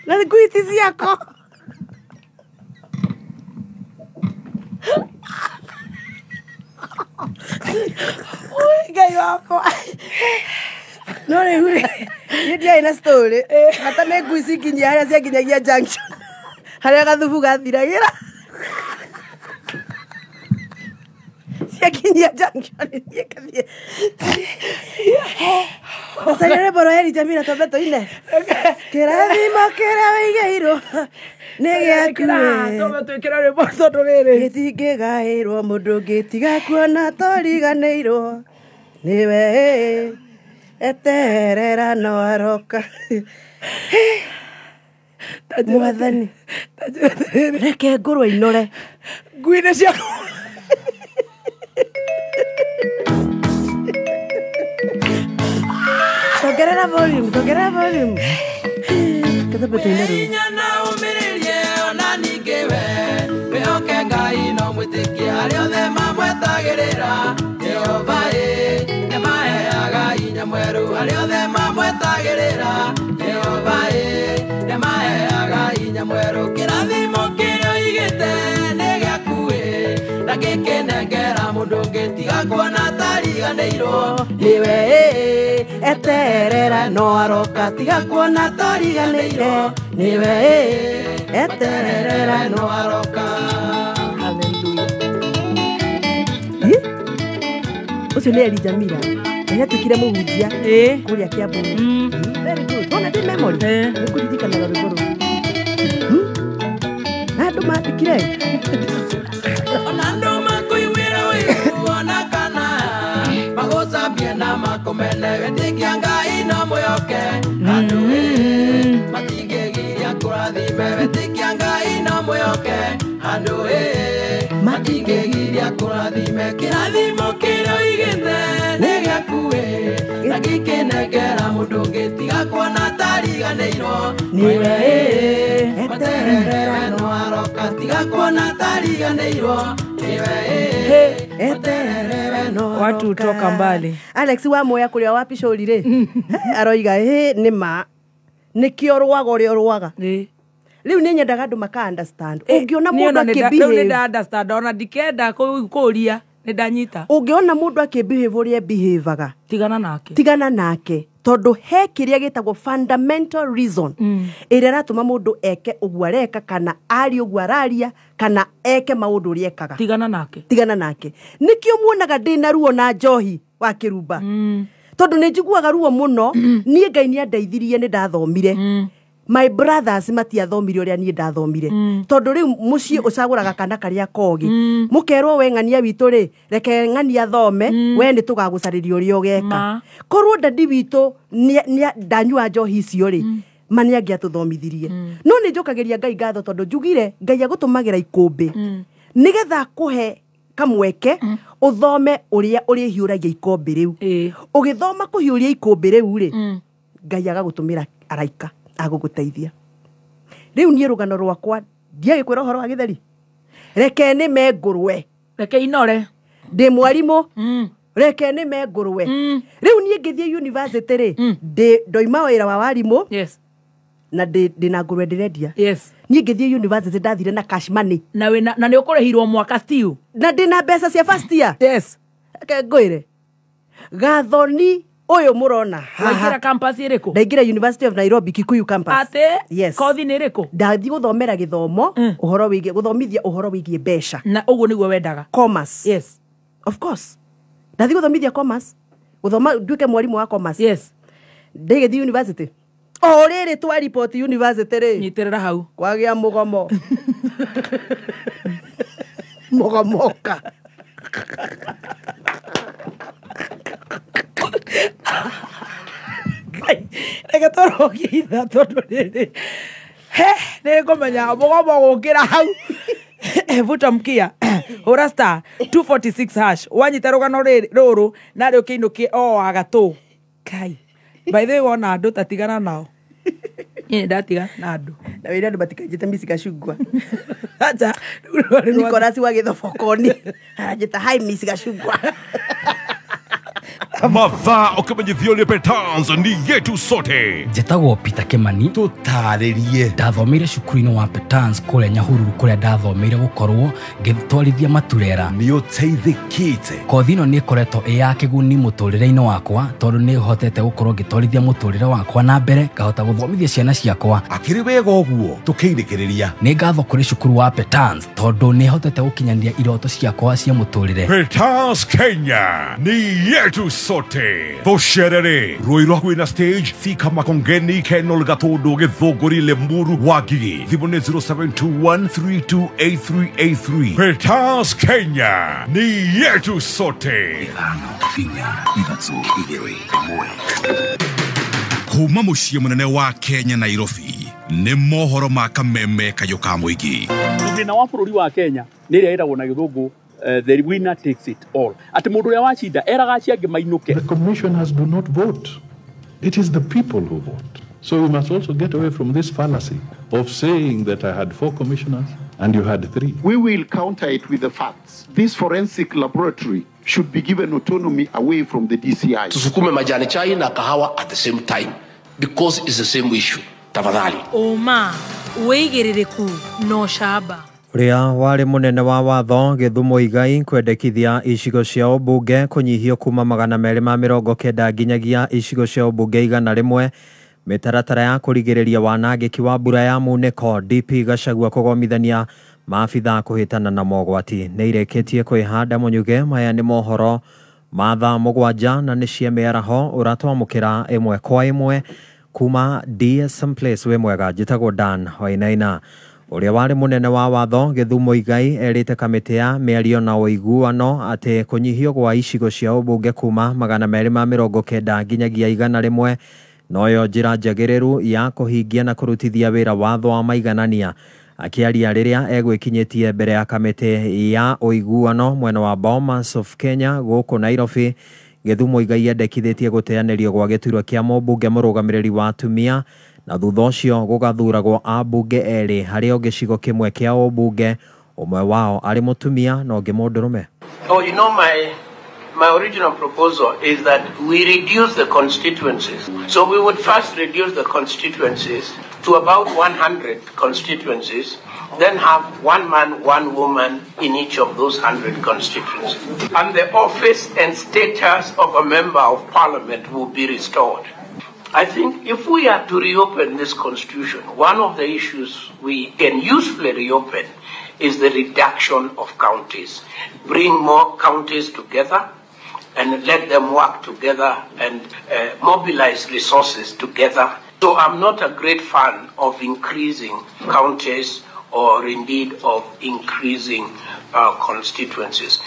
na ngui ti ciako Ngai wakwa no riu ni ndiarĩ na story hata nĩ ngui cikinyia harĩa ciakinyagia junction harĩa gathubu gathiragira ciakinyia junction niĩ Nasarere boro heri Jamila tobeto ine kĩrathimo kĩrĩa wĩigĩirwo nĩ gĩaku tobeto kĩrĩa rĩmbo tondũ rĩrĩ gĩtingĩgaĩrwo mũndũ ngĩtiga kuona toriganĩirwo nĩwe eterera no aroka mwathani reke ngũrwe inore ngui nĩ ciaku Togerera volume Kata betul ini na umiririe ona ningiwe weoke ngai no mwitikie ari othe mamwetagirira Jehova ne maheaga inya mweru ari othe mamwetagirira Jehova ne maheaga inya mweru kirathimo kirio igite ne giaku na gikinengera mundu ngitiga kuona tariganĩirwo niwe eterera no aroka tiga kuona tariganĩire niwe eterera no aroka haleluya ucio nĩ Eri Jamila enya tukire mũhunjia kũrĩa Kiambu very good ona ndi memory nĩ kũririkanaga rwĩmbo rũu na andũ maandĩkire ona andũ makũiguĩra ũiru ona kana magũcambie na makomene wĩtĩkia Ngai no mwĩhoke andũ matingĩgiria kũrathime wĩtĩkia Ngai no mwĩhoke andũ matingĩgiria kũrathime kĩrathimo kĩrĩa ũigĩte nĩ gĩaku na gĩkĩnengera mũndũ ngĩtiga kuona tariganĩirwo niwe eterere no aroka tiga kuona tariganĩirwo niwe eterere no watu utoka mbali Alex wa moya kuria wapi shori re aroiga nĩ ma nikio rwaga ũrĩa rwaga riu nĩ nyendaga andũ maka understand ungiona mũndũ akĩbehave nĩ understand ona ndikenda kũria nĩ ndanyita ungiona mũndũ akĩbehave ũrĩa behaveaga tigana nake tondu he kiria gitagwo fundamental reason ĩrĩa ratuma mũndũ eke ũguo areka kana ari ũguo araria kana eke maũndũ ũrĩa ekaga tigana nake nikio muonaga ndĩna ruo na njohi wa kĩrumba tondu nĩ njiguaga ruo mũno niĩ Ngai nĩ andeithirie nĩ ndathomire my brothers matiathomire ũrĩa niĩ ndathomire tondu riu muciĩ ũcagũraga kana karĩa kogi mũkerwo we ng'ania witũ rĩ reke ng'ania thome we nĩ tũgagũcarĩria ũrĩa ũgeka korwo ndandi witũ ndanyua njohi icio rĩ ma nĩ angĩatũthomithirie no nĩ njũkagĩria Ngai ngatho tondu njugire Ngai agũtũmagĩra ikũmbĩ nĩgetha kũhe kamweke uthome ũrĩa ũrĩhiũragia ikũmbĩ rĩu ũgĩthoma kũhiũria ikũmbĩ rĩu rĩ Ngai agagũtũmĩra araika agũgũteithia riu niĩ rũgano rwakwa ndiagĩkwĩra ũhoro wa gĩtheri reke nĩme ngũrwe reke inore ndĩ mwarimũ reke nĩme ngũrwe riu niĩ ngĩthiĩ university rĩ ndoima wĩra wa warimũ na ndĩna ngũrwe ndĩrendia niĩ ngĩthiĩ university ndathire na cash money na nĩ ũkũrĩhirwo mwaka still na ndĩna mbeca cia first year reke ngwĩre gathoni oyo murona haha campus iriko ndaingira University of Nairobi Kikuyu campus kothi nĩ iriko ndathi guthomera githomo uhoro wigie guthomithia uhoro wigie mbeca na uguo niguo wendaga commerce of course ndathi guthomithia commerce guthoma nduike mwarimu wa commerce ndĩgĩthi university o rĩrĩ twa report university rĩ nyiterera hau kwagĩa mũgomo mũgomoka reke tũrogie itha tondũ rĩrĩ nĩ ngũmenya mũgomo gũkĩra hau vuta mkia hũra star 246 hash wanyita rũgano rũrũ narĩ ũkĩinũkie o wagatũ kai by the way wona andũ tatigana nao Yeye ndatiga na andũ na wĩra andũ matikanjĩte Miss Gachungwa acha Nicholas wa gĩthobokoni anjĩta hi Miss Gachungwa mathaa ũkĩmenyithio nĩ Petans ni yetu sote. Njĩtagwo Peter Kimani tũtarĩrie ndathomeire cukuru-inĩ wa Petans kũrĩa Nyahururu kũrĩa ndathomeire gũkorwo ngĩtwarithia maturera. Nĩ ũteithĩkĩte. Kothi ĩno nĩ ĩkoretwo ĩ ya kĩguni mũtũrĩre-inĩ wakwa tondũ nĩ hotete gũkorwo ngĩtwarithia mũtũrĩre wakwa na mbere ngahota gũthomithia ciana ciakwa. Akĩrĩ wega ũguo tũkĩinĩkĩrĩria. Nĩ ngatho kũrĩ cukuru wa Petans tondũ nĩ hotete gũkinyanĩria iroto ciakwa cia mũtũrĩre. Petans Kenya ni yetu sote. Tũcerere rũĩ rwa kwĩna stage Thika Makongeni Kenol Gatondo Gĩthũngũri Lemuru Wangigi thimũ nĩ 0721328383. Petans Kenya ni yetu sote. Kuma mũciĩ mũnene wa Kenya Nairobi nĩ mohoro ma kameme kayũ ka mũingĩ. Thĩna wa bũrũri wa Kenya nĩ ĩrĩa ĩragwo na gĩthũngũ the winner takes it all. Ati mũndũ ũrĩa wacinda eraga ciange mainũke. The commissioners do not vote. It is the people who vote. So we must also get away from this fallacy of saying that I had 4 commissioners and you had 3. We will counter it with the facts. This forensic laboratory should be given autonomy away from the DCI. Tusukume majani chai na kahawa at the same time because it's the same issue. Tafadhali. Oma, weigĩrĩrĩku no shaba. Ũrĩa warĩ mũnene wa watho Gĩthumo Igai kwendekithia icigo cia ũmbunge kũnyihio kuma 290 nginyagia icigo cia ũmbunge 100 mĩtaratara ya kũrigĩrĩria wanangĩki wa mbura ya munĩko DP Gachagua kũgomithania maabitha kũhĩtana na mogwati nĩ irĩkĩtie kwĩhanda mũnyuge. Maya nĩ mohoro ma thaa 7 na nĩ cia mĩaraho ũratwamũkĩra ĩmwe kwa ĩmwe kuma DSM Place. We mwega, njĩtagwo Dan Wainaina. Ũrĩa warĩ mũnene wa watho Gĩthumo Igai erĩte kamĩtĩ ya mĩario na ũiguano atĩ kũnyihio gwa icigo cia ũmbunge kuma 290 nginyagia 100 noyo njĩra njagĩrĩru ya kũhingia na kũrutithia wĩra watho wa maiganania. Akĩaria rĩrĩa egwĩkinyĩtie mbere ya kamĩtĩ ya ũiguano mwena wa Bomas of Kenya gũkũ Nairobi, Gĩthumo Igai endekithĩtie gũteanĩrio gwa gĩturwa kĩa mũmbunge mũrũgamĩrĩri wa atumia na thutha ũcio gũgathuragwo ambunge erĩ harĩa gĩcigo kĩmwe kĩa ũmbunge ũmwe wao arĩ mũtumia na ũngĩ mũndũrũme. Oh, you know, my original proposal is that we reduce the constituencies. So we would first reduce the constituencies to about 100 constituencies, then have 1 man, 1 woman in each of those 100 constituencies. And the office and status of a member of parliament will be restored. I think if we are to reopen this constitution, one of the issues we can usefully reopen is the reduction of counties. Bring more counties together and let them work together and mobilize resources together. So I'm not a great fan of increasing counties or indeed of increasing constituencies.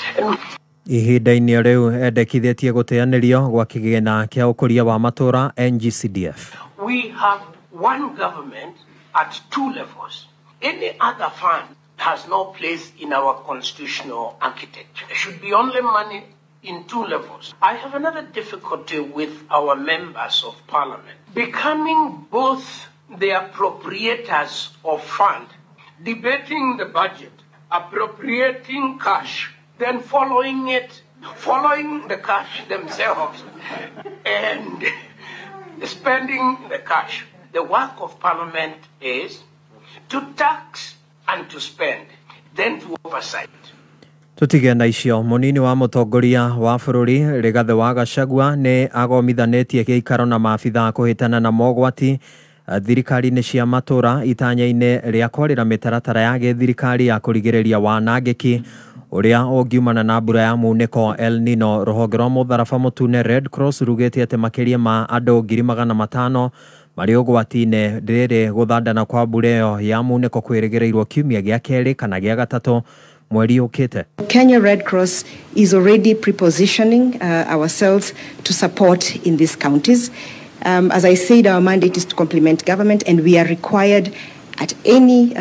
Ihinda-inĩ rĩu endekithĩtie gũteanĩrio gwa kĩgĩna kĩa ũkũria wa matũra NGCDF. We have one government at 2 levels. Any other fund has no place in our constitutional architecture. There should be only money in 2 levels. I have another difficulty with our members of parliament becoming both the appropriators of fund, debating the budget, appropriating cash, then following the cash themselves and spending the cash. The work of parliament is to tax and to spend, then to oversight. Tutige na icio. Mũnini wa mũtongoria wa bũrũri Rigathi wa Gachagua nĩ agomithanĩtie gĩikaro na maabitha kũhĩtana na mogwati thirikari-inĩ cia matũra itanya-inĩ rĩa kwarĩra mĩtaratara ya gĩthirikari ya kũrigĩrĩria wanangĩki ũrĩa ũngiumana na mbura ya munĩko El Nino. Rũhonge rwa mũtharaba mũtune Red Cross rugĩte atĩ makĩria ma andũ 500 marĩ ũgwati-inĩ rĩrĩ gũthandana kwa mbura ĩyo ya munĩko kwĩrĩgĩrĩirwo kiumia gĩa kerĩ kana gĩa gatatũ mweri ũkĩte. Kenya Red Cross is already prepositioning ourselves to support in these counties. As I said, our mandate is to complement government, and we are required at any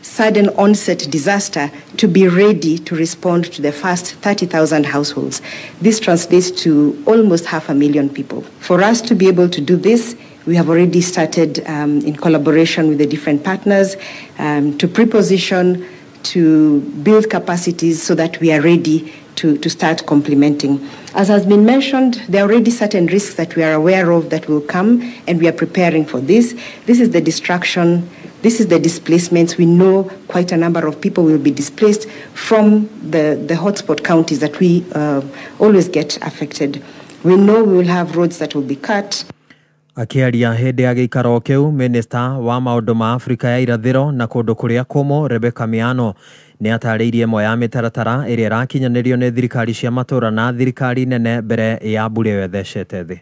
sudden onset disaster to be ready to respond to the first 30,000 households. This translates to almost 500,000 people. For us to be able to do this, we have already started in collaboration with the different partners to preposition, to build capacities so that we are ready to start complementing. As has been mentioned, there are already certain risks that we are aware of that will come, and we are preparing for this. This is the destruction, this is the displacements. We know quite a number of people will be displaced from the hotspot counties that we always get affected. We know we will have roads that will be cut. Akiaria hĩndĩ ya gĩikaro kĩu, Minista wa maũndũ ma Afrika ya irathĩro na kũndũ kũrĩa kũmũ Rebecca Miano nĩ atarĩirie ĩmwe ya mĩtaratara ĩrĩa ĩrakinyanĩrio nĩ thirikari cia matũra na thirikari nene mbere ya mbura ĩyo ĩthecete thĩ.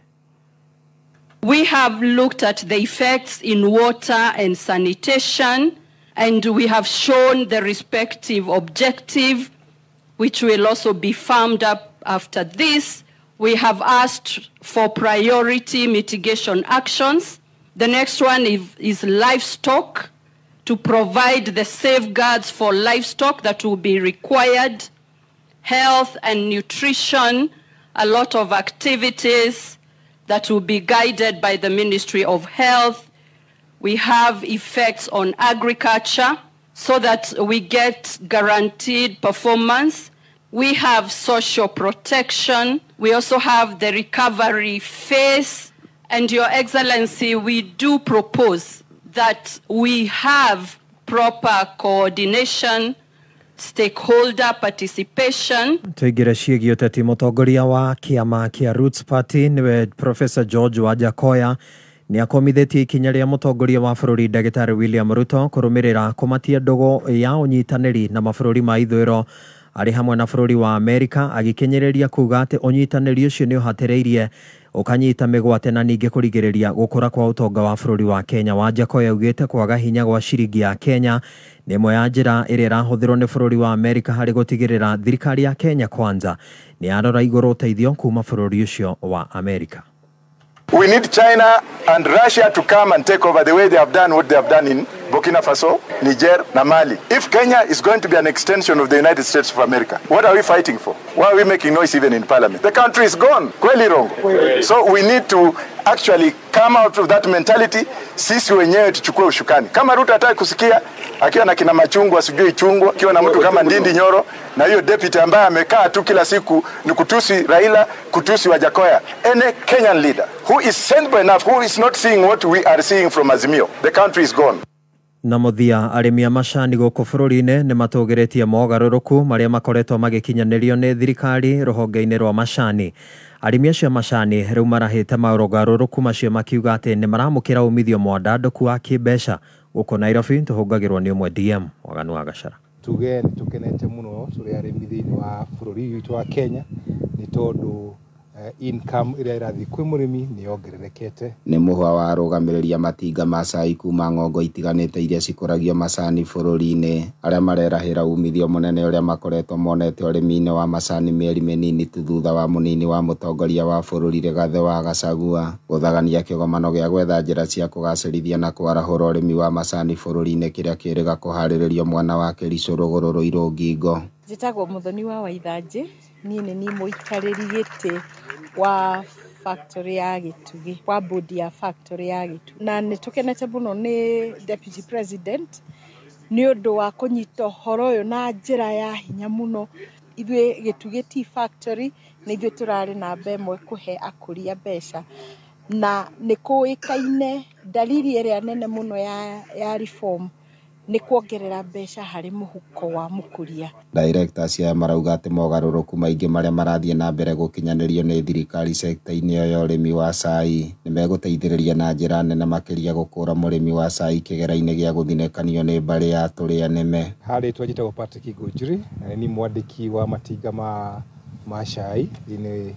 We have looked at the effects in water and sanitation, and we have shown the respective objective, which will also be firmed up after this. We have asked for priority mitigation actions. The next one is livestock, to provide the safeguards for livestock that will be required. Health and nutrition, a lot of activities that will be guided by the Ministry of Health. We have effects on agriculture so that we get guaranteed performance. We have social protection. We also have the recovery phase. And Your Excellency, we do propose that we have proper coordination, stakeholder participation. Tuigire ciĩgiĩ ũteti mũtongoria wa kĩama kĩa Roots Party nĩwe Professor George Wajakoya nĩ akomithĩtie ikinya rĩa mũtongoria wa bũrũri Ndagĩtarĩ William Ruto kũrũmĩrĩra kũmatia ndogo ya ũnyitanĩri na mabũrũri ma ithũĩro arĩ hamwe na bũrũri wa Amerika, agĩkenyereria kuga atĩ ũnyitanĩri ũcio nĩ ũhatĩrĩirie ũkanyita mĩgwate na ningĩ kũrigĩrĩria gũkũra kwa ũtonga wa bũrũri wa Kenya. Wajakoya augĩte kwaga hinya gwa ciringi ya Kenya nĩ ĩmwe ya njĩra ĩrĩa ĩrahũthĩrwo nĩ bũrũri wa Amerika harĩ gũtigĩrĩra thirikari ya Kenya Kwanza nĩ yarora igũrũ ũteithio kuma bũrũri ũcio wa Amerika. We need China and Russia to come and take over the way they have done what they have done in Burkina Faso, Niger, and Mali. If Kenya is going to be an extension of the United States of America, what are we fighting for? Why are we making noise even in parliament? The country is gone. Kweli wrong. So we need to actually come out of that mentality. Sisi wenyewe tuchukue ushukani. Kama Ruto hataki kusikia, akiwa na kina Machungwa, sijui Chungwa, akiwa na mtu kama Ndindi Nyoro, na hiyo deputy ambaye amekaa tu kila siku ni kutusi Raila, kutusi Wajakoya. Any Kenyan leader who is sensible enough, who is not seeing what we are seeing from Azimio, the country is gone. Na mũthia arĩmi a macani gũkũ bũrũri-inĩ nĩ matũgĩrĩtie mogarũrũku marĩa makoretwo magĩkinyanĩrio nĩ thirikari rũhonge-inĩ rwa macani. Arĩmi acio a macani rĩu marahĩte mogarũrũku macio makiuga atĩ nĩ maramũkĩra umithio mwandandũku wa kĩmbeca. Gũkũ Nairobi tũhũngagĩrwo nĩ ũmwe DM Waganu wa Gacara. Tuge nĩ tũkenete mũno tũrĩ arĩmi thĩinĩ wa bũrũri witũ wa Kenya nĩ tondũ income ĩrĩa ĩrathiĩ kwĩ mũrĩmi nĩ yongererekete. Nĩ mũhwa wa rũgamĩrĩria matinga ma cai kuma ng'ongo itiganĩte iria cikũragio macani bũrũri-inĩ, arĩa marerahĩra umithio mũnene ũrĩa makoretwo monete ũrĩmi-inĩ wa macani mĩeri mĩnini tu thutha wa mũnini wa mũtongoria wa bũrũri Rigathĩ wa Gachagua gũthagania kĩgomano gĩa gwetha njĩra cia kũgacĩrithia na kwarahũra ũrĩmi wa macani bũrũri-inĩ kĩrĩa kĩrĩga kũharĩrĩrio mwana wa Kĩricũ Rũgũrũ Rũirũngingo. Njĩtagwo Mũthoni wa Waithanjĩ, niĩ nĩ niĩ mũikarĩri gĩtĩ wa factory ya Gĩtugĩ, wa bodi ya factory ya Gĩtugĩ, na nĩ tũkenete mũno nĩ Deputy President nĩ ũndũ wa kũnyita ũhoro ũyũ na njĩra ya hinya mũno. Ithuĩ Gĩtugĩ Tea Factory nĩ ithuĩ tũrarĩ namba ĩmwe kũhe akũria mbeca, na nĩ kũĩkaine dalili ĩrĩa nene mũno ya reform nĩ kuongerera mbeca harĩ mũhuko wa mũkũria. Directors cia marauga atĩ mogarũrũku maingĩ marĩa marathiĩ na mbere gũkinyanĩrio nĩ thirikari sekta-inĩ ya ũrĩmi wa cai nĩ megũteithĩrĩria na njĩra nene makĩria gũkũra mũrĩmi wa cai kĩgera-inĩ gĩa gũthinĩkanio nĩ mbarĩ ya tũrĩa nĩme. Harĩ twajĩtagwo Patrick Ngũnjiri, nĩ mwandĩki wa matinga ma cai thĩinĩ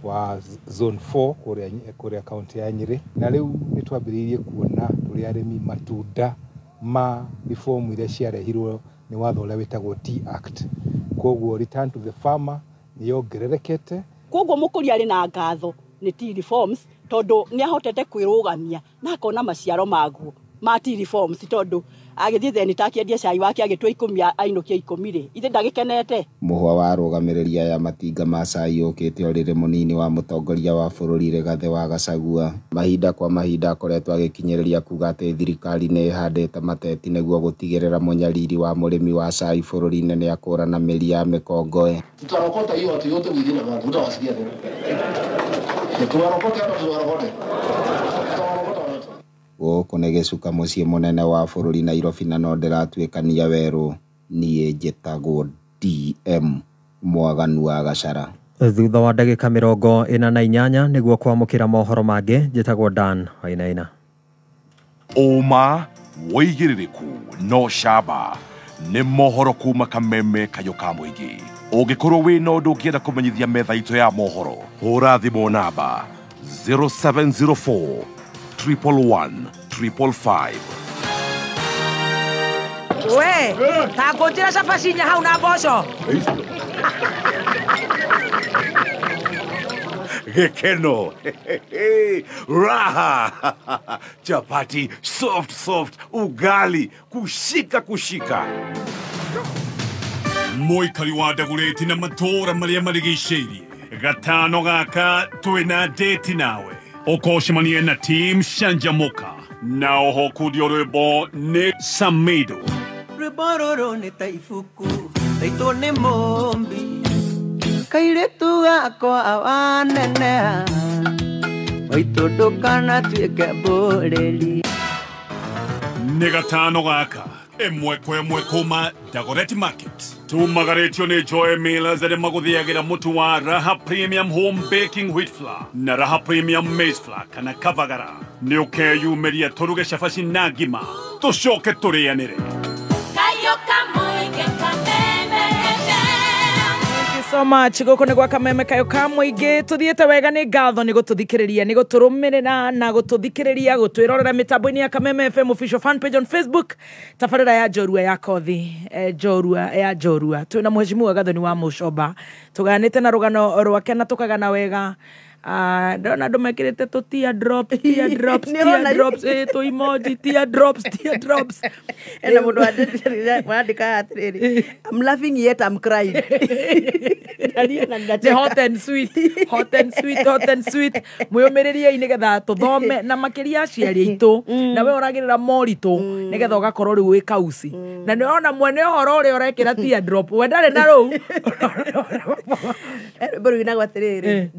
wa zone 4 kuria county ya Nyeri na riu nitwambiriirie kuona turi arimi matunda ma reform iria ciarehirwo ni watho uria witagwo Tea Act koguo return to the farmer ni yongererekete koguo mukuri ari na ngatho ni tea reforms tondu ni ahotete kwirugamia na akona maciaro maguo ma tea reforms tondu agithie ni takiendia cai wake agitwa 10 ainukia 10 ri ithe ndagikenete muhwa wa rugamireria ya matinga ma cai ukite orire munini wa mutongoria wa bururi Rigathi wa Gachagua mahinda kwa mahinda akoretwo agikinyereria kuga ati thirikari ni ihandite mateti niguo gutigirira munyariri wa murimi wa cai bururi-ini ni akurana miri ya mikongoe tutarokota hiyo watu yote wengine watu utawasikia tena tuwarokota hapa tuwarokota guku ni gicuka mucii munene wa bururi Nairobi na no ndiratuikania weru nie njitagwo DM Mwaganu wa Gachara. Thutha wa ndagika 48 niguo kwamukira mohoro mangi njitagwo Dan Wainaina. Oma woigiririku no shaba ni mohoro kuma Kameme kayo ka muingi ungikorwo wi no ndu ngienda kumenyithia metha itu ya mohoro hura thimu namba 0704 111 555. We, takutira cabacinya hau na mboco. Gekeno. Raha. Chapati soft ugali kushika. Muikari wa Dagoretti na matora maria marigiceirie gatano gaka twina date nawe okoshimanie na team Shanjamoka na oho kudio rwimbo ni Samido rwimbo ruru ni ta ibuku taitwo ni mombi kairetu gakwa awanenea waitu ndukana tuike mbureri ni gatano gaka emwe kuma Dagoretti Market tumagaretio ni Joy Millers ere maguthiagira mutu wa Raha Premium Home Baking Wheat Flour na Raha Premium Maize Flour kana Kavagara ni ukeyumeria turuge cabaci na ngima tucoke turianire kayo kamuige Kameme so much goko ni gwa Kameme kayo ka muingi tuthiete wega ni ngatho ni gututhikiriria ni guturumirira na gututhikiriria gutwirorera mitambo-ini ya Kameme FM official fan page on Facebook tafarira ya Jorua ya kothi Jorua twina mheshimiwa Gathoni wa Mucoba tuganite na rugano rwake na tukagana wega ndona andu mekirite tu tear drops to emoji tear drops ena mundu andika atiriri I'm laughing yet I'm crying the hot and sweet muyumiriria nigetha tuthome na makiria aciari aitu na we uragirira moritu nigetha ugakorwo riu wi kausi na ni ona mwene horo uri urekira tear drop we ndari na ru buru inagwa atiriri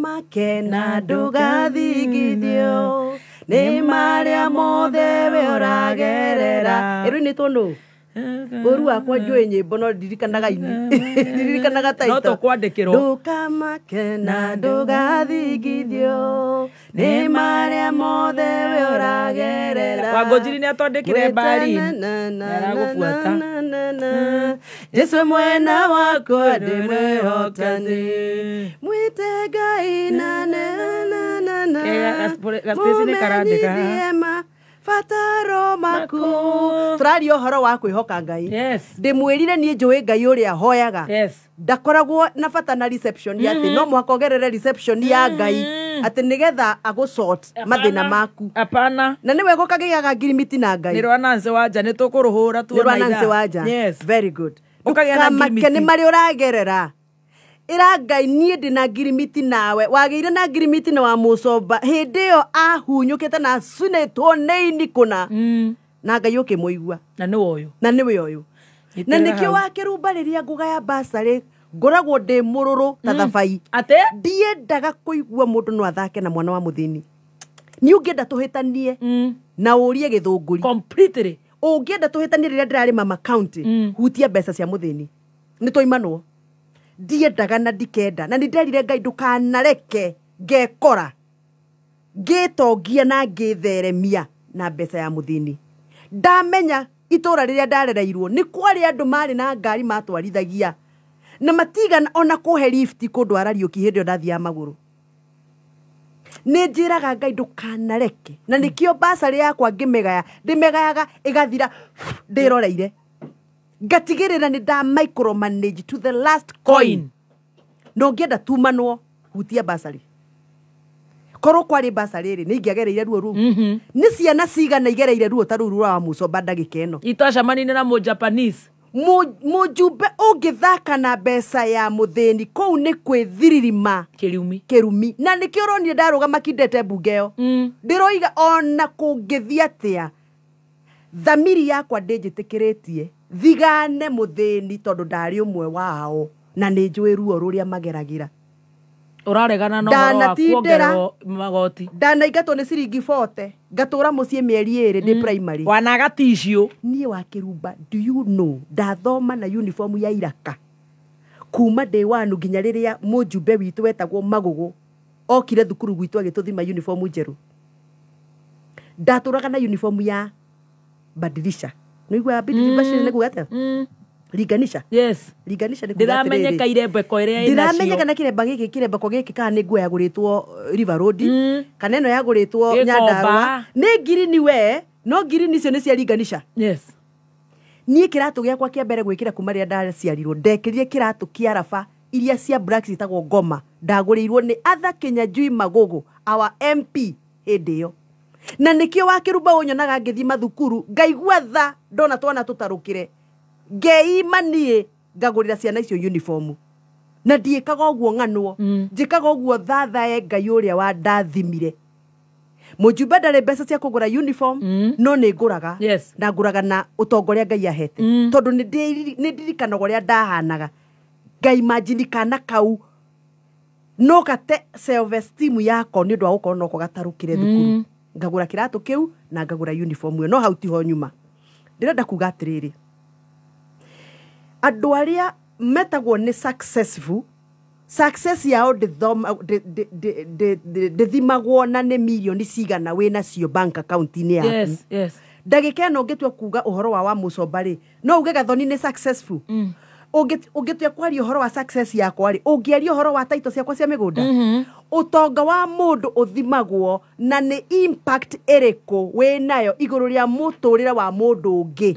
makena ndugathigithio ni maria mothe we uragerera ni tondu uru akwa njui nyimbo no ndirikanaga taito no to kwandikirwo ndukamakena ndugathigithio ni maria mothe we uragerera Wangojiri ni atondekire mbari aragufuata Yesu mwena wakwa ndi mwihotani mwite Ngai na gastesi ni karandika fataro maku turari ohoro wa kwihoka Ngai ndimwirire nie njui Ngai uria hoyaga ndakoragwo na bata na reception yati no mwakogerere reception ya Ngai ati nigetha agusort mathina maku apana na niwe gukagiaga ngirimiti na Ngai nirwa nanse wanja nitukuruhura tu na nanse wanja very good ukagia na ngirimiti ni mari uragerera ira Ngai nie ndina ngirimiti nawe wageire na ngirimiti na wa Mucoba hindi yo ahunyukite na sunetwo neini kuna na Ngai ukimuigua na niwe uyu na nikio wakirumbarĩria nguga ya basarĩ ngoragwo ndĩ mũrũrũ ta thabai ate ndiendaga kũigua mũndũ no athake na mwana wa mũthĩni ni ũngĩenda tũhĩtanie na ũrie gĩthũngũri completely ũngĩenda tũhĩtanie rĩrĩa ndĩrarĩma macounty hutia mbeca cia mũthĩni nĩ tũimanwo ndiendaga na ndikenda na nĩnderire Ngai ndũkanareke ngekora ngĩtongia na ngĩtheremia na mbeca ya mũthĩni ndamenya itora riria ndarereirwo ni kwari andu mari na ngari matwarithagia na matigana ona kuhe lift kundwara Riũki hindi ndathia maguru nĩ njĩraga Ngai ndũkanareke na nĩkĩo basarĩ yakwa ngĩmĩgaya ndĩmĩgayaga ĩgathira ndĩroreire ngatigĩrĩra nĩ nda micromanage to the last coin no ngĩenda tumanwo hutia basarĩ korwo kwarĩ basarĩ rĩ nĩ ingĩagereire ruo rũu nĩ ciana cigana igereire ruo ta rũu wa mũco ndagĩka ĩno itacemanirie na mũ Japanese mujumbe ũngĩthaka na mbeca ya mũthĩni kũu nĩ kwĩthiririma kĩrumi na nĩkĩo ũronire ndarũgama kindete mbunge ĩyo ndĩroiga ona kũngĩthiĩ atĩa thamiri yakwa ndĩnjĩtĩkĩrĩtie thigane mũthĩni tondũ ndarĩ ũmwe wao na nĩ njũĩ ruo rũrĩa mageragĩra ũraregana no wa kuongererwo magoti ndanaingatwo nĩ ciringi 40 ngatũra mũciĩ mĩeri 2 ndĩ primary wanagaticio niĩ wa Kĩrumba do you know ndathoma na uniform ya Iraka kuma day 1 nginya rĩrĩa mũjumbe witũ wetagwo Magũgũ okire thukuru gwitũ agĩtũthima uniform njerũ ndatũraga na uniform ya Badilisha nĩigua Badilisha nĩ kuga Liganisha Liganisha ndiramenyeka irembeko ĩrĩa ĩnacio ndiramenyeka na kirembeko gĩkĩ kana nĩ nguo yagũrĩtwo River Road kana ĩno yagũrĩtwo Nyandarua nĩ ngirini we no ngirini icio nĩ cia Liganisha niĩ kĩratũ gĩakwa kĩa mbere gwĩkĩra kuma rĩrĩa ndaciarirwo ndekĩrire kĩratũ kĩa Arafa iria cia black citagwo Ngoma ndagũrĩirwo nĩ Arthur Kĩnyanjui Magũgũ our MP hĩndĩ ĩyo na nĩkĩo wa Kĩrumba ũnyonaga ngĩthiĩ mathukuru ngaigua tha ndona twana tũtarũkĩre ngeima niĩ ngagũrĩra ciana icio uniform na ndiĩkaga ũguo ng'anwo njĩkaga ũguo thathae Ngai ũrĩa wa ndathimire mũjumbe ndarĩ mbeca cia kũgũra uniform no nĩ ngũraga na ngũraga na ũtongoria Ngai ahete tondũ nĩ ndirikanaga ũrĩa ndahanaga Ngai imagine kana kau no gate self esteem yako nĩ ũndũ wa gũkorwo noko gatarũkĩre thukuru ngagũra kĩratũ kĩu na ngagũra uniform ĩyo no hau tiho nyuma ndĩrenda kuga atĩrĩrĩ andũ arĩa metagwo nĩ success yao ndĩthimagwo na nĩ milioni cigana wĩna cio bank account-inĩ yaku ndagĩka ĩno ũngĩtua kuga ũhoro wa Mũcomba rĩ no uge Gathoni nĩ successful ũngĩtua kwaria ũhoro wa success yakwa rĩ ũngĩaria ũhoro wa title ciakwa cia mĩgũnda ũtonga wa mũndũ ũthimagwo na nĩ impact ĩrĩkũ wĩnayo igũrũ rĩa mũtũrĩre wa mũndũ ũngĩ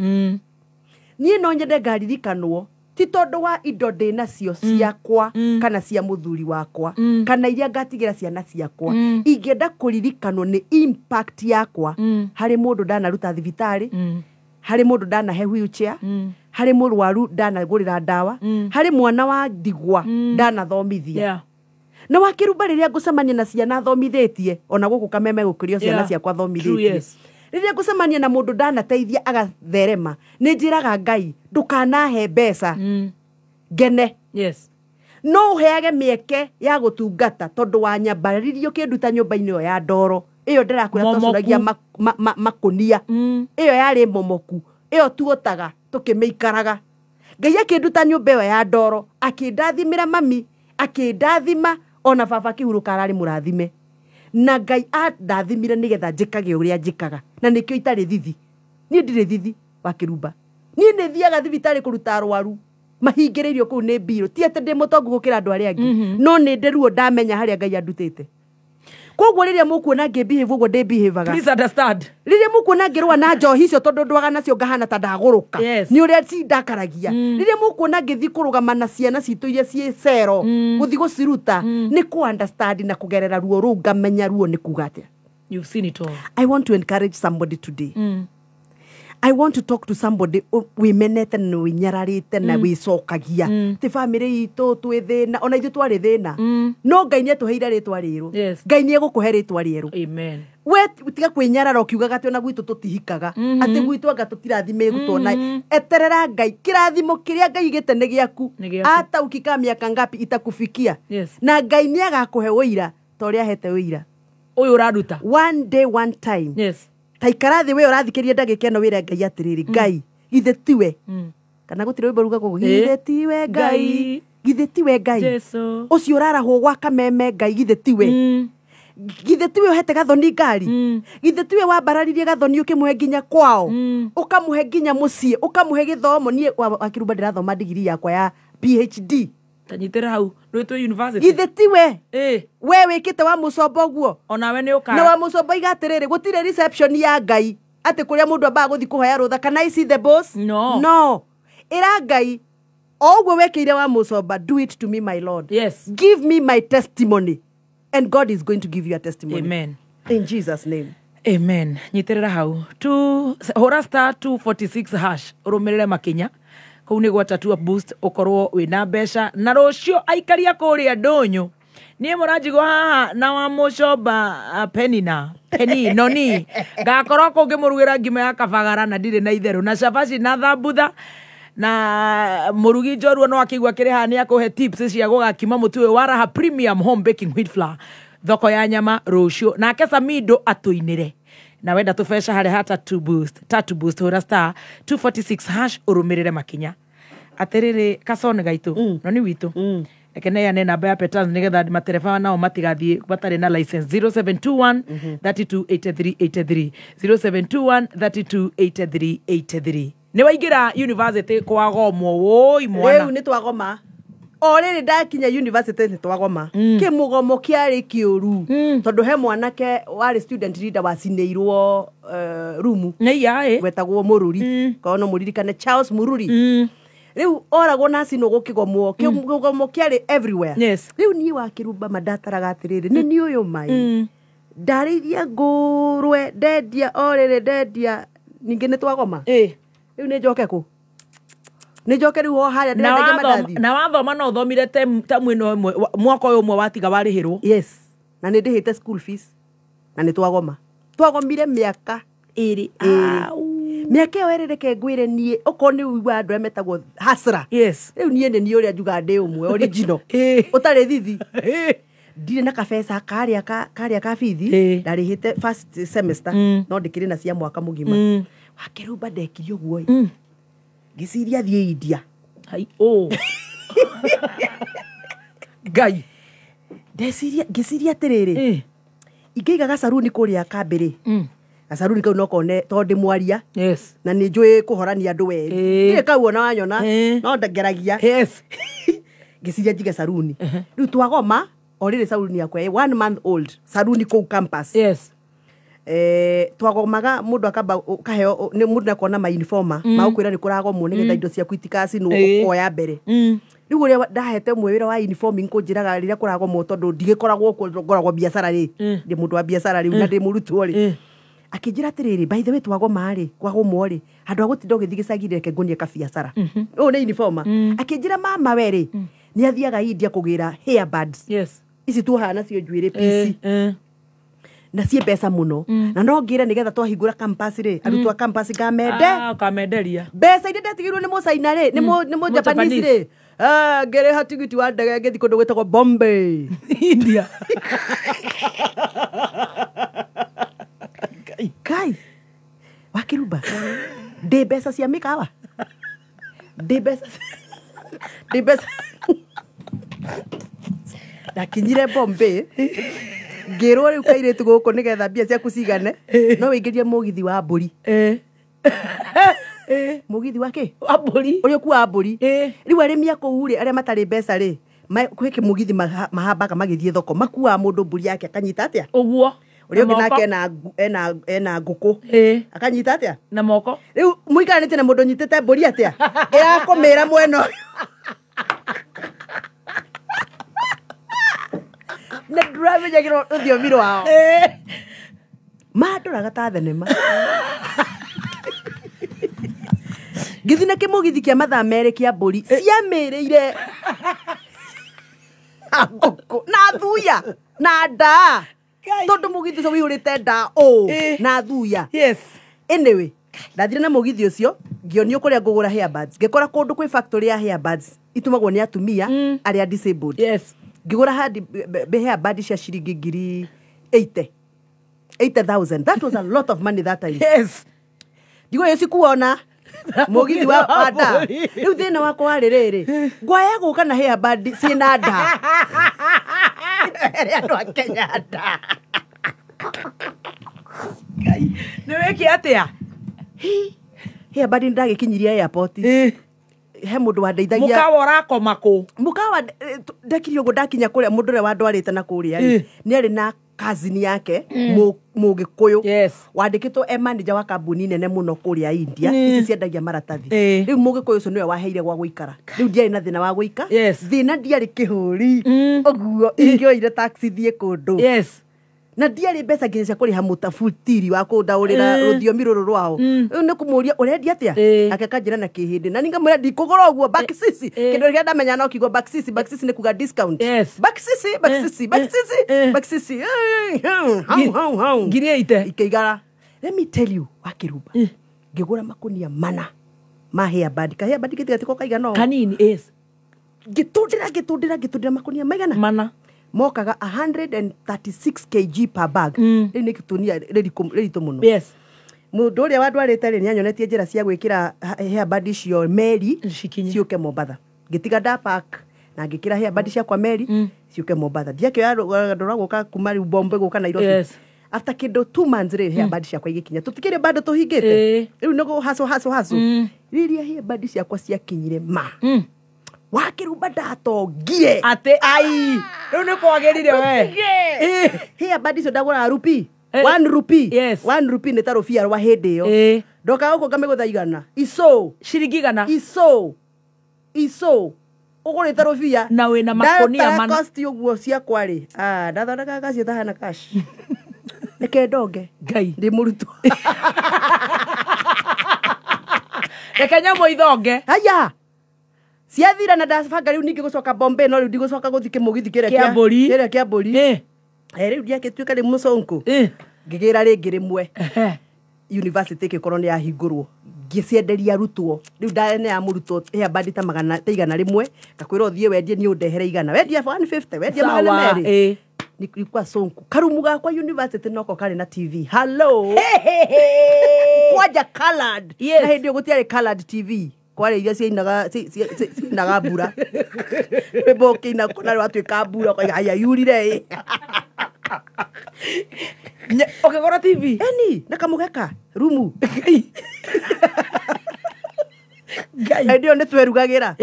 niĩ no nyende ngaririkanwo ti tondũ wa indo ndĩnacio ciakwa kana cia mũthuri wakwa kana iria ngatigĩra ciana ciakwa ingĩenda kũririkanwo nĩ impact yakwa harĩ mũndũ ndanaruta thibitarĩ harĩ mũndũ ndanahe wheelchair harĩ mũrwaru ndanagũrĩra ndawa harĩ mwana wa ndigwa ndanathomithia na wa Kĩrumba rĩrĩa ngũcemania na ciana thomithĩtie ona gũkũ Kameme gũkũrio ciana ciakwa thomithĩtie rĩrĩa ngũcemania na mũndũ ndanateithia agatherema nĩ njĩraga Ngai ndũkanahe mbeca ngene no ũheage mĩeke ya gũtungata tondũ wa nyambaririo kĩnduta nyũmba-inĩ ĩyo ya ndoro ĩyo ndĩrakwĩra twacũragia makũnia ĩyo yarĩ momoku ĩyo tuotaga tũkĩmĩikaraga Ngai akĩnduta nyũmba ĩyo ya ndoro akĩndathimĩra mami akĩndathima ona baba kĩhurũka ararĩ mũrathime na Ngai andathimire nĩgetha njĩkage ũrĩa njĩkaga na nĩkĩo itarĩ thithi niĩ ndirĩ thithi wa Kĩrumba niĩ nĩ thiaga thibitarĩ kũruta arwaru mahingĩrĩirio kũu nĩ mbirũ ti atĩ ndĩ mũtongu gũkĩra andũ arĩa angĩ no nĩ ndĩruo ndamenya harĩa Ngai andutĩte koguo rĩrĩa mũkuona ngĩbehave ũguo ndĩbehaveaga please understand rĩrĩa mũkuona ngĩrũa na njohi icio tondũ ndwaga nacio ngahana ta ndagũrũka nĩ ũrĩa cindakaragia rĩrĩa mũkuona ngĩthi kũrũgama na ciana citũ iria ciĩ cero gũthi gũciruta nĩ ku understand na kũgerera ruo rũu ngamenya ruo nĩ kuga atĩa you've seen it all I want to encourage somebody today I want to talk to somebody wimenete na winyararite na wicokagia ti family itũ twĩ thĩna ona ithuĩ twarĩ thĩna no Ngai nĩ atũheire rĩtwa rĩerũ Ngai nĩ egũkũhe rĩtwa rĩerũ amen we tiga kwĩnyarara ũkiugaga atĩ ona gwitũ tũtihikaga atĩ gwitũ anga tũtirathime gũtona eterera Ngai kĩrathimo kĩrĩa Ngai gĩte nĩ gĩaku hata ukika mĩaka ngapi itakufikia na Ngai nĩ agakũhe ũira ta ũrĩa ahete ũira ũyũ ũraruta one day one time taikara thĩ we ũrathikĩria ndagĩka ĩno wĩra Ngai atĩrĩrĩ Ngai githĩ tiwe kana gũtirĩ wĩmbo rugagwo githĩ tiwe Ngai githĩ tiwe Ngai ũcio ũrarahwo gwa Kameme Ngai githĩ tiwe githĩ tiwe ũhete Gathoni ngari githĩ tiwe wambararirie Gathoni ũkĩmũhe nginya kwao ũkamũhe nginya mũciĩ ũkamũhe gĩthomo niĩ wa Kĩrumba ndĩrathoma digiri yakwa ya PhD tanyitira hau rwitwo university ithe tiwe we wikite wa mucombo guo onawe ni uka na wa mucombo igatiriri gutire reception ya Ngai ati kuria mundu ambaga guthi kuhoya rutha kana I see the boss no ira Ngai ogwo wekire wa mucomba do it to me my Lord yes give me my testimony and God is going to give you a testimony amen in Jesus name amen nyitirira hau hora star 246 hash urumirire makinya kau ni gwatatua boost ukorwo wina mbeca na rucio aikaria kuria ndonyo nie muranjigo haha na wa mucomba penny noni ngakorwo kungi murugira ngima ya kabagara na ndire na itheru na cabaci na thambutha na murugi njorua no akigwa kiri ha ni akuhe tips cia gugakima mutu we waraha premium home baking wheat flour thoko ya nyama rucio na kesa mido atuinire na wenda tufesha hare hata tatu boost hora star 246 hash urumirire makinya atiriri kasone gaitu no ni witu ekene ya namba ya Petans nigetha matereba nao matigathie batari na license 0721 328383 0721 ni waingira university kwa gomo woi mwana riu ni twagoma oriri ndakinya university ni twagoma kimugomo kiari kiuru tondu he mwanake wari student leader wacineirwo room wetagwo Mururi kono muririkane Charles Mururi riu oragwo na cino gukigomwo kimugomo kiari everywhere riu ni wakirumba madataraga atiriri ni ni uyu mai ndarithia ngurwe ndendia oriri ndendia ningi ni twagoma riu ni njoke ku ni njoke riu ho haria ndirendege madathi na wathoma no thomire tamu ino imwe mwaka uyu umwe watiga warihirwo yes na ni ndihite school fees na ni twagomire miaka iri miaka iyo erereke ngwire nie oko ni uigwa andu emetagwo hasra yes riu nie ni uria njuga ndi umwe original utari thithi ndire na kabesa karia ka fithi ndarihite first semester no ndikire na cia mwaka mugima wakirumba ndekirio guo giciria thie India Ngai ngiciria atiriri ingeiga gasaruni kuria kambiri gasaruni kau no kone tondi mwaria na ni njui kuhorania andu weri ni kau ona wanyona no ndangeragia ngiciria njiga saruni riu twagoma orire saruni yakwa 1 month old saruni ku campus twagomaga mundu akamba kaheo ni mundu nakona ma informa magukwira ni kuragomwo nigetha indo cia kuitikasi no kuoya mbere riu uria ndahete mwira wa informing kunjiraga riria kuragomwo tondu ndigikoragwo ngoragwo biacara ri ndi mundu wa biacara ri na ndi murutwo ri akinjira atiriri by the way twagoma ri kwagomwo ri handu agutinda ugithigicagire ke ngunie ka biacara o ni informa akinjira mama weri ni athiaga India kugira earbuds ici tuhana cio njuire PC na cie pesa muno na no ngira nigetha twahingura campus ri arutwa campus kamenderia pesa inde ndatigirwo ni mucaina ri ni mu Japanese ri ngere hatigiti wa ndege ngithi kundu gwetagwo Bombay India kai wakirumba de pesa cia mikawa de pesa ndakinyire Bombay ngirwo riu kairitu guku nigetha mbia ciaku cigane no wingirie mugithi wa mburi mugithi wake wa mburi uria ku wa mburi riu arimi akuu ri aria matari mbeca ri kwiki mugithi mahambaga magithie thoko makua mundu mburi yake akanyita atia uguo uria ungi nake ena nguku akanyita atia na moko riu muikaranite na mundu nyitete mburi atia irakumira mweno na drive jagiro uthio miro wao maduraga ta thenema githina kimugithi kia mathaa meri kia mburi ciamirire nguku na thuya na nda tondu mugithi ucio wiyurite nda na thuya anyway ndathire na mugithi ucio ngionio kuria ngugura earbuds ngikora kundu kwi factory ya earbuds itumagwo ni atumia aria disabled ngigura hadi earbuds cia ciringi ngiri 80,000 that was a lot of money that time ndigo yesi kuona mugithi wa nda riu thina wakwa wari riri ngwaya guka na earbuds cina nda andu a Kenya nda ni wiki atia earbuds ndagikinyiria airport he mundu wandeithagia mukawa urakoma ku mukawa ndekire uguo ndakinya kuria mundu ria wandwarite na kuria ni ari na kazini yake mugikuyu wandikitwo manager wa kambuni nene muno kuria India ici ciendagia maratathi riu mugikuyu ucio niwe waheire gwa guikara riu ndiari na thina wa guika thina ndiari kihuri oguo ingioire taxi thie kundu na ndiari mbeca nginya cia kuriha mutafutiri wa kundaurira ruthiomi ruru rwao ni kumuria urendia atia akakanjira na kihindi na ninga mwira ndikugura uguo baksisi kindu kia ndamenya no kigo baksisi ni kuga discount baksisi hau ngiriite ikeigara. Let me tell you wakirumba ngigura makunia mana ma hair band ka hair band kitigati ko kaiga no kanini gitundira makunia maigana mana mokaga 136 kg per bag riu ni kitunia riritu muno mundu uria wandwarite ri ni anyonetie njira cia gwikira hair band cio meri ciuke Mombatha ngitiga da park na ngikira hair band cia kwa meri ciuke Mombatha ndiakio ndora guka kuma riu Bombe guka Nairobi after kido 2 months ri hair band cia kwa igikinya tutikire bado tuhingite riu no haso riria hair band cia kwa cia kinyire wakirumba ndatongire ate ai riu ni kwagirire we hair band cio ndagura rupi 1 rupee 1 rupee ni tarofia rwa hindi yo ndoka uko ngamigutha igana iso shiringi igana iso ugure tarofia na we na makonia mana cost uguo cia kwari ndathondeka gacio tahana cash neke ndonge ngai ndi murutu reke nyamo ithonge aya ciathira na ndabanga riu ningi gucoka Bombe no riu ndigucoka guthike mugithi kire kia mburi riu ndiakituika ri muconku ngigira ringi rimwe university kikorwo ni yahingurwo ngicienderia arutwo riu ndane ya murutwo hair band ta magana ta igana rimwe ngakwira uthie wendie ni undehere igana wendia 150 wendia magana meri ni kwa sonku karumu gakwa university noko kari na TV hello kwaja colored na hindi gutiari colored TV kware iria ciinaga mbura weboke ina kona watuika mbura kwa haya yurire ukigora TV na kamugeka rumu ngai ndio netwerugagira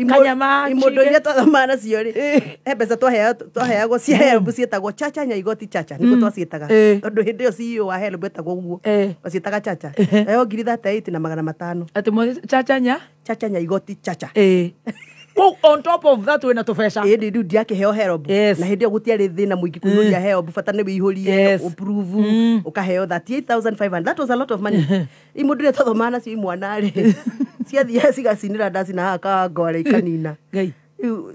kanyama imondo iria twathomana cio ri mbeca twaheagwo cia help cietagwo chacha nyaigoti chacha niko twacietaga tondu hindi yo CEO wa help etagwo guo wacietaga chacha eyo ngiri 38 na magana 500 ati mo chacha nyaigoti chacha on top of that we na tofesha riu ndiakiheo help na hindi yo gutiari thina muingi kuihuria help bata ni wihurie approve ukaheo 38500 that was a lot of money imundu ria twathomana cio imwana ri ciathia cigacinira ndaci na haka ngore ikanina ngai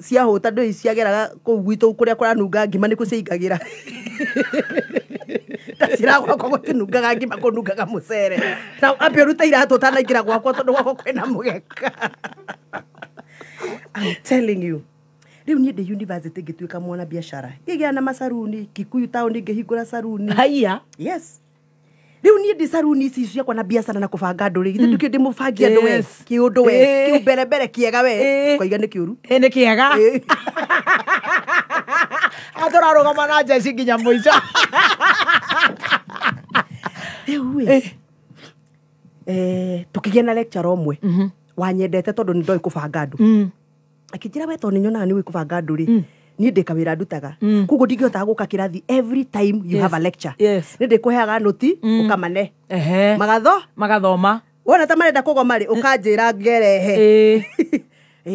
ciahuta ndu ciageraga kuu gwitu kuria kuranunga ngima ni kuciingagira taciragwa kwa gutinungaga ngima kunungaga mucere na ambia ruta iratu tanaingira gwakwa tondu gwakwa kwina mugeka I'm telling you riu ni de university ngituika mwana biashara ngigia na masaruni Kikuyu town ngihingura saruni haya yes riu ni de saruni ici ciakwa na biashara na kubanga nduri githu ndukio ndi mubangia ndu we kiundu we kiumbere kiega we koiga ni kiuru ni kiega atora rogama na jeci nginya muico riu tukigia na lecture omwe wanyendete tondu ndoi kubanga ndu akijira we tondu nyona ni kubanga ndu ri ni ndika wira ndutaga kugo ndingihota guka kirathi every time you have a lecture ni ndikuheaga noti ukamane magathoma wona ta marenda kugoma ri ukanjira ngerehe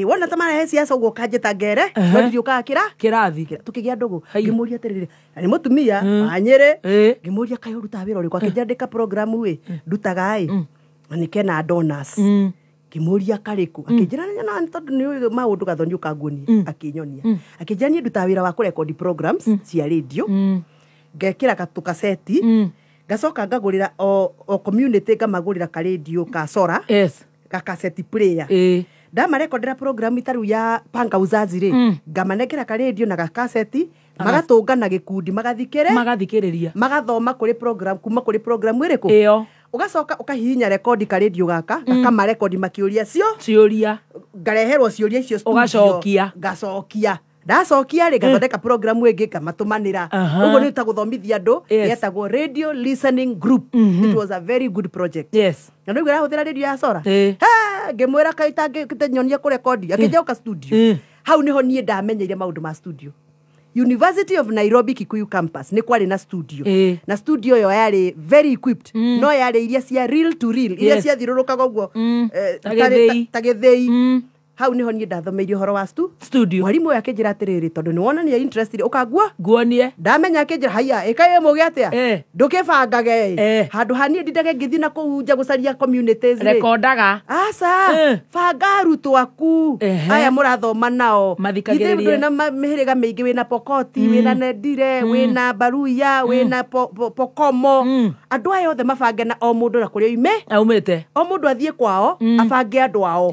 wona ta marehe ciaca uguo kanjita ngere no ndiuka kirathi tukigia ndugu ngimuria atiriri ni mutumia anyire ngimuria kayo ruta wira uri kwa kijandika program we ndutaga nikena donors kimuria kariku akijira na tondu ni maundu gathoni ukanguni akinyonia akijani nduta wira wa kurecord programs cia radio ngekira katukaseti gacoka ngagurira o community ngamagurira ka radio ka sora ka cassette player ndamarekondera program itaru ya panga uzazi ri ngamanekera ka radio na ka cassette magatungana gikundi magathikiriria magathoma kuri program kuma kuri program iriku iyo ugacoka ukahihinya record ka radio gaka kama record makiuria ciuria ngareherwo ciuria icio ugacokia ngacokia ndacokia ri gathondeka program ingi kamatumanira uguo ni ta guthomithia andu yetagwo radio listening group it was a very good project yes na ndio irahuthira radio ya sora ngemwira kaita nyonia ku record akija uka studio hau niho nie ndamenyeire maundu ma studio. University of Nairobi Kikuyu campus ni kwari na studio na studio yo yari very equipped no yari iria cia real to real iria cia thirurukaga uguo tagethei hau niho nie ndathomeirie horo wa studio. Mwarimu yake njira atiriri tondu ni wona ni interested ukagua guonie ndamenya akinjira haya ikaye muge atia ndukibangage handu hani ndindage ngithi na kuunja gucaria communities rekordaga asa banga rutu aku aya murathoma nao mathikagiririe na mihiriga mingi wina Pokoti wina Nedire wina Baruya wina Pokomo andu aya othe mabange na o mundu na kuria ime aumite o mundu athie kwao abange andu ao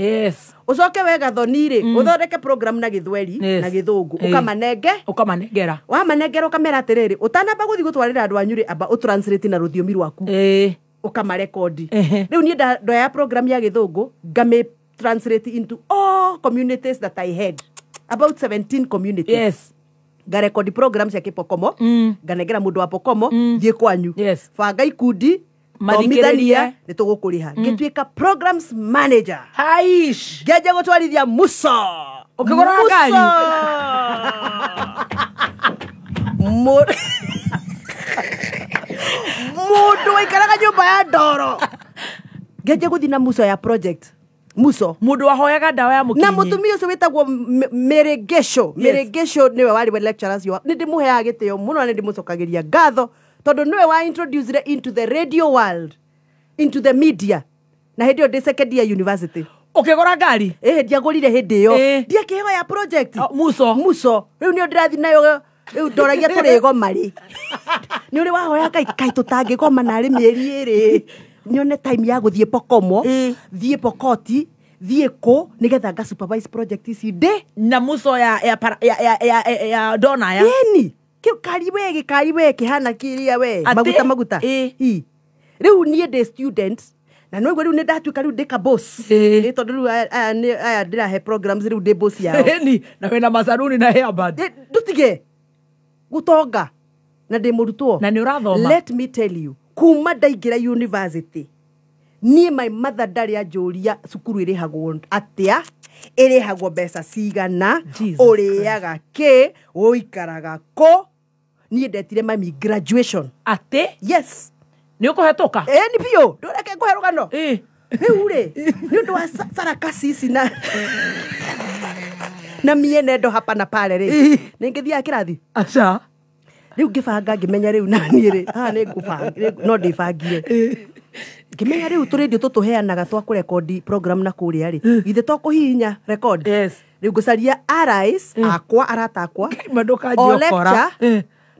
ucoke wega thonire uthondeke program na Githweri na Githungu ukamanengera wamanengera ukamera atiriri utanamba guthi gutwarira andu anyuri aba utranslate na ruthiomi rwaku ukamarekodi riu ni ndoya program ya Githungu game translate into all communities that I had about 17 communities garekodi programs ya Pokomo ganengera mundu wa Pokomo thie kwanyu banga ikundi mathikiriria nitugukuriha ngitwika programs manager haish geje gutwarithia muso ukigora ngari mundu waikaraga nyumba ya ndoro geje guthina muso ya project muso mundu wahoyaga ndawa ya mukinyi na mutumia ucio witagwo Meregesho niwe wari we lecturers yo nindimuheaga gitio muno nindimucokagiria ngatho tondu niwe wa introduce into the radio world into the media na hindi yo second year university ukigora ngari ndiagurire hindi yo ndiakiheo ya project muso riu ni ndirathi nayo riu ndoragia turigo mari ni uri wahoya kai tutangigoma na ri mieri iri nione time ya guthie Pokomo thie Pokoti thie ko nigetha nga supervise project ici na muso ya dona ya yeni kariwe kihana kiria we maguta riu nie de students na no riu ne ndatuika riu ndika boss tondu riu aya ndirahe programs riu ndi boss yao na wena masaruni na hairband ndutige gutonga na ndi murutwo na ni urathoma let me tell you kuma ndaingira university nie my mother ndari anjuria cukuru irihagwo atia irihagwo mbeca cigana uriaga ki uikaraga ko nie ndetire mami graduation ate yes ni ukuhetoka ni pio ndureke kuherugano riu ri ni undu wa sarakasi ici na miene ndo hapa na pale ri ningithia kirathi acha riu ngibanga ngimenya riu nani ri ni ngubanga no ndibangire ngimenya riu turadio tutuheanaga twa kurekodi program na kuria ri ithe twakuhinya record riu ngucaria arais akwa aratakwa mandukanjio kora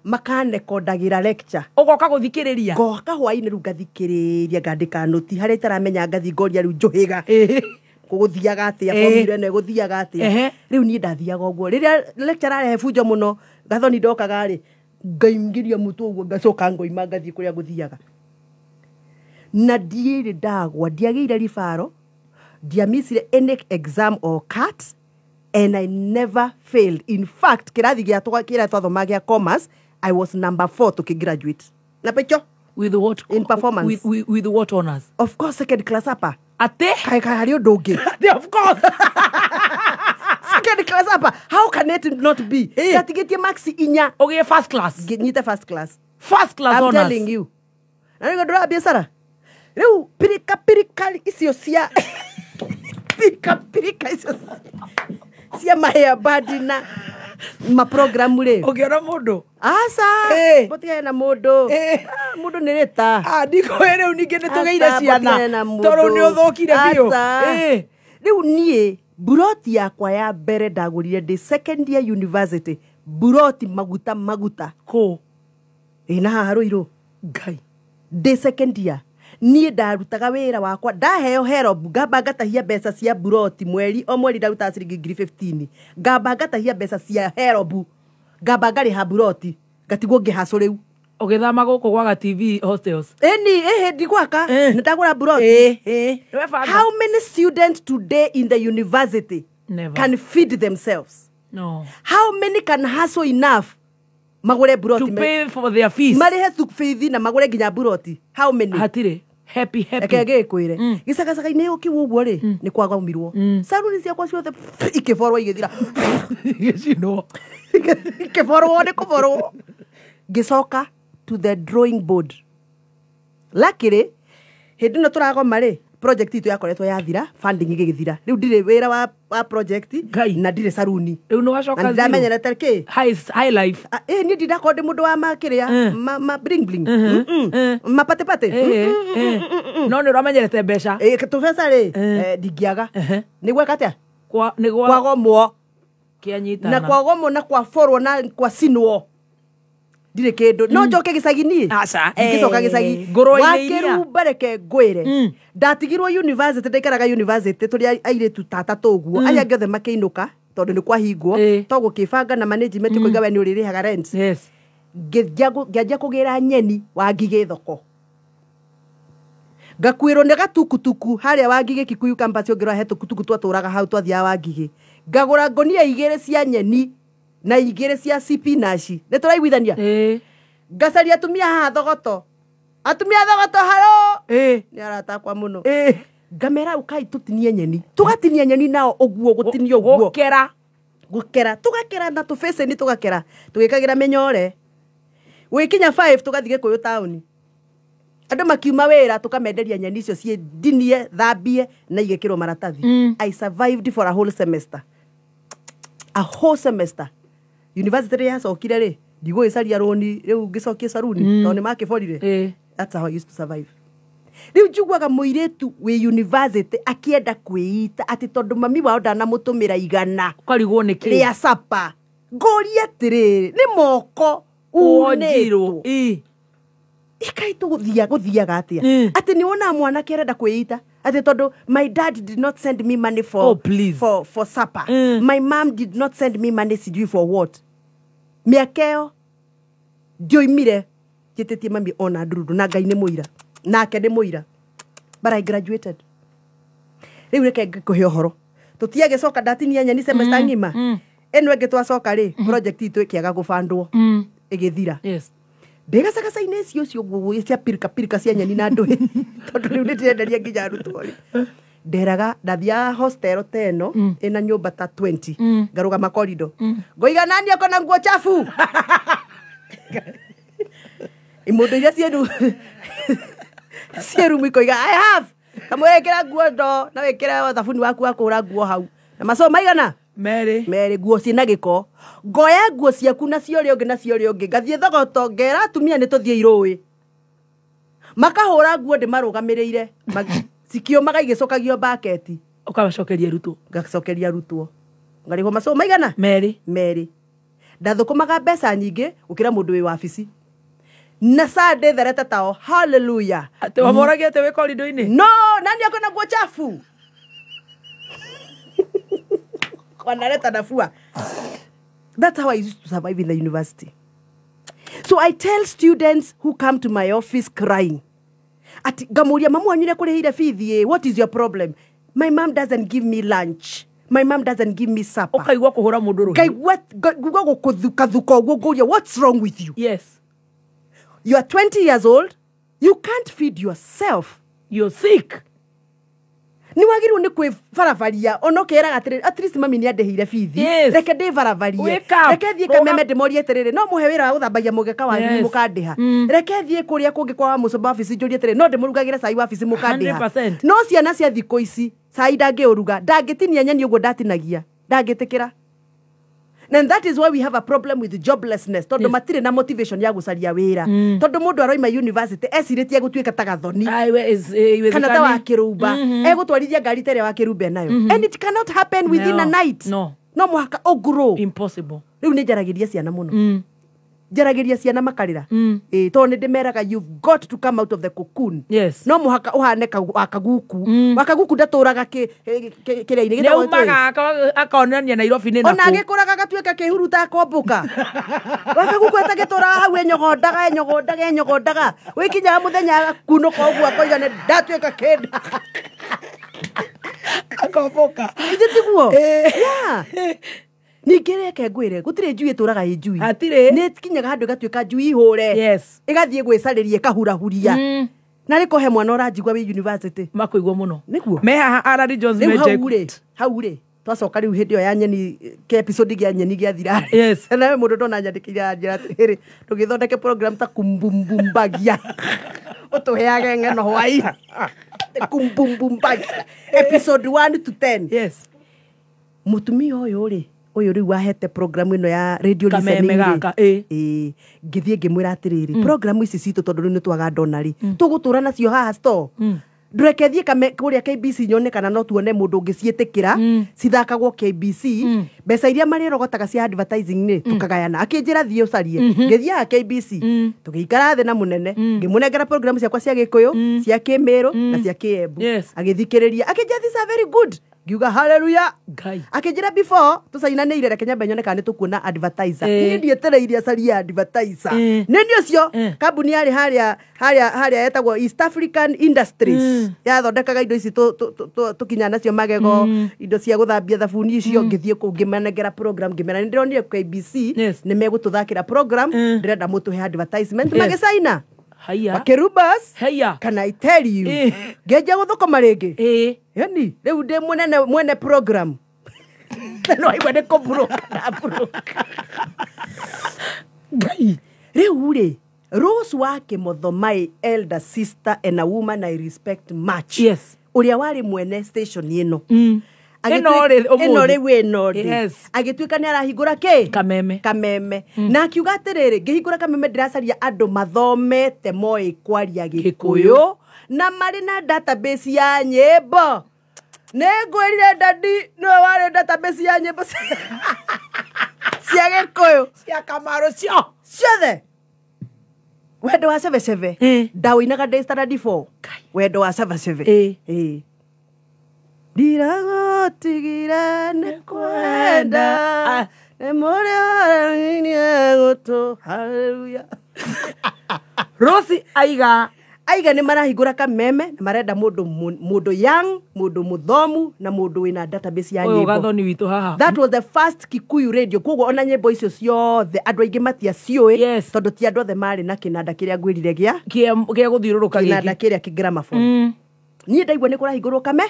makanekodagira lecture ugoka guthikiriria goka hwaini riu ngathikiriria ngandika noti haria taramenya ngathi ngoria riu njuhiga kuguthiaga atia formula ne guthiaga atia riu ni ndathiaga uguo riria lecturer arehe bunjo muno gathoni ndokaga ri ngaingiria mutu uguo ngacoka ngoima ngathie kuria guthiaga na ndiire ndagwa ndiageire ribaro ndiamisire any exam or cut and I never failed. In fact kirathi gia kira twathoma gia commerce I was number 4 to graduate na pecho with what in performance with what honors of course second class apa ate kai hari odonge of course second class apa how can it not be that get max inya okay first class nyite first class honors I'm telling you na ngo ndora biasara riu pirika icio cia pirika icio cia mahea badina ma program ri ugiona mundu asa botia na mundu mundu ni rita ndiko riu ninge nitugeire ciana toru ni uthokire bio riu nie buroti yakwa ya mbere ndagurire ndi second year university buroti maguta ko ina haruiro ngai ndi second year nie ndarutaga wira wakwa ndaheo herob ngamba ngatahia mbeca cia buroti mweri o mweri ndaruta ciringi 15 ngamba ngatahia mbeca cia herob ngamba ngariha buroti ngatigwo ngihacu riu ugithama guku gwaga TV hostels ndigwaka ndagura buroti how many students today in the university can feed themselves no how many can hustle enough magure buroti to pay for their fees marihe fees na magure nginya buroti how many hatire happy eke kwire gicagacaga-inĩ ũkiu ũguo rĩ nĩ kwagaumirwo saruni ciakwa ciothe ikĩborwo igĩthira ikĩborwo nĩ kũborwo ngĩcoka to the drawing board luckily hĩndĩ ĩno tũragoma rĩ project itũ yakoretwo yathira funding igĩgĩthira rĩu ndirĩ wĩra wa project na ndirĩ saruni rĩu nĩ wacoka na ndamenyerete kĩ high life niĩ ndindakorwo ndĩ mũndũ wa makĩrĩa bling bling mapatepate no nĩ ũramenyerete mbeca tũbeca rĩ ndingĩaga nĩ gweka atĩa kwagomwo kĩanyitana na kwagomwo na kwaborwo na kwacinwo ndirĩ kĩndũ no njoke gĩcagi-inĩ ngĩcoka gĩcagi wakĩrumba reke ngwĩre ndatigirwo university ndaikaraga university tũrĩ airĩtu tatatũ ũguo aya angĩ othe makĩinũka tondũ nĩ kwahingwo to gũkĩbanga na management kũiga we nĩ ũrĩrĩhaga rent ngĩanjia kũgĩra nyeni wa Ngigĩ thoko ngakuĩrwo nĩ gatukutuku harĩa wa Ngigĩ Kikuyu campus ũngĩrora he tukutuku twatũraga hau twathiaga wa Ngigĩ ngagũra ngonia 2 cia nyeni na 2 cia spinach nĩ tũraiguithania ngacaria atumia haha thogoto haro nĩ aratakwa mũno ngamera ukai tũtinie nyeni tũgatinia nyeni nao ũguo gũtinio ũguo gũkera tũgakera na tũbeceni tũgakera tũgĩkagĩra menyore gwĩkinya 5 tũgathiĩ Gĩkũyũ taũni andũ makiuma wĩra tũkamenderia nyeni icio ciĩ ndinie thambie na igĩkĩrwo maratathi I survived for a whole semester university yacokire rĩ ndigũgĩcaria rũni rĩu ngĩcokie saruni tondũ nĩ makĩborire that's how I used to survive rĩu njiguaga mũirĩtu wĩ university akĩenda kwĩita atĩ tondũ mami wao ndanamũtũmĩra 100 ũkarigwo nĩ kĩ rĩa sapa ngũria atĩrĩrĩ nĩ moko unĩtwo ikaitũ gũthiaga atĩa atĩ nĩ wona mwanake arenda kwĩita atĩ tondũ my dad did not send me money for supper my mom did not send me money sijui for what mĩaka ĩyo ndioimire njĩtĩtie mami ona ndurundu na Ngai nĩ mũira nake nĩ mũira but I graduated rĩu reke ngĩkũhe ũhoro tũtiagĩcoka ndatinia nyeni semester ng'ima ĩno ĩngĩ twacoka rĩ project itũ ĩkĩaga gũbandwo ĩgĩthira ndĩgacagaca-inĩ icio guo cia pirika cia nyeni na ndũĩ tondũ rĩu nĩndĩrenderia nginya arutwo rĩ nderaga ndathiaga hostel teno ĩna nyũmba ta 20 ngarũgama corridor ngoiga nani ako na nguo chafu imundo iria cieru ikoiga I have kamwĩkĩra nguo ndo na wĩkĩra thabuni waku wa kũhũra nguo hau na maco maigana Mary nguo ciĩna gĩko ngoya nguo ciaku na cio ũrĩa ũngĩ ngathiĩ thogoto ngera atumia nĩ tũthiĩ irũĩ makahũra nguo ndĩmarũgamĩrĩire cikĩũmaga igĩcokagio baketi ngacokeria arutwo ngarĩhwo maco maigana Mary ndathũkũmaga mbeca nyingĩ gũkĩra mũndũ wĩ wabici na Sunday therete tao hallelujah atĩ wamoragia atĩ wĩ korido-inĩ no nani ako na nguo chafu wanaleta nafua. That's how I used to survive in the university. So I tell students who come to my office crying, ati gamuria mamu anyire kurehire fithi, what is your problem? My mom doesn't give me lunch. My mom doesn't give me supper. Ukaigwa kuhura mundu ruhi. What's wrong with you? Yes. You are 20 years old. You can't feed yourself. You're sick. Ni wagiru ni kwe faravaria ono kera at least mami ni adehire fithi reke de faravaria reke thie kameme de morie terere no muhe wira wa uthambagia mugeka wa ni mukandiha reke thie kuria kungi kwa musoba office njurie terere no de murugagira sai wa office mukandiha no ciana cia thiko ici sai dange uruga ndangitinia nyani ugo ndatinagia ndangitikira. And that is why we have a problem with joblessness. Todo matire na motivation ya gucaria wira. Todo mundu aroima university esiritie gutuika tagathoni. Kana ta wa kirumba. Egutwarithia ngari tere wa kirumba nayo. And it cannot happen within a night. No muhaka grow. Impossible. Riu ni jaragiria ciana muno. Jaragiria ciana makarira. To ni ndimeraga you've got to come out of the cocoon. Yes. No muhaka uhane akaguku. Akaguku ndaturaga kire-ini gitagwo. Ne umaga akonania Nairobi ni nako. Ona agikuraga gatuika kihuru ta kombuka. Akaguku atagitura hau enyogondaga. Wikinya muthenya kunuka uguo akoiga ni ndatuika kenda. Akombuka. Itiguo. Yeah. Ningireke ngwire gutire njui ituraga njui hatire ni kinyaga handu gatuika njui hure yes igathie gwicaririe kahurahuria na riko he mwana oranjigwa wi university makuigwa muno niguo me haha Arari Jones Meje haure twacoka riu hindi ya nyeni ke episode gya nyeni gya thira yes na mundu ndona nyandikira njira atiriri tugithondeke program ta kumbumbumbagia utuheage ng'eno hwai kumbumbumbagia episode 1 to 10 yes mutumia uyu riu wahete program ino ya radio listening gaka ngithie ngimwira atiriri program ici citu tondu riu nitwaga donari tugutura nacio haha store ndrekethie kuria KBC nyone kana no tuone mundu ngicietikira cithakagwo KBC mbeca iria mari rogotaga cia advertising ni tukagayana akinjira thie ucarie ngithia KBC tugiikara thi na munene ngimunengera program ciakwa cia gikuyu cia Kimiru na cia Kiembu agithikiriria akinjira these are very good giuga hallelujah ngai akinjira before tucainanire reke nyambe nyone kana nitukuona advertiser ni ndietereiria caria advertiser nini ucio kambuni yari haria yetagwo East African Industries yathondekaga indo ici tukinya nacio magego indo cia guthambia thabuni icio ngithie ku ngimanengera program ngimera ndironire KBC ni megututhakira program ndirenda mutuhe advertisement magicaina haya Kerubas haya can I tell you geja guthukoma ringi yani riu ndi mwene program no igwende ko broke gai riu ri Rose wake Muthomai elder sister and a woman I respect much yes uria wari mwene station ino agituika ni arahingura ki kameme na akiuga atiriri ngihingura kameme ndiracaria andu mathomete moi kwaria Gikuyu na mari na database ya nyimbo ningwirire dadi no wari database ya nyimbo cia Gikuyu cia Kamaru cio ciothe wendo wa 77 ndawinaga ndĩ standard 4 wendo wa 77 ndiragotigira nĩ kwenda nĩ mũrĩa nĩ gũtũ haleluya Rosi aiga nĩ marahingũra kameme na marenda mundu young mundu muthomu na mundu wina database ya nyimbo gathoni witu haha that was the first Kikuyu radio koguo ona nyimbo icio ciothe andu aingi matia cioi tondu ti andu othe mari na kinanda kiria ngwirire gia guthiururuka giki kinanda kiria kigramophone nie ndaigua ni kurahingũrwo kame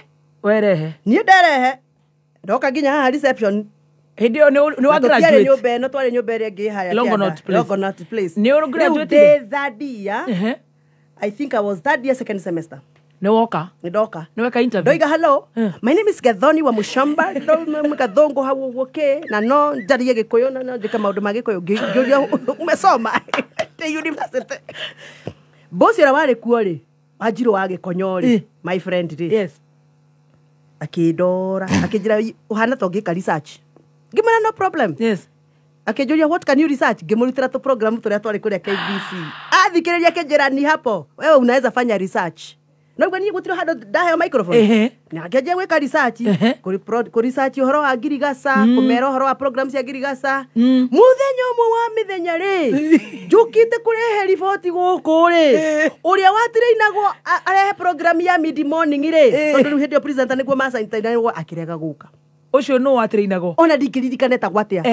werehe nie nderehe ndoka nginya haha reception hindi ni wa graduate nyumba ino twari nyumba iria ngi haya Longonot place ni uru graduate thatia I think I was that year second semester. Niwoka. Niweka interview. Doiga hello. My name is Gathoni wa Mushamba. Gathongo hawo woke na no ndarie Gikuyu na ndika maundu ma Gikuyu. Ngioria umesoma the university. Boss era wale kuo ri. Ajiro wa Gikonyo ri. My friend ri. Yes. Akidora, akijira uhana togika research. Gimana no problem. Yes. Akejuria what can you research? Gemurutira to program turia twari kuria KBC. Thikiriria kenjerani hapo. Wewe unaweza fanya research. Na gwani gutiro hado dahe microphone. Na keje weka research. Ku research horo wa Girigasa, kumero horo wa programs ya Girigasa. Muthenya umwe wa mithenya ri. Njukite kurehe report guku ri. Uria watire inagwo arehe program ya mid morning ri. Tondu hindi presenter niguo masa internet akirega guka. Ucio no watire inago. Ona ndikiririkane ta gwatia.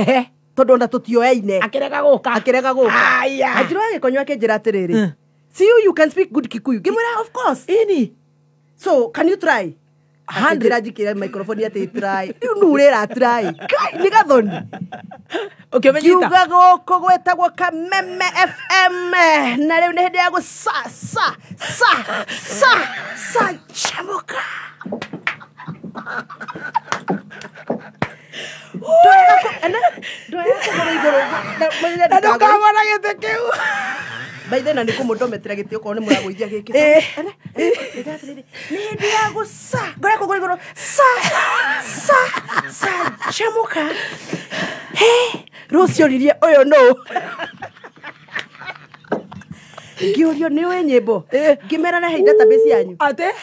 Tondu onda tutioeine akirega guka aya ajiro Gikonyo akenjira atiriri see you can speak good Kikuyu gimura of course so can you try 100 ajikira microphone ati try nurera try kai ni Gathoni okay menyita kiuga goko gwetagwo Kameme FM na riu ni hindi ya gu sa chamuka baithe na nikumudometera gitio ko ni muraguithia giki ni ndia gusa gore ko gore sa chamuka Rocio ririe oyo no ngiorio ni we nyimbo ngimera na he database yanyu ate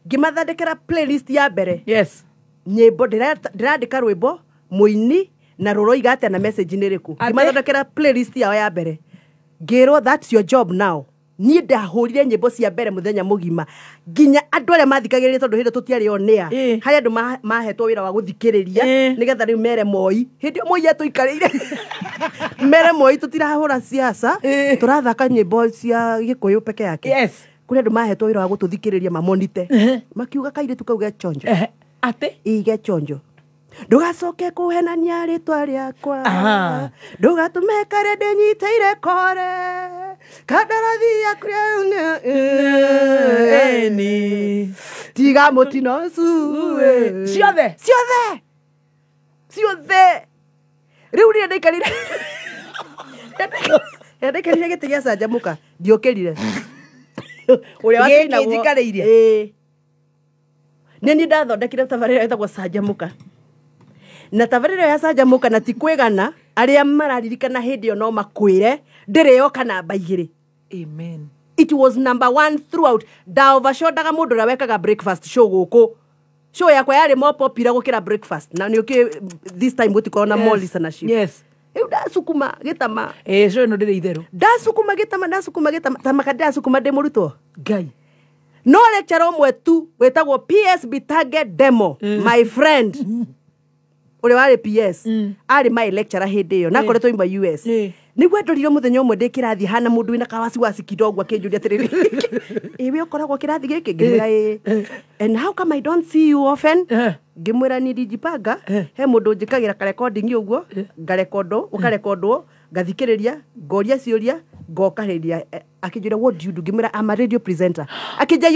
ngimathondekera playlist ya mbere yes nyimbo ndirandika rwimbo muini na roroiga atia na message niriku ngimathondekera playlist yao ya mbere ngirwo that's your job now ni ndahurire nyimbo cia mbere muthenya mugima nginya andu aria mathikagiriria tondu hindi tutiari onea hari andu mahetwo wira wa guthikiriria nigetha riu mere moi hindi moi yetu ikarire mere moi tutirahura siasa turathaka nyimbo cia Gikuyu peke yake yes kuri andu mahetwo wira wa gututhikiriria mamonite makiuga kairitu kau gechonjo ate igechonjo ndugacoke kuhenania ritwa riakwa ndugatume kare ndinyiteire kore kandarathi yaku eni tiga mutino suwe ciothe riu ria ndaikarire ndaikarire giti gia canjamuka ndiukirire uria wakinjikarĩire nini ndathondekire tabarĩra ĩtagwo canjamuka na tabarĩra ya canjamuka na ti kwĩgana arĩa mararirikana hĩndĩ ĩyo no makwĩre ndĩrĩo kana namba igĩrĩ. Amen. It was number 1 throughout. Ndaovershodaga mũndũ ũrĩa wekaga breakfast show gũkũ. Show yakwa yarĩ more popular gũkĩra breakfast na nĩũkĩ this time gũtikorwo na more listenership. Yes. Rĩu ndacukuma gĩtama. Show ĩno ndĩrĩ itherũ. Ndacukuma gĩtama tamaka ndacukuma ndĩ mũrutwo. Ngai. No lecturer ũmwe tu wĩtagwo PSB target demo my friend uri wari PS ari my lecturer hĩndĩ ĩyo nakoretwo imba US nĩguo ndorire mũthenya ũmwe ndĩ kĩrathi hana mũndũ wĩna kawasiwasi kidogo akĩnjũria atĩrĩrĩ ĩwe ũkoragwo kĩrathi gĩkĩ ngĩmwĩra and how come I don't see you often ngĩmwĩra ni Digipanga he mũndũ njĩkagĩra ka recording ũguo ngarekondwo ũkarekondwo ngathikĩrĩria ngoria ciũria ngokarĩria akĩnjũria what do you do ngĩmwĩra I'm a radio presenter akĩnjia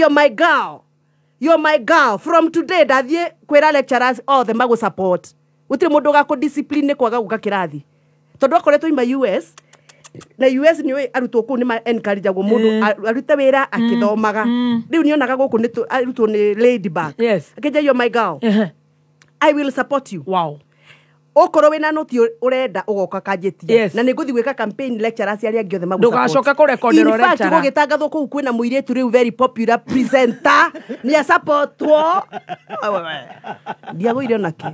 you're my girl from today ndathiĩ kwĩra lecturers othe magũ support gũtirĩ mũndũ gakũ discipline kwaga gũka kĩrathi tondu akoretwo imba US na US ni arutwo kuu ni ma encourageagwo mundu arute wira akithomaga riu nionaga guku ni arutwo ni ladybug akija you're my girl I will support you. Wow. Okorwo wina noti urenda ugoka kanjitia na niguthi gwika campaign lecturers aria angi othe magu support ndugacoka kurekodera lecturer in fact gugitangathwo kuu kwina muiretu riu very popular presenter ni a supportwo ndiagwire onake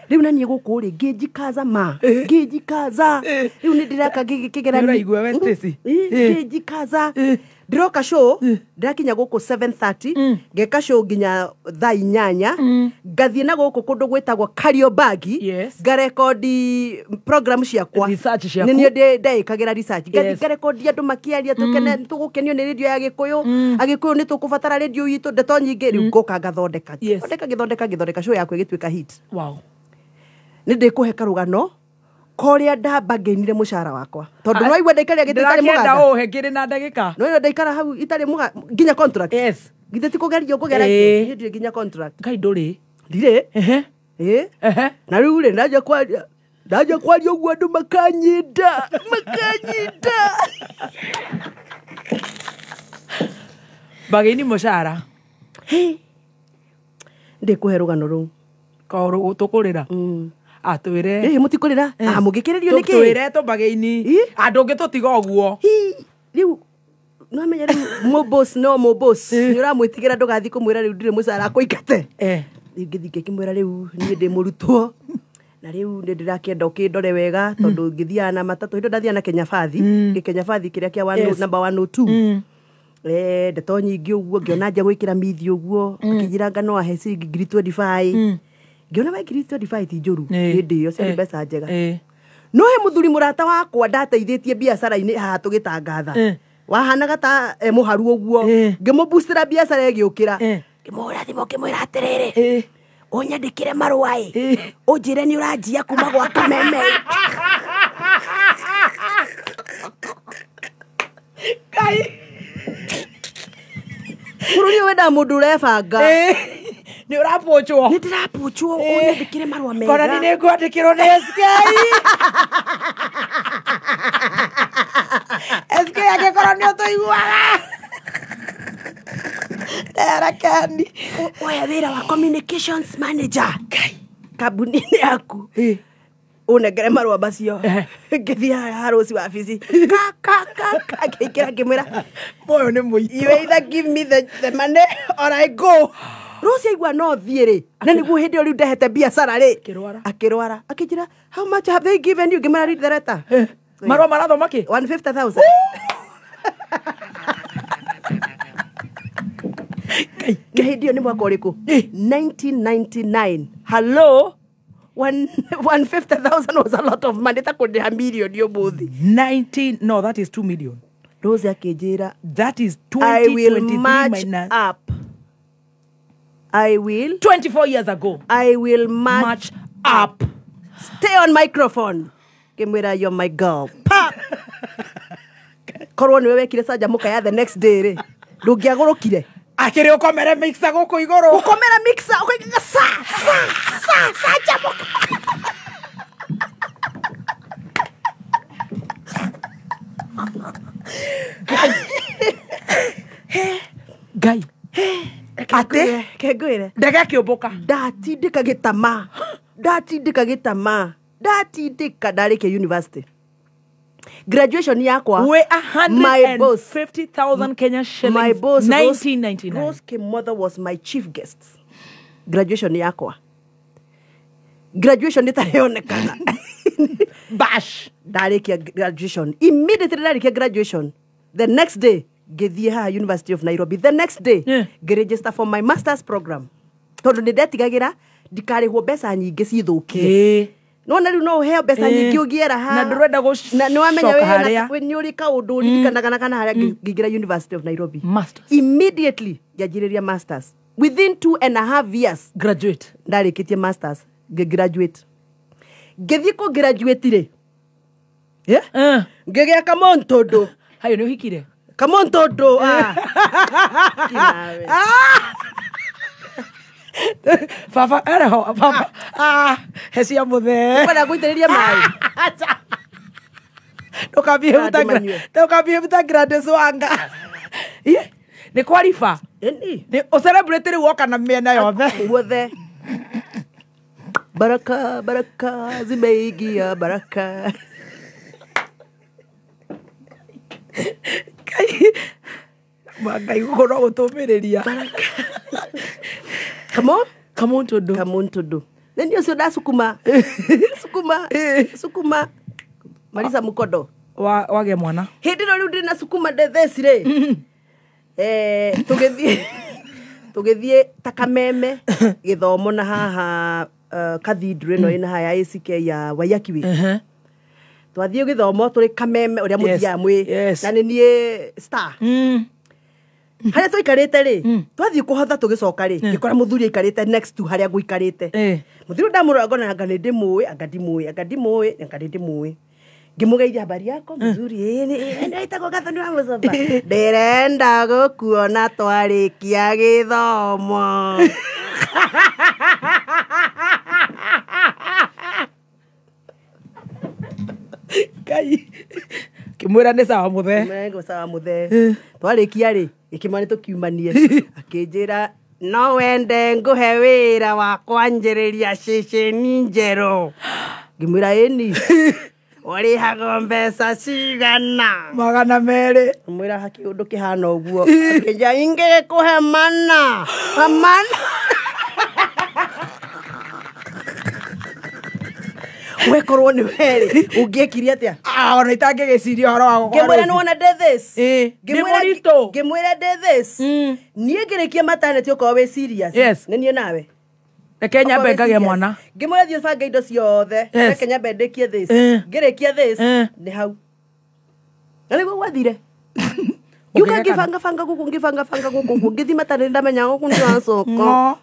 riu nani guku ri ngijikaza ma ngijikaza riu ni ndiraka kigerani uraigua Westasi ngijikaza ndiroka show ndirakinya guku 7:30 ngeka show nginya thaa 8 ngathie na guku kundu gwitagwo Kariobagi ngarekodi program ciakwa ni ni ndekagira research ngarekodi andu makiaria tukene tugukenio ni radio ya Gikuyu Agikuyu ni tukubatara radio yitu ndeto nyingi riu ngoka ngathondeka githondeka show yakwa igituika hit. Wow. Ni ndikuhe karugano koria ndamba ngenire mushara wakwa tondu no igwe ndaikaria gitari mugaga ndakenda uhe ngiri na ndagika no ndaikara hau itari muga nginya contract githe ti kugeria ngugera ndi nginya contract ngai nduri ndire na riu ri ndaja kwaria uguo andu makanyinda bagini mushara ndikuhe rugano ru ko tukurira atwire mutikurira mugikiririo niki twire tubageini andu ngi tutiga uguo riu no menya riu mo boss ni uramwitigira ndugathi kumwira riu ndire mucara kuikate ngithike kimwira riu ni ndi murutwo na riu ndirakienda ukindore wega tondu ngithia na matatu hindo ndathia na Kenya Fathi Kenya Fathi kiria kia number 102 ndeto nyingi uguo ngiona nja gwikira mithi uguo akijiranga no ahe ciringi 25 ngiona wa 25 ti njuru hindi iyo cia mbeca njega no he muthuri murata wakwa ndateithĩtie biacara-inĩ haha tũgĩtangatha wahanaga ta mũharu ũguo ngĩmũboostera biacara ĩgĩũkĩra ngĩmũhũra thimũ ngĩmwĩra atĩrĩrĩ ũnyandĩkĩre marũa ũnjĩre nĩ ũranjia kuma gwa Kameme Kai bũrũri ũyũ wenda mũndũ ũrebanga ni urapochwo ni ndirapochwo ũnyandĩkĩre marũa mega kona ni ngwandĩkĩrwo nĩ SK SK agĩkorwo nĩ ũtũiguaga ndarakani oya wĩra wa communications manager kambuni-inĩ yaku unengere marũa macio ngĩthiĩ haroci wabici ngĩikĩra ngĩmwĩra moyo nĩ mũitũ you either give me the money or I go Rosi aigua no thiĩ na nĩguo hĩndĩ ĩyo rĩu ndehete biacara akĩrwara akĩnjĩra how much have they given you ngĩmwĩra read the letter marũa marathoma kĩ 150,000 na hĩndĩ ĩyo nĩ mwaka ũrĩkũ 1999 hello 150,000 was a lot of money ta kũndĩha million ũmũthĩ 19 no that is 2 million Rose akinjira, that is I will 2023 match minus up. I will 24 years ago. I will match up. Stay on microphone. Kimwira, you're my girl. Pa. Korwo niwe wekire sanja muka ya the next day re. Ndungiagurukire. Akiri ukomere mixer guku iguru. Ukomera mixer ukiga sanja muka. Gai. Ate kegwire. Ndege kiumbuka. Ndatindika gitama. Ndatindika ndarike university. Graduation yakwa. We 150,000 Kenya shillings. My boss 1999. Rose Kimother was my chief guest. Graduation yakwa. Graduation itaonekana. Bash. Ndarike graduation. Immediately ndarike graduation. The next day, Gethia University of Nairobi. The next day, register for my master's program. Tondu ndetigagira ndikarihwo mbeca nyingi cithukie. Nona riu no heo mbeca nyingi ugiera ha. Na ndurenda go. Na niwamenya we ni uri kaundu ndikanaga kana haria ngigira University of Nairobi. Masters. Immediately ngajiriria masters. Within 2.5 years graduate. Ndarikitie masters. Graduate. Ngethie ko graduate re. Yeah? Ngegia kamontondo. Hayo ni hikire. Kamontondo. Papa, papa. Hesia muthe. Kwenda guitiriria mai. Ndukambie buta grade swanga. Ni qualify. Ni o celebrate woka na miena yothe. Wothe. Baraka zimeingia baraka. Magai gukora gutumiriria. Come on to do. Then you should sukuma. Sukuma. Marisa mukodo. Wage mwana. Hindi no riu na sukuma de thesire. Tugethie takameme githomo na haha cathedral no ina haya ACK ya Wayakiwe. Twathie githomo turi kameme uria muthia mwi na ni star. Haria tuikarite ri twathie kuhotha tugicoka ri ngikora muthuri ikarite next to haria guikarite muthuri ndamurago na anga ndimui ngimugeithia habari yako muthuri ndaitako gathoni wa mucoba ndirenda gukuona twarikia githomo Kai kimwira ni sawa muthe. Mwengo sawa muthe. Twarikia ri ikimani tukiumanie akinjira no wende nguhe wira wa kwanjiriria ceceni njeru. Ngimwira eni urihaga mbeca cigana 200. Mwira haki undu kihana uguo akinja inge kuhe mana. Wekorwo ni weri ungikiria atia ona itangigiciria horo wa gukora ngimwira ni wona this ngimwira this nie ngirikia maternity uko we serious ni nie nawe Kenya bengagia mwana ngimwira thio banga indo ciothe Kenya bendekie this ngirikia this ni hau nani gwathire Yuka ngifanga guku ngithi maternity ndamenya guku ni wasoko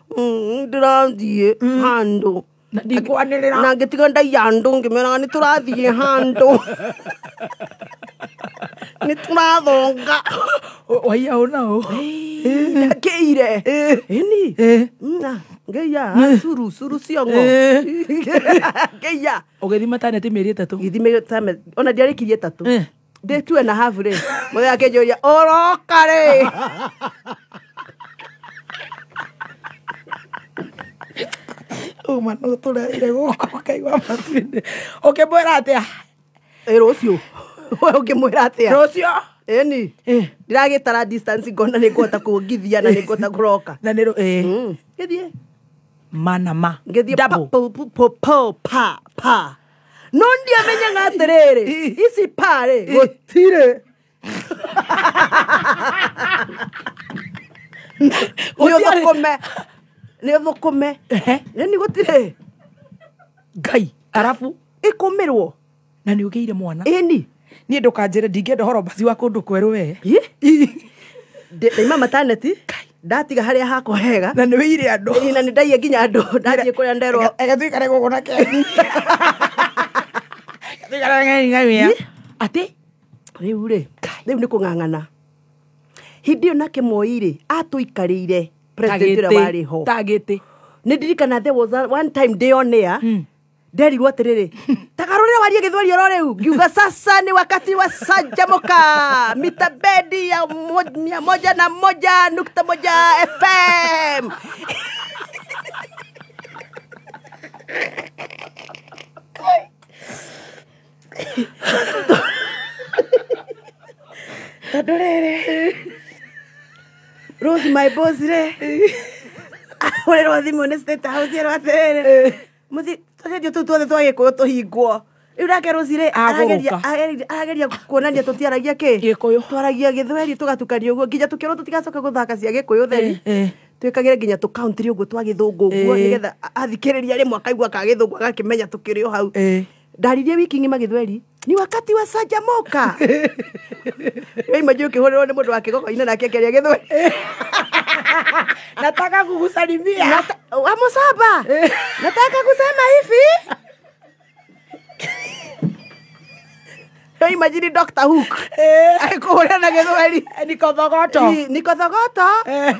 ndirathie hando ndikwanirira na ngitiga ndayandu ngimera ni turathie handu ni turathonga waiya unao ndakeire ini na ngeya suru ciongo ngeya ugithima taneti mieri 3 githime tame ona ndiarikirie 3 de 2.5 ri mwe akejoria orokare mano turaire guko kaigwa matwinde ukimwira atia rucio ukimwira atia rucio eni ndiragitara distance ngona ni ngota kungithia na ni ngota kuroka na ni ngithie manama ngithie pa no ndiamenya ngatiriri ici pare gutire ni thukome ni gutire ngai arafu ikumirwo na ni ugeire mwana eni Nie ndukanjire ndingenda horo basi wa kundu kweru we. Ndaima maternity. Ndatiga haria hako hega. Na nĩ wĩire andũ. Na nĩ ndaie nginya andũ. Ndathiĩ kũrĩa nderwo. Egatuĩka nĩ gũkũ na Kenya. Ati riu nĩ kũng'ang'ana. Hĩndĩ ĩyo nake Moi atũikarĩire president ũrĩa warĩ ho. Tagĩte. Nĩ ndirikana there was one time day on air. Nderirwo atĩrĩrĩ, tagarũrĩra warie gĩthweri oro rĩu. Ngiuga sasa ni wakati wa Sajamoka. Mitabedi ya 101.1 FM. Tadorere. Rose my boss re. Ore Rose mo ne State House ero atere. Muthi tũrĩdio tũu tuothe twagĩkũyũ tũhingwo. Rĩu nake Rose re ageria kuonania tũtiaragia Gĩkũyũ. Twaragia Gĩthweri tũgatukanio ũguo nginya tũkĩrwo tũtigacoka gũthaka cia Gĩkũyũ theri. Twĩkagĩre nginya tũkauntiri ũguo twa Gĩthũngũ ũguo nĩgetha athikĩrĩria rĩmwe akaigua ka Gĩthũngũ agakĩmenya tũkĩrĩ o hau. Ndaririe wiki ng'ima Gĩthweri. Ni wakati wa Sajamoka. Wei majuo kĩhũrĩrwo nĩ mũndũ wa Kĩgoko-inĩ nake akĩaria Gĩthweri. Nataka kukusalimia. Wamusaba. Nataka kusema hivi. Hey, imagine Dr. Hook. Akikuhũrĩra na Gĩthweri. Niko thogoto. Niko thogoto.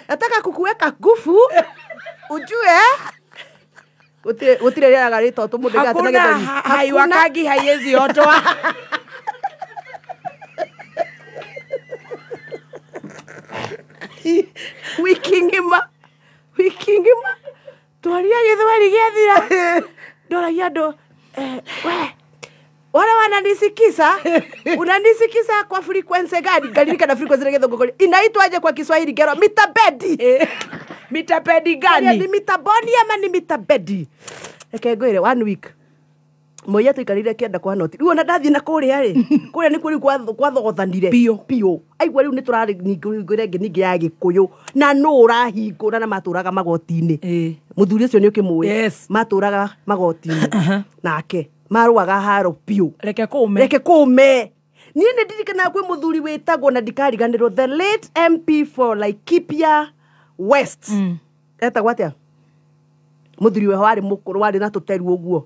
Nataka kukuweka nguvu. Ujue. Gutire rĩaga rĩtwa tũmũndũ gata na Gĩthweri. Haiwakangi haiezi otwa. Wiki ng'ima twaria Gĩthweri gĩathira. Ndoragia andũ wale wananisikiza unanisikiza kwa frequency gani? Galilika frequency ya Gĩthũngũ inaitwaje kwa Kiswahili gero? Mitabedi. Mitabedi gani? Ni mitaboni ama ni mitabedi? Ngwire 1 week Moi atuikarire kienda kwa noti. Riu ona ndathi na kuria kuria ni kuri kwa thogothanire pio. Aigua riu ni turari ngire ngingi ya Gĩkũyũ na no urahingũra na maturaga magoti-inĩ. Muthuri ucio ni ukimwe maturaga magoti-inĩ nake maruaga haro pio. Reke kume niĩ nĩ ndirikana kwĩ muthuri wĩtagwo na ndikariganĩrwo the late MP for Laikipia West. Etagwo atĩa? Muthuri we warĩ mũkũrũ warĩ na tũteru ũguo.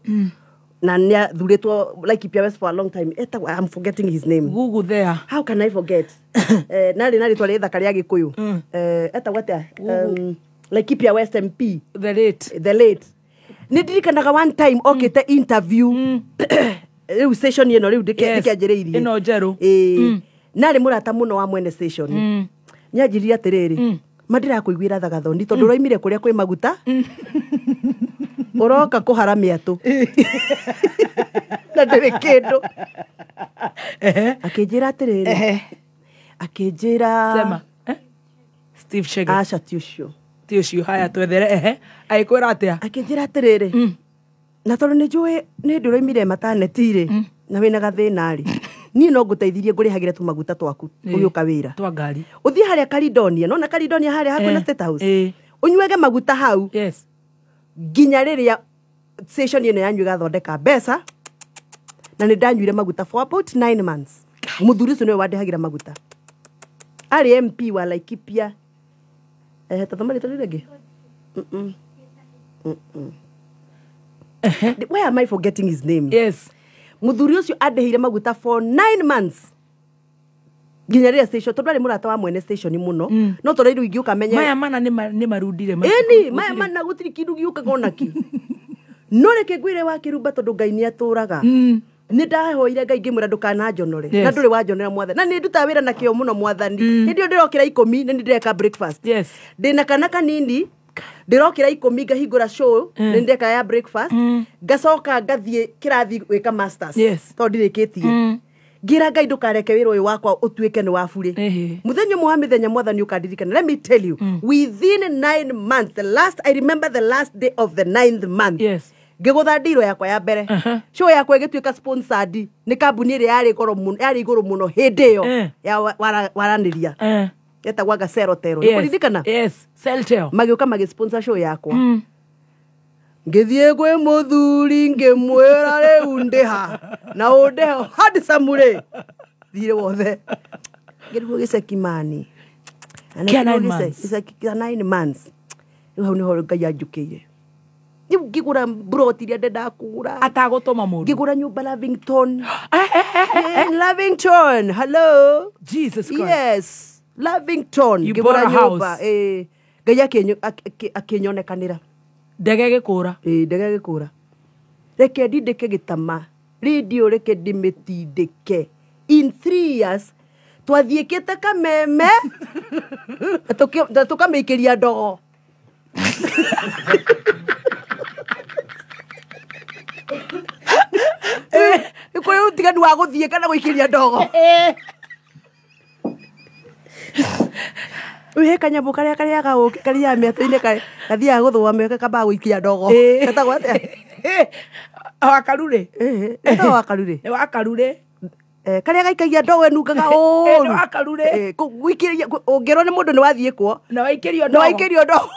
Na nĩ thurĩtwo Laikipia West for a long time. Etagwo, I'm forgetting his name. Google there. How can I forget? Narĩ rĩtwa rĩa ithaka rĩa Gĩkũyũ. Etagwo atĩa? Laikipia West MP. The late. Nĩ ndirikanaga one time okĩte interview. Rĩu station ĩno rĩu ndĩkĩanjĩrĩirie. Ĩno njerũ. Narĩ mũrata mũno wa mwene station. Nĩanjĩrire atĩrĩrĩ. Mandĩrakũiguĩra thagathoni tondũ ũroimire kũrĩa kwĩ maguta. Ũroka kũhara mĩatũ. Na ndĩrĩ kĩndũ. Akĩnjĩra atĩrĩrĩ. Akĩnjĩra. Sema. Steve Chege. Aca ti ũcio. Ti ũcio haya twethere agĩkwĩra atĩa? Akĩnjĩra atĩrĩrĩ. Na tondũ nĩ njũĩ nĩ ndũroimire maternity-rĩ na wĩna gathĩna-rĩ. Niĩ no ngũteithirie ngũrĩhagĩre tũmaguta twaku ũgĩũka wĩra. Twa ngari. Ũthiĩ harĩa Caledonia, nona Caledonia harĩa hakuhĩ na State House. Ũnyuage maguta hau. Nginya rĩrĩa station ĩno yanyu ĩgathondeka mbeca. Na nĩ ndanyuire maguta for about 9 months. Muthuri ũcio nĩwe wandĩhagĩra maguta. Arĩ MP wa Laikipia. Tathoma rĩtwa rĩu rĩngĩ. Why am I forgetting his name? Muthuri ũcio andĩhĩire maguta for 9 months. Nginya rĩrĩa station tondũ arĩ mũrata wa mwene station mũno. No tondũ rĩu ingĩũka menye. Maya mana nĩ marundire. Maya mana gũtirĩ kĩndũ gĩũkaga onaki. No reke ngwĩre wa Kĩrumba tondũ Ngai nĩ atũraga. Nĩ ndahoire Ngai ngĩmwĩra ndũkananjonore. Na ndũrĩ wanjonera mwathani. Na nĩ ndutaga wĩra na kĩo mũno mwathani. Hĩndĩ ĩyo ndĩrokĩra 10 nĩ ndĩreka breakfast. Ndĩna kana kanini. Ndĩrokĩra 10 ngahingũra show nĩ ndeka ya breakfast. Ngacoka ngathiĩ kĩrathi gwĩka masters. Tondũ ndirĩkĩtie. Ngira Ngai ndũkareke wĩra ũyũ wakwa ũtuĩke nĩ wa bure. Mũthenya ũmwe wa mĩthenya mwathani ũkandirikana. Let me tell you, within 9 months, I remember the last day of the 9th month. Ngĩgũtha ndiro yakwa ya mbere. Show yakwa ĩgĩtuĩka sponsored nĩ kambuni ĩrĩa yarĩ igũrũ mũno hĩndĩ ĩyo ya waranĩria. Etagwaga Celtel. Nĩkũririkana? Celtel. Magĩũka magĩsponsor show yakwa. ngithie gwe muthuri ngimwira riu ndiha na undeho hadi samure thire wothe ngirwo gicekimani Kia 9 months. Kia 9 months riu hau niho Ngai anjukiire riu ngigura broti iria ndenda kugura atagutuma mundu ngigura nyumba Lavington Lavington hello Jesus Christ yes Lavington You bought a nyumba house. Ngai akinyonekanira ndege gikura ndege gikura reke ndindike gitama radio reke ndimitindike in 3 years twathiikite kameme tukamikiria ndogo iko utiganu wa guthie kana guikiria ndogo uhe kanyambu karia gauke karia miato-ini kathia guthwa meke kamba guikia ndogo etagwo atia wakarure etagwo wakarure wakarure karia gaikagia ndogo enungaga uru wakarure guikiria ungirwo ni mundu ni wathie kuo na waikirio ndogo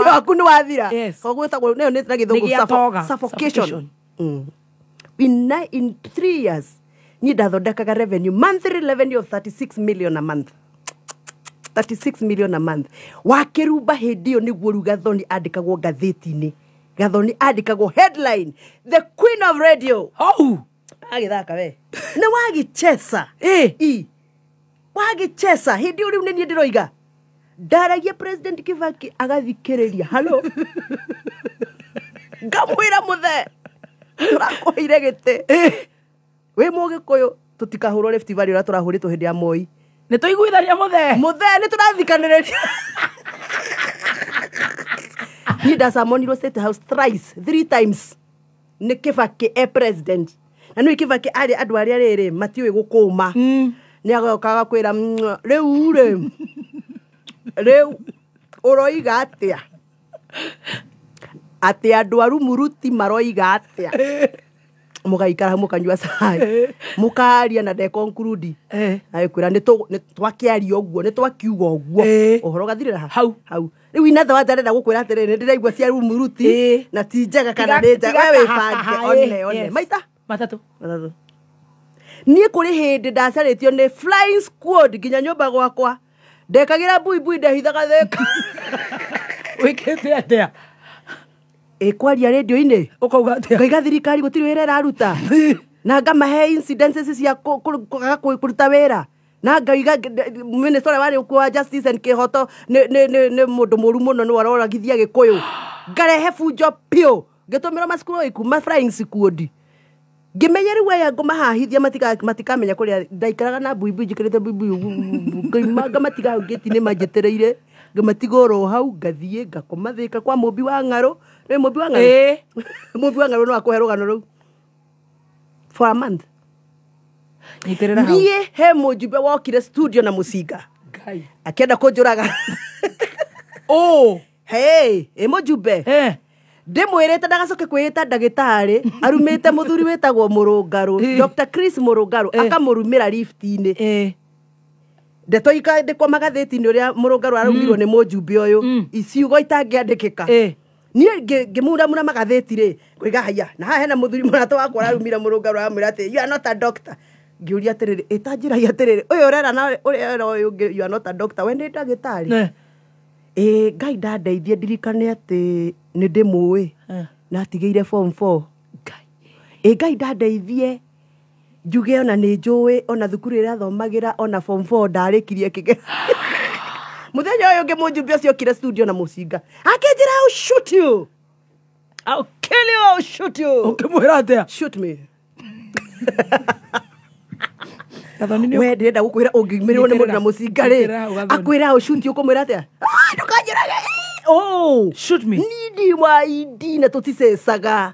waku ni wathira koguo etagwo nio ni githungu Nĩgĩatoga. suffocation in 3 years ni ndathondekaga revenue monthly revenue of 36 million a month 36 million a month wakirumba hindi yo niguo ru Gathoni andikagwo ngatheti-ini Gathoni andikagwo headline the queen of radio agithaka we ni wagichesa wagichesa hindi uri ni ndiroiga ndaragia president Kibaki agathikiriria halo ngamwira muthe turakoire gite we Mugikuyu tutikahurwo Rift Valley ura turahuritwo hindi ya Moi ni tuiguithania muthe ni turathikaniriria ni ndacamonirwo State House thrice 3 times ni Kibaki president na no Kibaki ari andu aria riri matiwe gukuma ni agokaga kwira riu uroiga atia andu aru muruti maroiga atia mugaikara mukanyua cai mukaria na dekonkurudi aikwira ni twakiaria uguo ni twakiuga uguo uhoro gathirira hau riu inatha wanjarenda gukwira atiriri ndiraigua cia muruti na ti njega kana ni njega we bange one maita matatu nie kuri hindi ndacaritio ni flying squad nginya nyumba gwakwa ndekagira buibui ndehithaga theka wikite atia kwaria radio-ini ukauga atia ngaiga thirikari gutiri wira iraruta na ngamahe incidences cia kuruta wira na ngaiga minister wari kwa justice and kihoto ni mundu muru muno ni waroragithia Gikuyu ngarehe bunjo pio ngitumira macukuru ikuma flying squad ngimenya riu aya ngumahahithia matikamenya kuria ndaikaraga na buibui njikirite buibui ngaimanga matiga ngeti-ini manjetereire ngamatigoro hau ngathie ngakoma thika kwa Mumbi wa Ng'aru ni Mumbi wa Ng'aru Mumbi wa Ng'aru no akuhe rugano riu for a month nie he mujumbe wokire studio na Musinga akienda kunjuraga mujumbe ndimwirite ndagacoke kwiyita ndagitari arumite muthuri witagwo Murungaru Dr. Chris Murungaru akamurumira lift-ini ndeto ikandikwo magatheti-ini uria Murungaru arumirwo ni mujumbe uyu iciugo itangiandikika nie ngimuramura magatheti ri kwiga haya na haha hena muthuri murata wakwa arumira Murungaru amwira ati you are not a doctor ngiuria atiriri itanjiragia atiriri uyu urera na urera uyu you are not a doctor we ni ndagitari Ngai ndandeithie ndirikane ati ni ndimui na atigeire form 4 Ngai ndandeithie njuge ona ni njui ona thukuru ira thomagira ona form 4 ndarikirie kige muthenya uyu ngimujumbe ucio kire studio na Musinga akinjira I'll shoot you I'll kill you I'll shoot you ukimwira atia shoot me we ndirenda gukwira ungimirwo ni mundu na Musinga ri akwira ushuti ukumwira atia ndukanjirage shoot me nidi wa idi na tuticecaga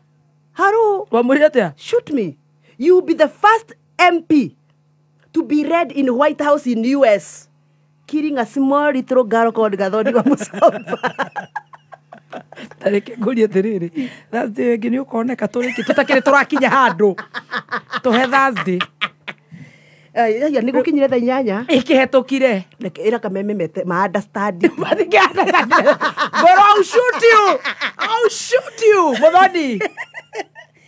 haro wamwira atia shoot me you will be the first MP to be read in White House in US killing a small little girl called Gathoni wa Musomba tareke nguri atiriri Thursday ngi ni ukoneka turiki tutakire turakinya handu tuhe Thursday ya niko kinyire tha 8 ikihetũkire ira kameme mete ma understand But I'll shoot you Muthoni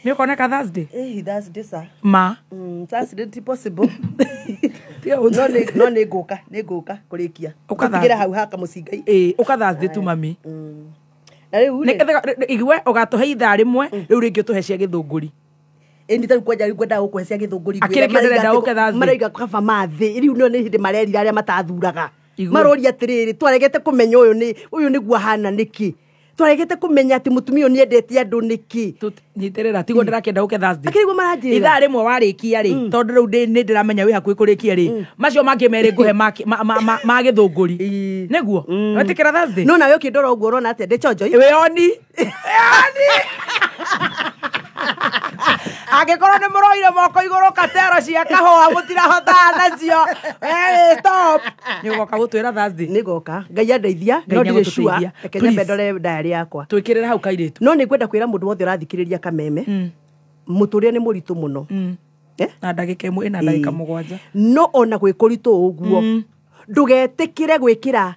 ni ukona ka Thursday Thursday sa ma Thursday ti possible no ne goka kurikia ukagira hau haka musingai uka Thursday tu mami na riu igwe ugatuhe ithaa rimwe riu ringi tuhe cia githunguri ndita kwanja gwenda gukuhe cia githunguri akirenda uke Thursday maraiga kaba mathi riu no ni hindi marerira aria matathuraga maroria atiriri twaregete kumenya uyu ni gwa hana niki twaregete kumenya ati mutumia ni endete andu niki nyiterera tigo ndirakenda uke Thursday akirigwo maranjira ithaa rimwe warikia ri tondu riu ni ndiramenya wi hakuhi kurikia ri macio mangi meri nguhe ma githunguri niguo wetikira Thursday no nawe ukindora uguo urona ati ndichonjo weoni agikorwo ni muroire moko iguru katero cia kahua mutirahota nacio stop ni goka gutwira Thursday ni goka ngai andeithia no ndire sure ekenya bedore diary yakwa twikirira hau kairitu no ni kwenda kwira mundu wothe urathikiriria kameme muturia ni muritu muno na ndagika imwe ina ndagika 7 no ona gwikuritu uguo ndugetikire gwikira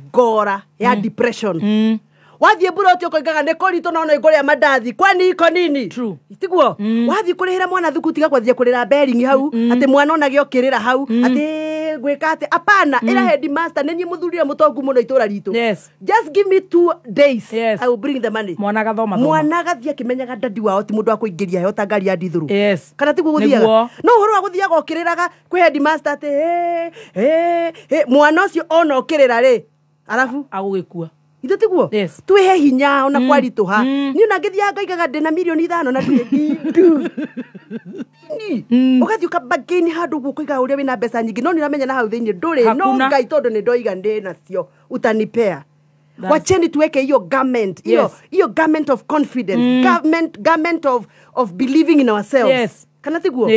ngora ya depression wathie bura utio koigaga ne korito no igore mandathi kwani iko nini tiguo wathie kurihira mwana thuku tiga kwathie kurira bering hau ati mwana ona giokirira hau ati gwika ati apana ira headmaster nenye muthurire mutongu muno itura ritu just give me 2 days I will bring the money mwana gathoma mwana gathie kimenyaga dadi wao ti mundu akuingiria he otangari ya ndithuru kana tiguo guthiaga no horo wa guthiaga okiriraga kwi headmaster ati mwana ucio ona okirira ri arafu agugikua itotiguo twihe hinya ona kwarituha ni ona ngithia ngaigaga ndina milioni 5 na ndindu ugathi ukabagini handu gukuiga uria wina mbeca nyingi no niramenya na hau thiini nduri no ngai tondu ni ndoiga ndina cio utanipea wacheni tuweke hiyo garment hiyo garment of confidence garment of believing in ourselves kana tiguo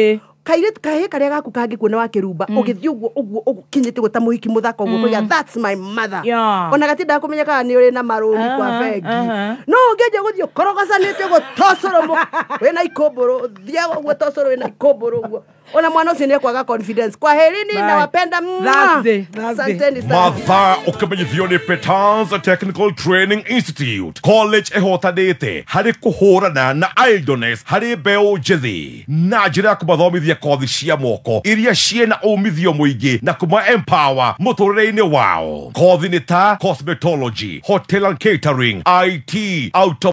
kairetu kahe karia gaku kangi kuona wa kirumba ugithii uguo kinyite guta muhiki muthaka uguo kuiga that's my mother ona gatinda kumenya kana ni uri na maruni kwa bengi no ngeje guthio korogocanite gutocoro wena ikomboro thia uguo tocoro wena ikomboro uguo ona mwana ucio ni kwaga confidence kwa herini na wapenda asanteni sana matha ukamenyithio ni Petans Technical Training Institute college ehotanite hari kuhurana na idleness hari beo njithi na njira ya kumathomithia kothi cia moko iria ciena umithio muingi na kuma empower muturire-ini wao kothi ni ta cosmetology, hotel and catering, IT, auto